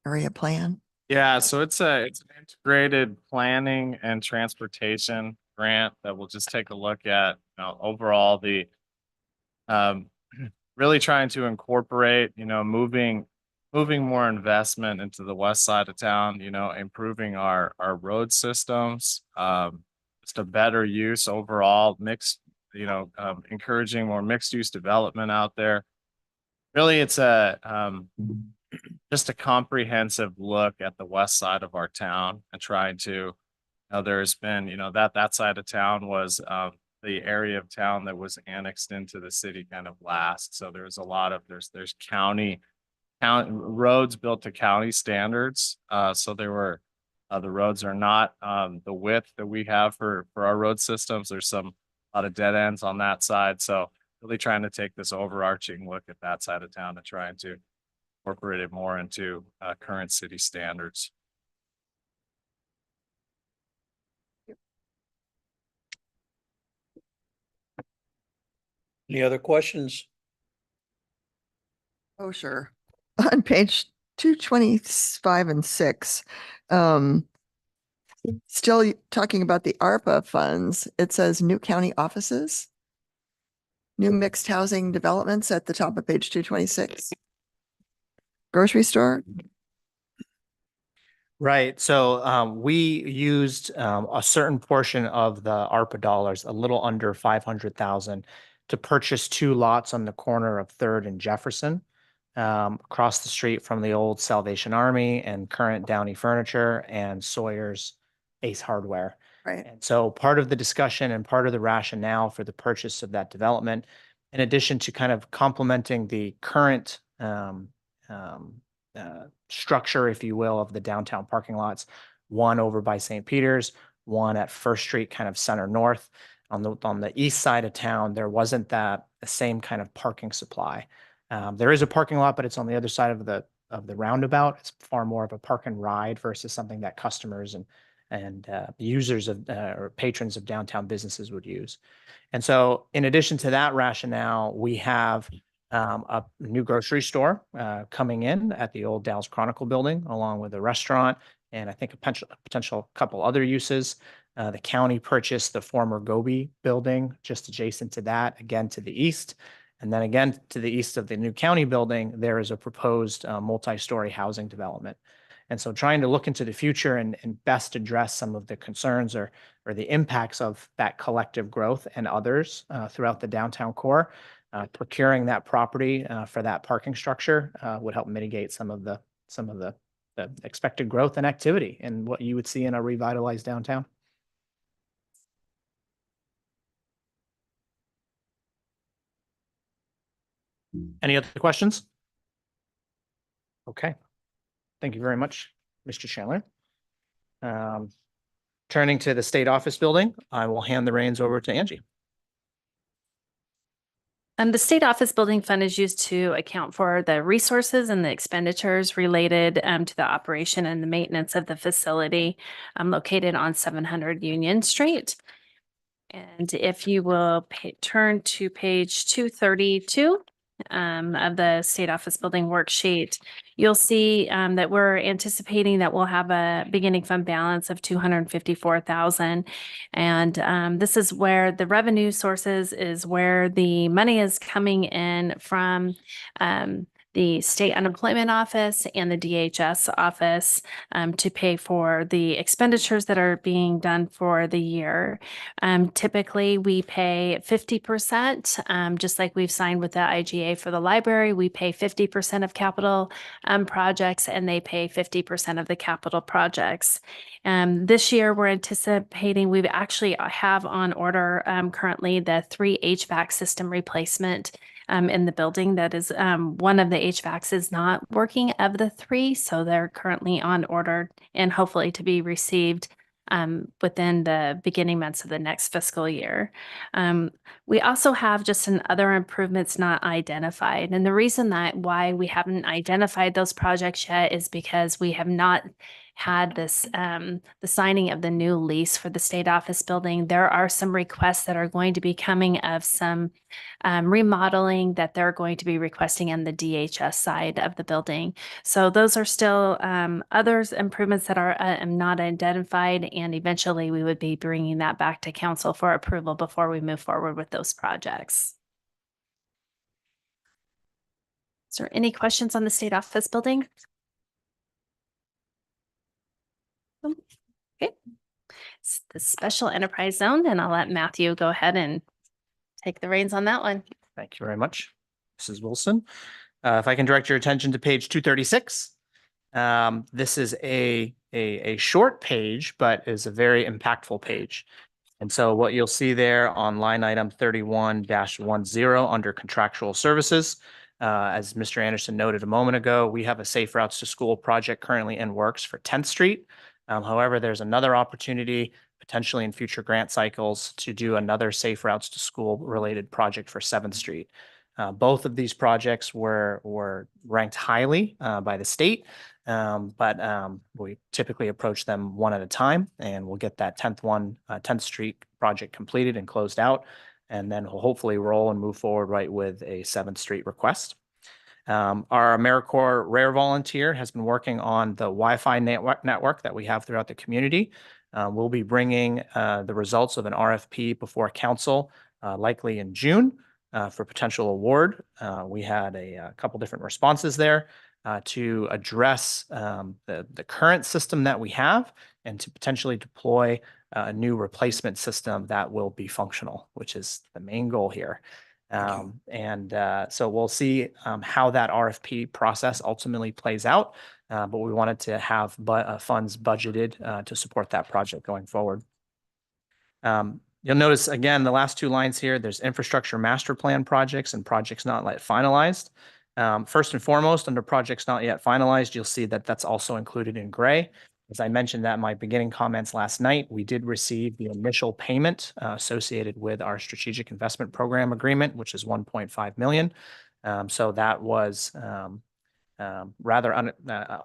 area plan? Yeah, so it's an integrated planning and transportation grant that will just take a look at, overall the really trying to incorporate, moving more investment into the west side of town, improving our road systems, just a better use overall, mixed, encouraging more mixed use development out there. Really, it's just a comprehensive look at the west side of our town and trying to, there's been, that side of town was the area of town that was annexed into the city kind of last. So there's a lot of, there's county roads built to county standards. So there were, the roads are not the width that we have for our road systems. There's a lot of dead ends on that side. So really trying to take this overarching look at that side of town and trying to incorporate it more into current city standards. Any other questions? Oh, sure. On page 225 and 6, still talking about the ARPA funds, it says new county offices, new mixed housing developments at the top of page 226. Grocery store? Right. So we used a certain portion of the ARPA dollars, a little under 500,000, to purchase 2 lots on the corner of 3rd and Jefferson, across the street from the old Salvation Army and current Downey Furniture and Sawyer's Ace Hardware. Right. And so part of the discussion and part of the rationale for the purchase of that development, in addition to kind of complementing the current structure, if you will, of the downtown parking lots, one over by St. Peter's, one at First Street, kind of center north. On the east side of town, there wasn't the same kind of parking supply. There is a parking lot, but it's on the other side of the roundabout. It's far more of a park and ride versus something that customers and users of or patrons of downtown businesses would use. And so in addition to that rationale, we have a new grocery store coming in at the old Dalles Chronicle building, along with a restaurant and I think a potential couple other uses. The county purchased the former Gobi building just adjacent to that, again to the east. And then again to the east of the new county building, there is a proposed multi-story housing development. And so trying to look into the future and best address some of the concerns or the impacts of that collective growth and others throughout the downtown core, procuring that property for that parking structure would help mitigate some of the expected growth and activity and what you would see in a revitalized downtown. Any other questions? Okay. Thank you very much, Mr. Chandler. Turning to the state office building, I will hand the reins over to Angie. The state office building fund is used to account for the resources and the expenditures related to the operation and the maintenance of the facility located on 700 Union Street. And if you will turn to page 232 of the state office building worksheet, you'll see that we're anticipating that we'll have a beginning fund balance of 254,000. And this is where the revenue sources is where the money is coming in from the state unemployment office and the DHS office to pay for the expenditures that are being done for the year. Typically, we pay 50%, just like we've signed with the IGA for the library. We pay 50% of capital projects, and they pay 50% of the capital projects. This year, we're anticipating we actually have on order currently the 3 HVAC system replacement in the building. That is one of the HVACs is not working of the 3, so they're currently on order and hopefully to be received within the beginning months of the next fiscal year. We also have just some other improvements not identified. And the reason that why we haven't identified those projects yet is because we have not had this, the signing of the new lease for the state office building. There are some requests that are going to be coming of some remodeling that they're going to be requesting on the DHS side of the building. So those are still others improvements that are not identified, and eventually we would be bringing that back to council for approval before we move forward with those projects. Is there any questions on the state office building? Okay. It's the special enterprise zone, and I'll let Matthew go ahead and take the reins on that one. Thank you very much, Mrs. Wilson. If I can direct your attention to page 236. This is a short page, but is a very impactful page. And so what you'll see there on line item 31-10 under contractual services, as Mr. Anderson noted a moment ago, we have a Safe Routes to School project currently in works for 10th Street. However, there's another opportunity potentially in future grant cycles to do another Safe Routes to School related project for 7th Street. Both of these projects were ranked highly by the state, but we typically approach them one at a time, and we'll get that 10th Street project completed and closed out, and then we'll hopefully roll and move forward right with a 7th Street request. Our AmeriCorps Rare volunteer has been working on the Wi-Fi network that we have throughout the community. We'll be bringing the results of an RFP before council likely in June for potential award. We had a couple different responses there to address the current system that we have and to potentially deploy a new replacement system that will be functional, which is the main goal here. So we'll see how that RFP process ultimately plays out, but we wanted to have funds budgeted to support that project going forward. You'll notice again, the last 2 lines here, there's infrastructure master plan projects and projects not yet finalized. First and foremost, under projects not yet finalized, you'll see that that's also included in gray. As I mentioned that in my beginning comments last night, we did receive the initial payment associated with our strategic investment program agreement, which is 1.5 million. So that was rather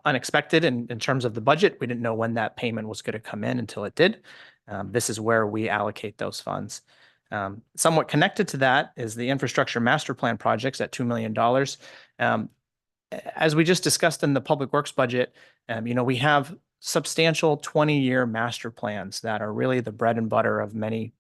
unexpected in terms of the budget. We didn't know when that payment was going to come in until it did. This is where we allocate those funds. Somewhat connected to that is the infrastructure master plan projects at $2 million. As we just discussed in the public works budget, we have substantial 20-year master plans that are really the bread and butter of many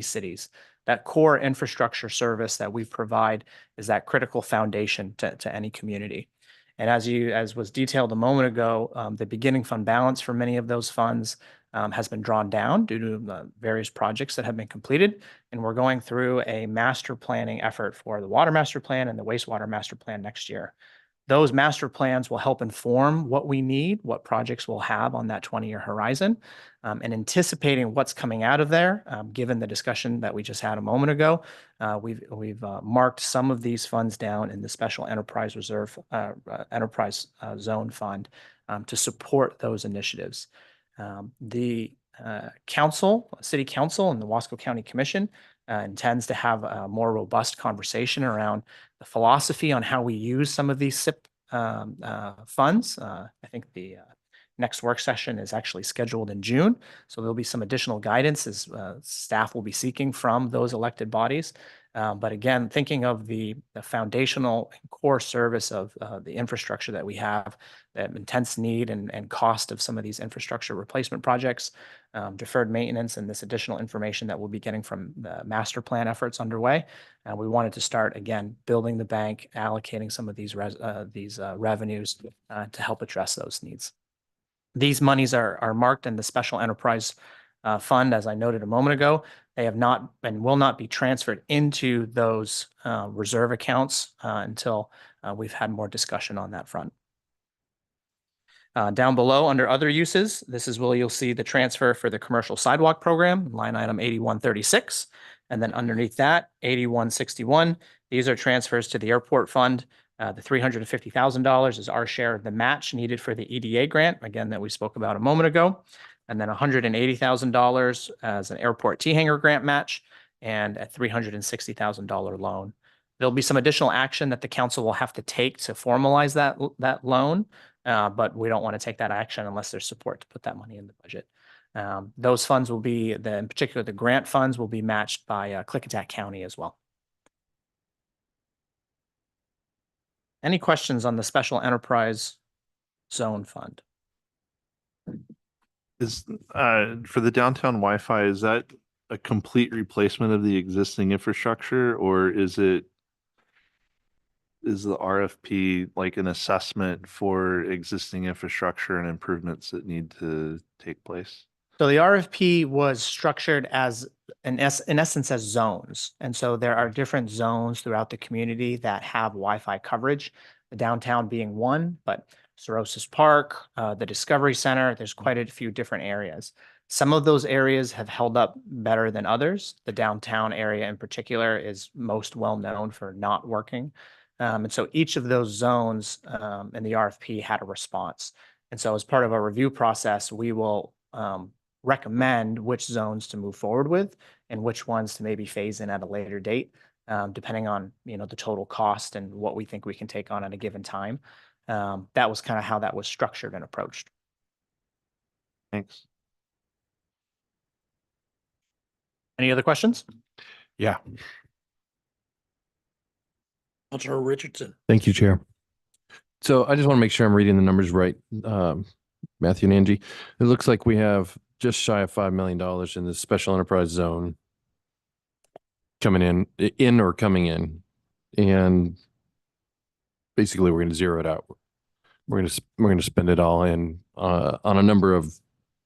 cities. That core infrastructure service that we provide is that critical foundation to any community. And as was detailed a moment ago, the beginning fund balance for many of those funds has been drawn down due to the various projects that have been completed. And we're going through a master planning effort for the water master plan and the wastewater master plan next year. Those master plans will help inform what we need, what projects we'll have on that 20-year horizon, and anticipating what's coming out of there. Given the discussion that we just had a moment ago, we've marked some of these funds down in the Special Enterprise Reserve Enterprise Zone Fund to support those initiatives. The City Council and the Wasco County Commission intends to have a more robust conversation around the philosophy on how we use some of these SIP funds. I think the next work session is actually scheduled in June. So there'll be some additional guidance as staff will be seeking from those elected bodies. But again, thinking of the foundational and core service of the infrastructure that we have, the intense need and cost of some of these infrastructure replacement projects, deferred maintenance, and this additional information that we'll be getting from the master plan efforts underway. We wanted to start again, building the bank, allocating some of these revenues to help address those needs. These monies are marked in the Special Enterprise Fund, as I noted a moment ago. They have not and will not be transferred into those reserve accounts until we've had more discussion on that front. Down below, under other uses, this is where you'll see the transfer for the commercial sidewalk program, line item 8136. And then underneath that, 8161. These are transfers to the airport fund. The $350,000 is our share of the match needed for the EDA grant, again, that we spoke about a moment ago. And then $180,000 as an airport T-hanger grant match and a $360,000 loan. There'll be some additional action that the council will have to take to formalize that loan, but we don't want to take that action unless there's support to put that money in the budget. Those funds will be, in particular, the grant funds will be matched by Clickitat County as well. Any questions on the Special Enterprise Zone Fund? Is for the downtown Wi-Fi, is that a complete replacement of the existing infrastructure, or is the RFP like an assessment for existing infrastructure and improvements that need to take place? So the RFP was structured as in essence as zones. And so there are different zones throughout the community that have Wi-Fi coverage, the downtown being one, but Cirrhosis Park, the Discovery Center, there's quite a few different areas. Some of those areas have held up better than others. The downtown area in particular is most well known for not working. And so each of those zones in the RFP had a response. And so as part of our review process, we will recommend which zones to move forward with and which ones to maybe phase in at a later date, depending on, the total cost and what we think we can take on at a given time. That was kind of how that was structured and approached. Thanks. Any other questions? Yeah. Councilor Richardson. Thank you, Chair. So I just want to make sure I'm reading the numbers right, Matthew and Angie. It looks like we have just shy of $5 million in the special enterprise zone coming in or coming in. And basically we're going to zero it out. We're going to spend it all in on a number of,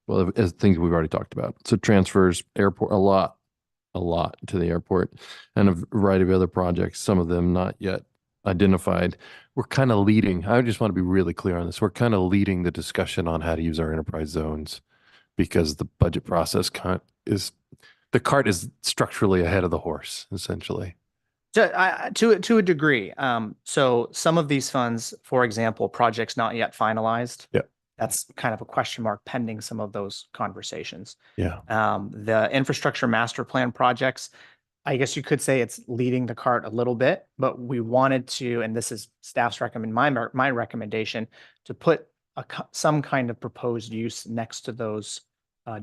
well, as things we've already talked about. So transfers, airport, a lot to the airport, and a variety of other projects, some of them not yet identified. We're kind of leading. I just want to be really clear on this. We're kind of leading the discussion on how to use our enterprise zones because the budget process the cart is structurally ahead of the horse, essentially. To a degree. So some of these funds, for example, projects not yet finalized. Yeah. That's kind of a question mark pending some of those conversations. Yeah. The infrastructure master plan projects, I guess you could say it's leading the cart a little bit, but we wanted to, and this is staff's my recommendation, to put some kind of proposed use next to those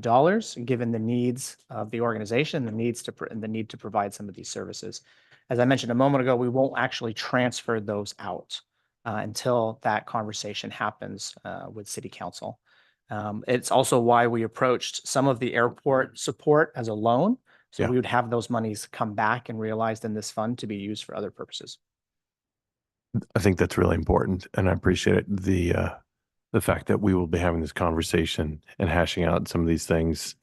dollars, given the needs of the organization, and the need to provide some of these services. As I mentioned a moment ago, we won't actually transfer those out until that conversation happens with City Council. It's also why we approached some of the airport support as a loan. So Yeah. we would have those monies come back and realized in this fund to be used for other purposes. I think that's really important, and I appreciate it. the fact that we will be having this conversation and hashing out some of these things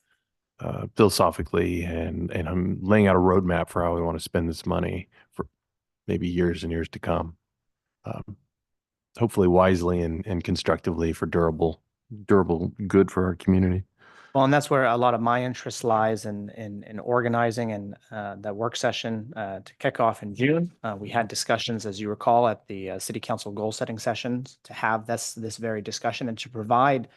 philosophically, and I'm laying out a roadmap for how we want to spend this money for maybe years and years to come. Hopefully wisely and constructively for durable good for our community. Well, and that's where a lot of my interest lies in organizing and that work session to kick off in June. We had discussions, as you recall, at the city council goal setting sessions to have this very discussion and to provide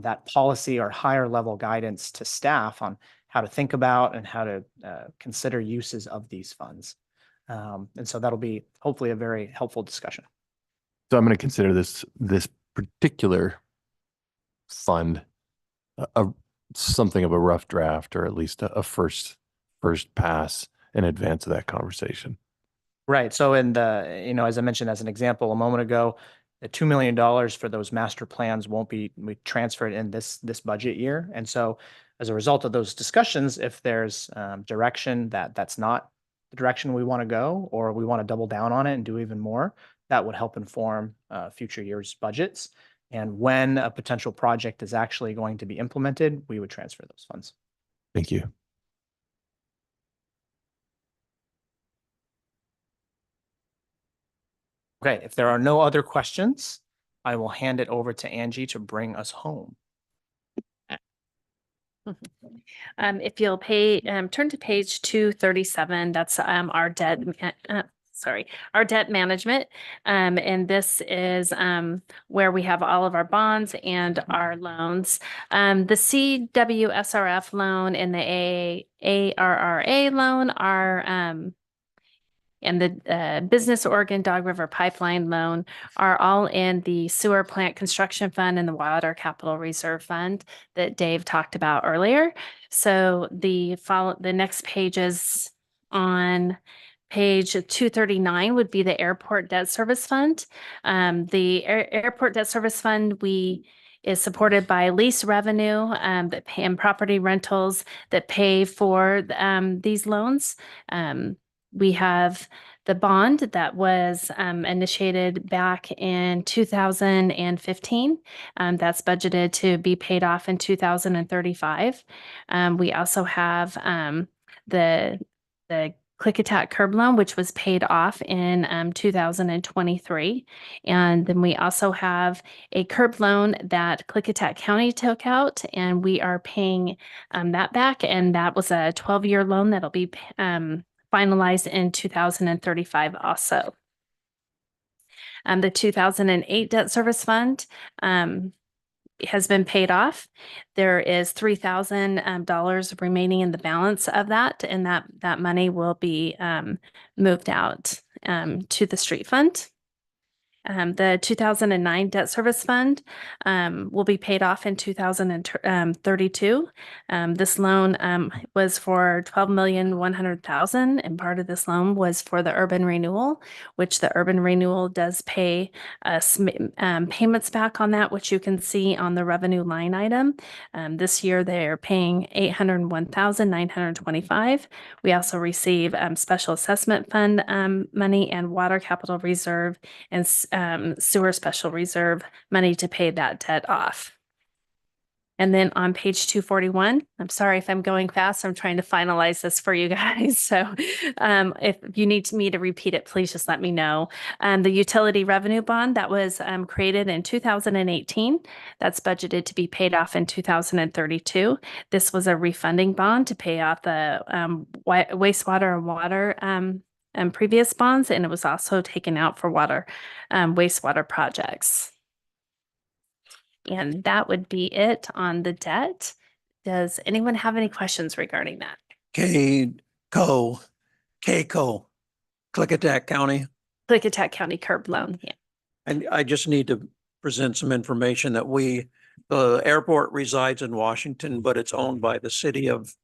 that policy or higher level guidance to staff on how to think about and how to consider uses of these funds. And so that'll be hopefully a very helpful discussion. So I'm going to consider this particular fund something of a rough draft, or at least a first pass in advance of that conversation. Right. So in the, as I mentioned as an example a moment ago, the $2 million for those master plans won't be transferred in this budget year. And so as a result of those discussions, if there's direction that's not the direction we want to go, or we want to double down on it and do even more, that would help inform future years' budgets. And when a potential project is actually going to be implemented, we would transfer those funds. Thank you. Okay, if there are no other questions, I will hand it over to Angie to bring us home. If you'll turn to page 237, that's our debt, our debt management. And this is where we have all of our bonds and our loans. The CWSRF loan and the ARRA loan are and the Business Oregon Dog River Pipeline loan are all in the Sewer Plant Construction Fund and the Water Capital Reserve Fund that Dave talked about earlier. So the next pages on page 239 would be the Airport Debt Service Fund. The Airport Debt Service Fund is supported by lease revenue that pay and property rentals that pay for these loans. We have the bond that was initiated back in 2015. That's budgeted to be paid off in 2035. We also have the Click-Attack curb loan, which was paid off in 2023. And then we also have a curb loan that Click-Attack County took out, and we are paying that back. And that was a 12-year loan that'll be finalized in 2035 also. The 2008 debt service fund has been paid off. There is $3,000 remaining in the balance of that, and that money will be moved out to the street fund. The 2009 debt service fund will be paid off in 2032. This loan was for $12,100,000, and part of this loan was for the urban renewal, which the urban renewal does pay us payments back on that, which you can see on the revenue line item. This year they're paying $801,925. We also receive special assessment fund money and water capital reserve and sewer special reserve money to pay that debt off. And then on page 241, I'm sorry if I'm going fast, I'm trying to finalize this for you guys. So if you need me to repeat it, please just let me know. The utility revenue bond that was created in 2018, that's budgeted to be paid off in 2032. This was a refunding bond to pay off the wastewater and water previous bonds, and it was also taken out for water, wastewater projects. And that would be it on the debt. Does anyone have any questions regarding that? KCO, Click-Attack County. Click-Attack County curb loan, yeah. And I just need to present some information that the airport resides in Washington, but it's owned by the city of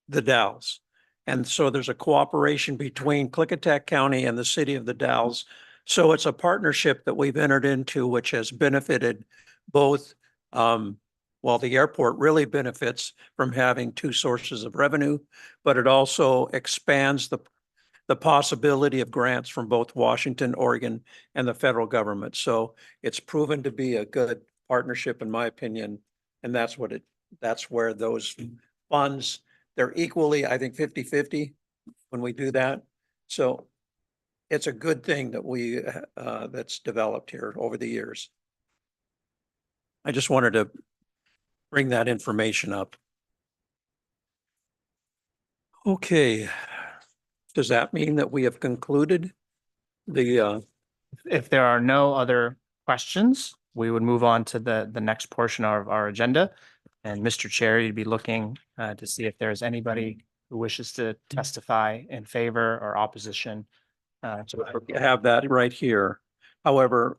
the Dalles. And so there's a cooperation between Click-Attack County and the city of the Dalles. So it's a partnership that we've entered into, which has benefited both. While the airport really benefits from having two sources of revenue, but it also expands the possibility of grants from both Washington, Oregon, and the federal government. So it's proven to be a good partnership, in my opinion. And that's where those funds, they're equally, I think, 50-50 when we do that. So it's a good thing that that's developed here over the years. I just wanted to bring that information up. Okay. Does that mean that we have concluded the, If there are no other questions, we would move on to the next portion of our agenda. And Mr. Chair, you'd be looking to see if there's anybody who wishes to testify in favor or opposition. To have that right here? However,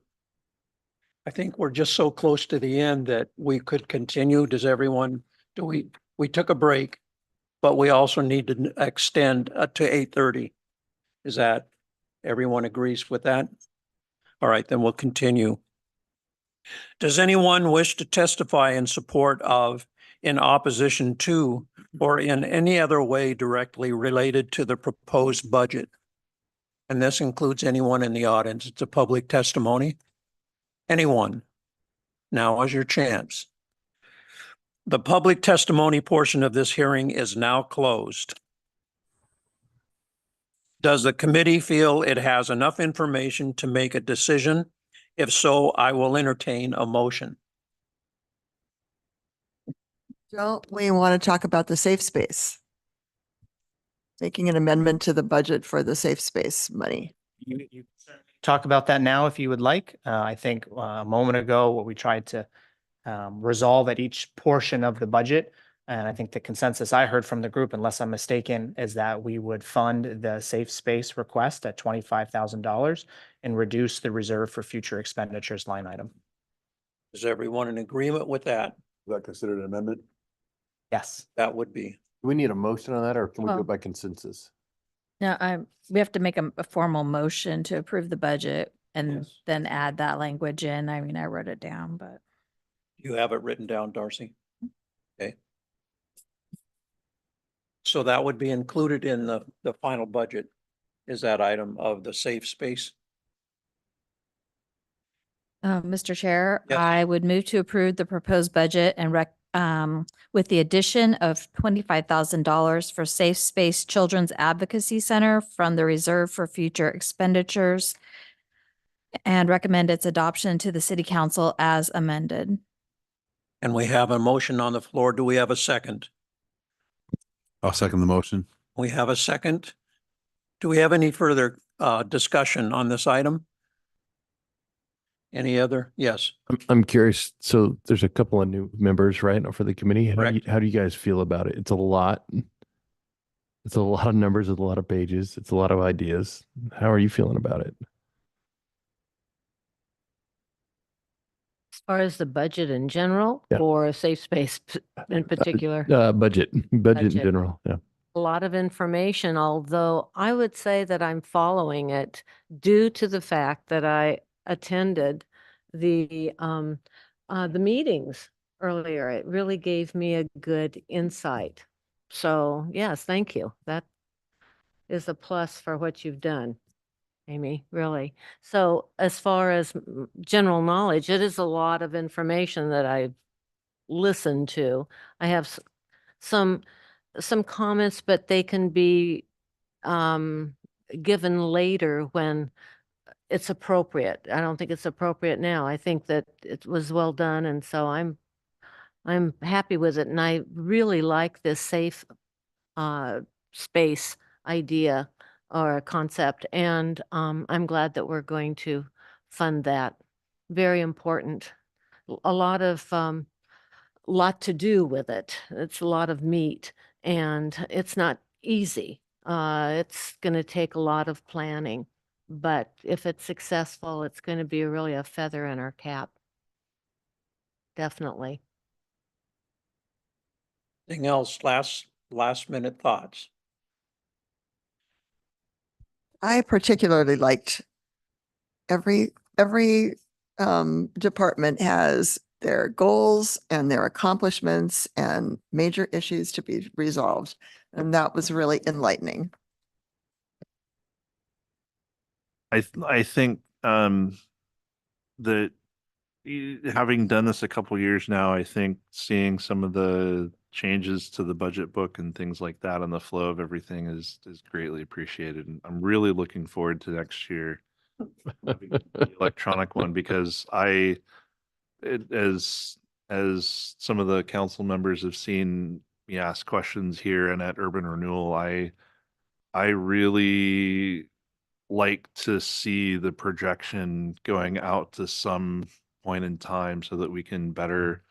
I think we're just so close to the end that we could continue. Does everyone, we took a break, but we also need to extend to 8:30. Is that, everyone agrees with that? All right, then we'll continue. Does anyone wish to testify in support of, in opposition to, or in any other way directly related to the proposed budget? And this includes anyone in the audience. It's a public testimony. Anyone? Now is your chance. The public testimony portion of this hearing is now closed. Does the committee feel it has enough information to make a decision? If so, I will entertain a motion. Don't we want to talk about the safe space? Making an amendment to the budget for the safe space money. you talk about that now if you would like. I think a moment ago, what we tried to resolve at each portion of the budget. And I think the consensus I heard from the group, unless I'm mistaken, is that we would fund the safe space request at $25,000 and reduce the reserve for future expenditures line item. Is everyone in agreement with that? Is that considered an amendment? Yes. That would be. Do we need a motion on that or can we go Well- by consensus? No, we have to make a formal motion to approve the budget and Yes. then add that language in. I mean, I wrote it down, but. You have it written down, Darcy? Okay. So that would be included in the final budget, is that item of the safe space? Mr. Chair, Yes. I would move to approve the proposed budget and with the addition of $25,000 for Safe Space Children's Advocacy Center from the reserve for future expenditures and recommend its adoption to the city council as amended. And we have a motion on the floor. Do we have a second? I'll second the motion. We have a second. Do we have any further discussion on this item? Any other? Yes. I'm curious. So there's a couple of new members, right, for the committee. Correct. How do you guys feel about it? It's a lot. It's a lot of numbers. It's a lot of pages. It's a lot of ideas. How are you feeling about it? As far as the budget in general Yeah. or a safe space in particular? Budget in Budget. general. Yeah. A lot of information, although I would say that I'm following it due to the fact that I attended the meetings earlier. It really gave me a good insight. So yes, thank you. That is a plus for what you've done, Amy, really. So as far as general knowledge, it is a lot of information that I've listened to. I have some comments, but they can be given later when it's appropriate. I don't think it's appropriate now. I think that it was well done, and so I'm happy with it. And I really like this safe space idea or concept, and I'm glad that we're going to fund that. Very important. A lot to do with it. It's a lot of meat, and it's not easy. It's going to take a lot of planning, but if it's successful, it's going to be really a feather in our cap. Definitely. Anything else? Last minute thoughts? I particularly liked every department has their goals and their accomplishments and major issues to be resolved. And that was really enlightening. I think that having done this a couple years now, I think seeing some of the changes to the budget book and things like that and the flow of everything is greatly appreciated. And I'm really looking forward to next year, having the electronic one, because as some of the council members have seen me ask questions here and at Urban Renewal, I really like to see the projection going out to some point in time so that we can better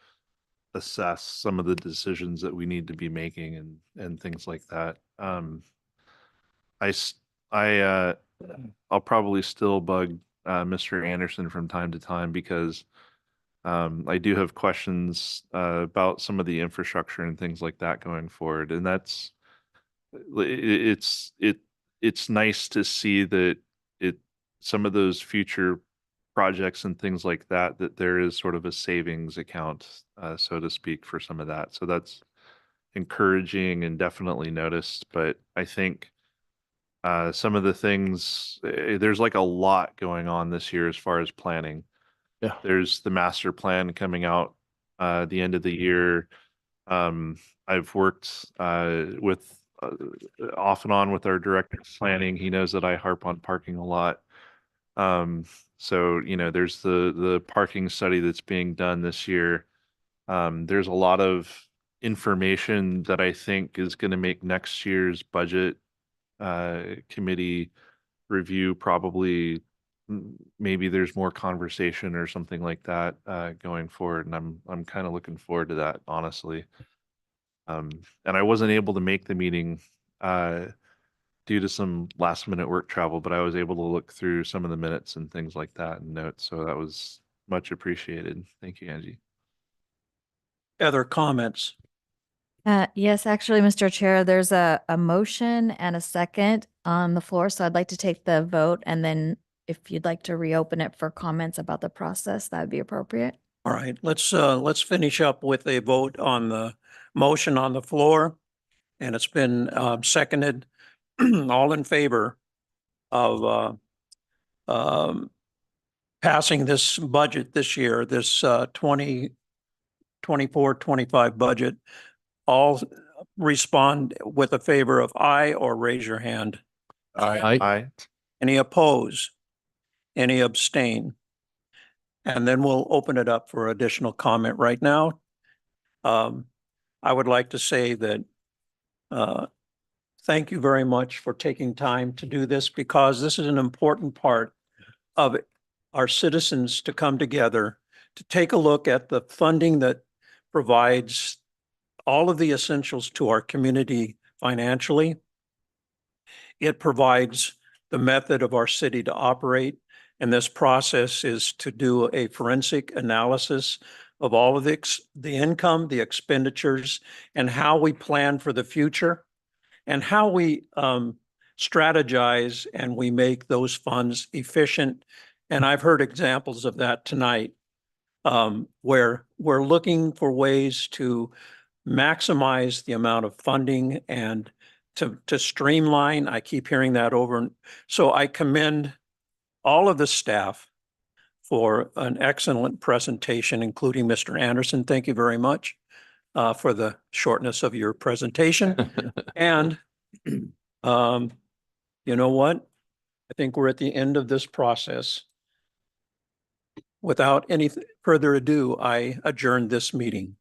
assess some of the decisions that we need to be making and things like that. I s- I I'll probably still bug Mr. Anderson from time to time because I do have questions about some of the infrastructure and things like that going forward, and it's nice to see that it some of those future projects and things like that there is sort of a savings account, so to speak, for some of that. So that's encouraging and definitely noticed. But I think some of the things there's like a lot going on this year as far as planning. Yeah. There's the master plan coming out the end of the year. I've worked with off and on with our director of planning. He knows that I harp on parking a lot. So, there's the parking study that's being done this year. There's a lot of information that I think is going to make next year's budget committee review probably maybe there's more conversation or something like that going forward, and I'm kind of looking forward to that, honestly. And I wasn't able to make the meeting due to some last minute work travel, but I was able to look through some of the minutes and things like that and notes, so that was much appreciated. Thank you, Angie. Other comments? Yes, actually, Mr. Chair, there's a motion and a second on the floor, so I'd like to take the vote, and then if you'd like to reopen it for comments about the process, that would be appropriate. All right, let's finish up with a vote on the motion on the floor. And it's been seconded. All in favor of passing this budget this year, this 2024-25 budget, all respond with a favor of aye or raise your hand. Aye. Any oppose? Any abstain? And then we'll open it up for additional comment right now. I would like to say that thank you very much for taking time to do this, because this is an important part of our citizens to come together to take a look at the funding that provides all of the essentials to our community financially. It provides the method of our city to operate. And this process is to do a forensic analysis of all of the income, the expenditures, and how we plan for the future, and how we strategize and we make those funds efficient. And I've heard examples of that tonight, where we're looking for ways to maximize the amount of funding and to streamline. I keep hearing that over. So I commend all of the staff for an excellent presentation, including Mr. Anderson. Thank you very much for the shortness of your presentation. And you know what? I think we're at the end of this process. Without any further ado, I adjourn this meeting.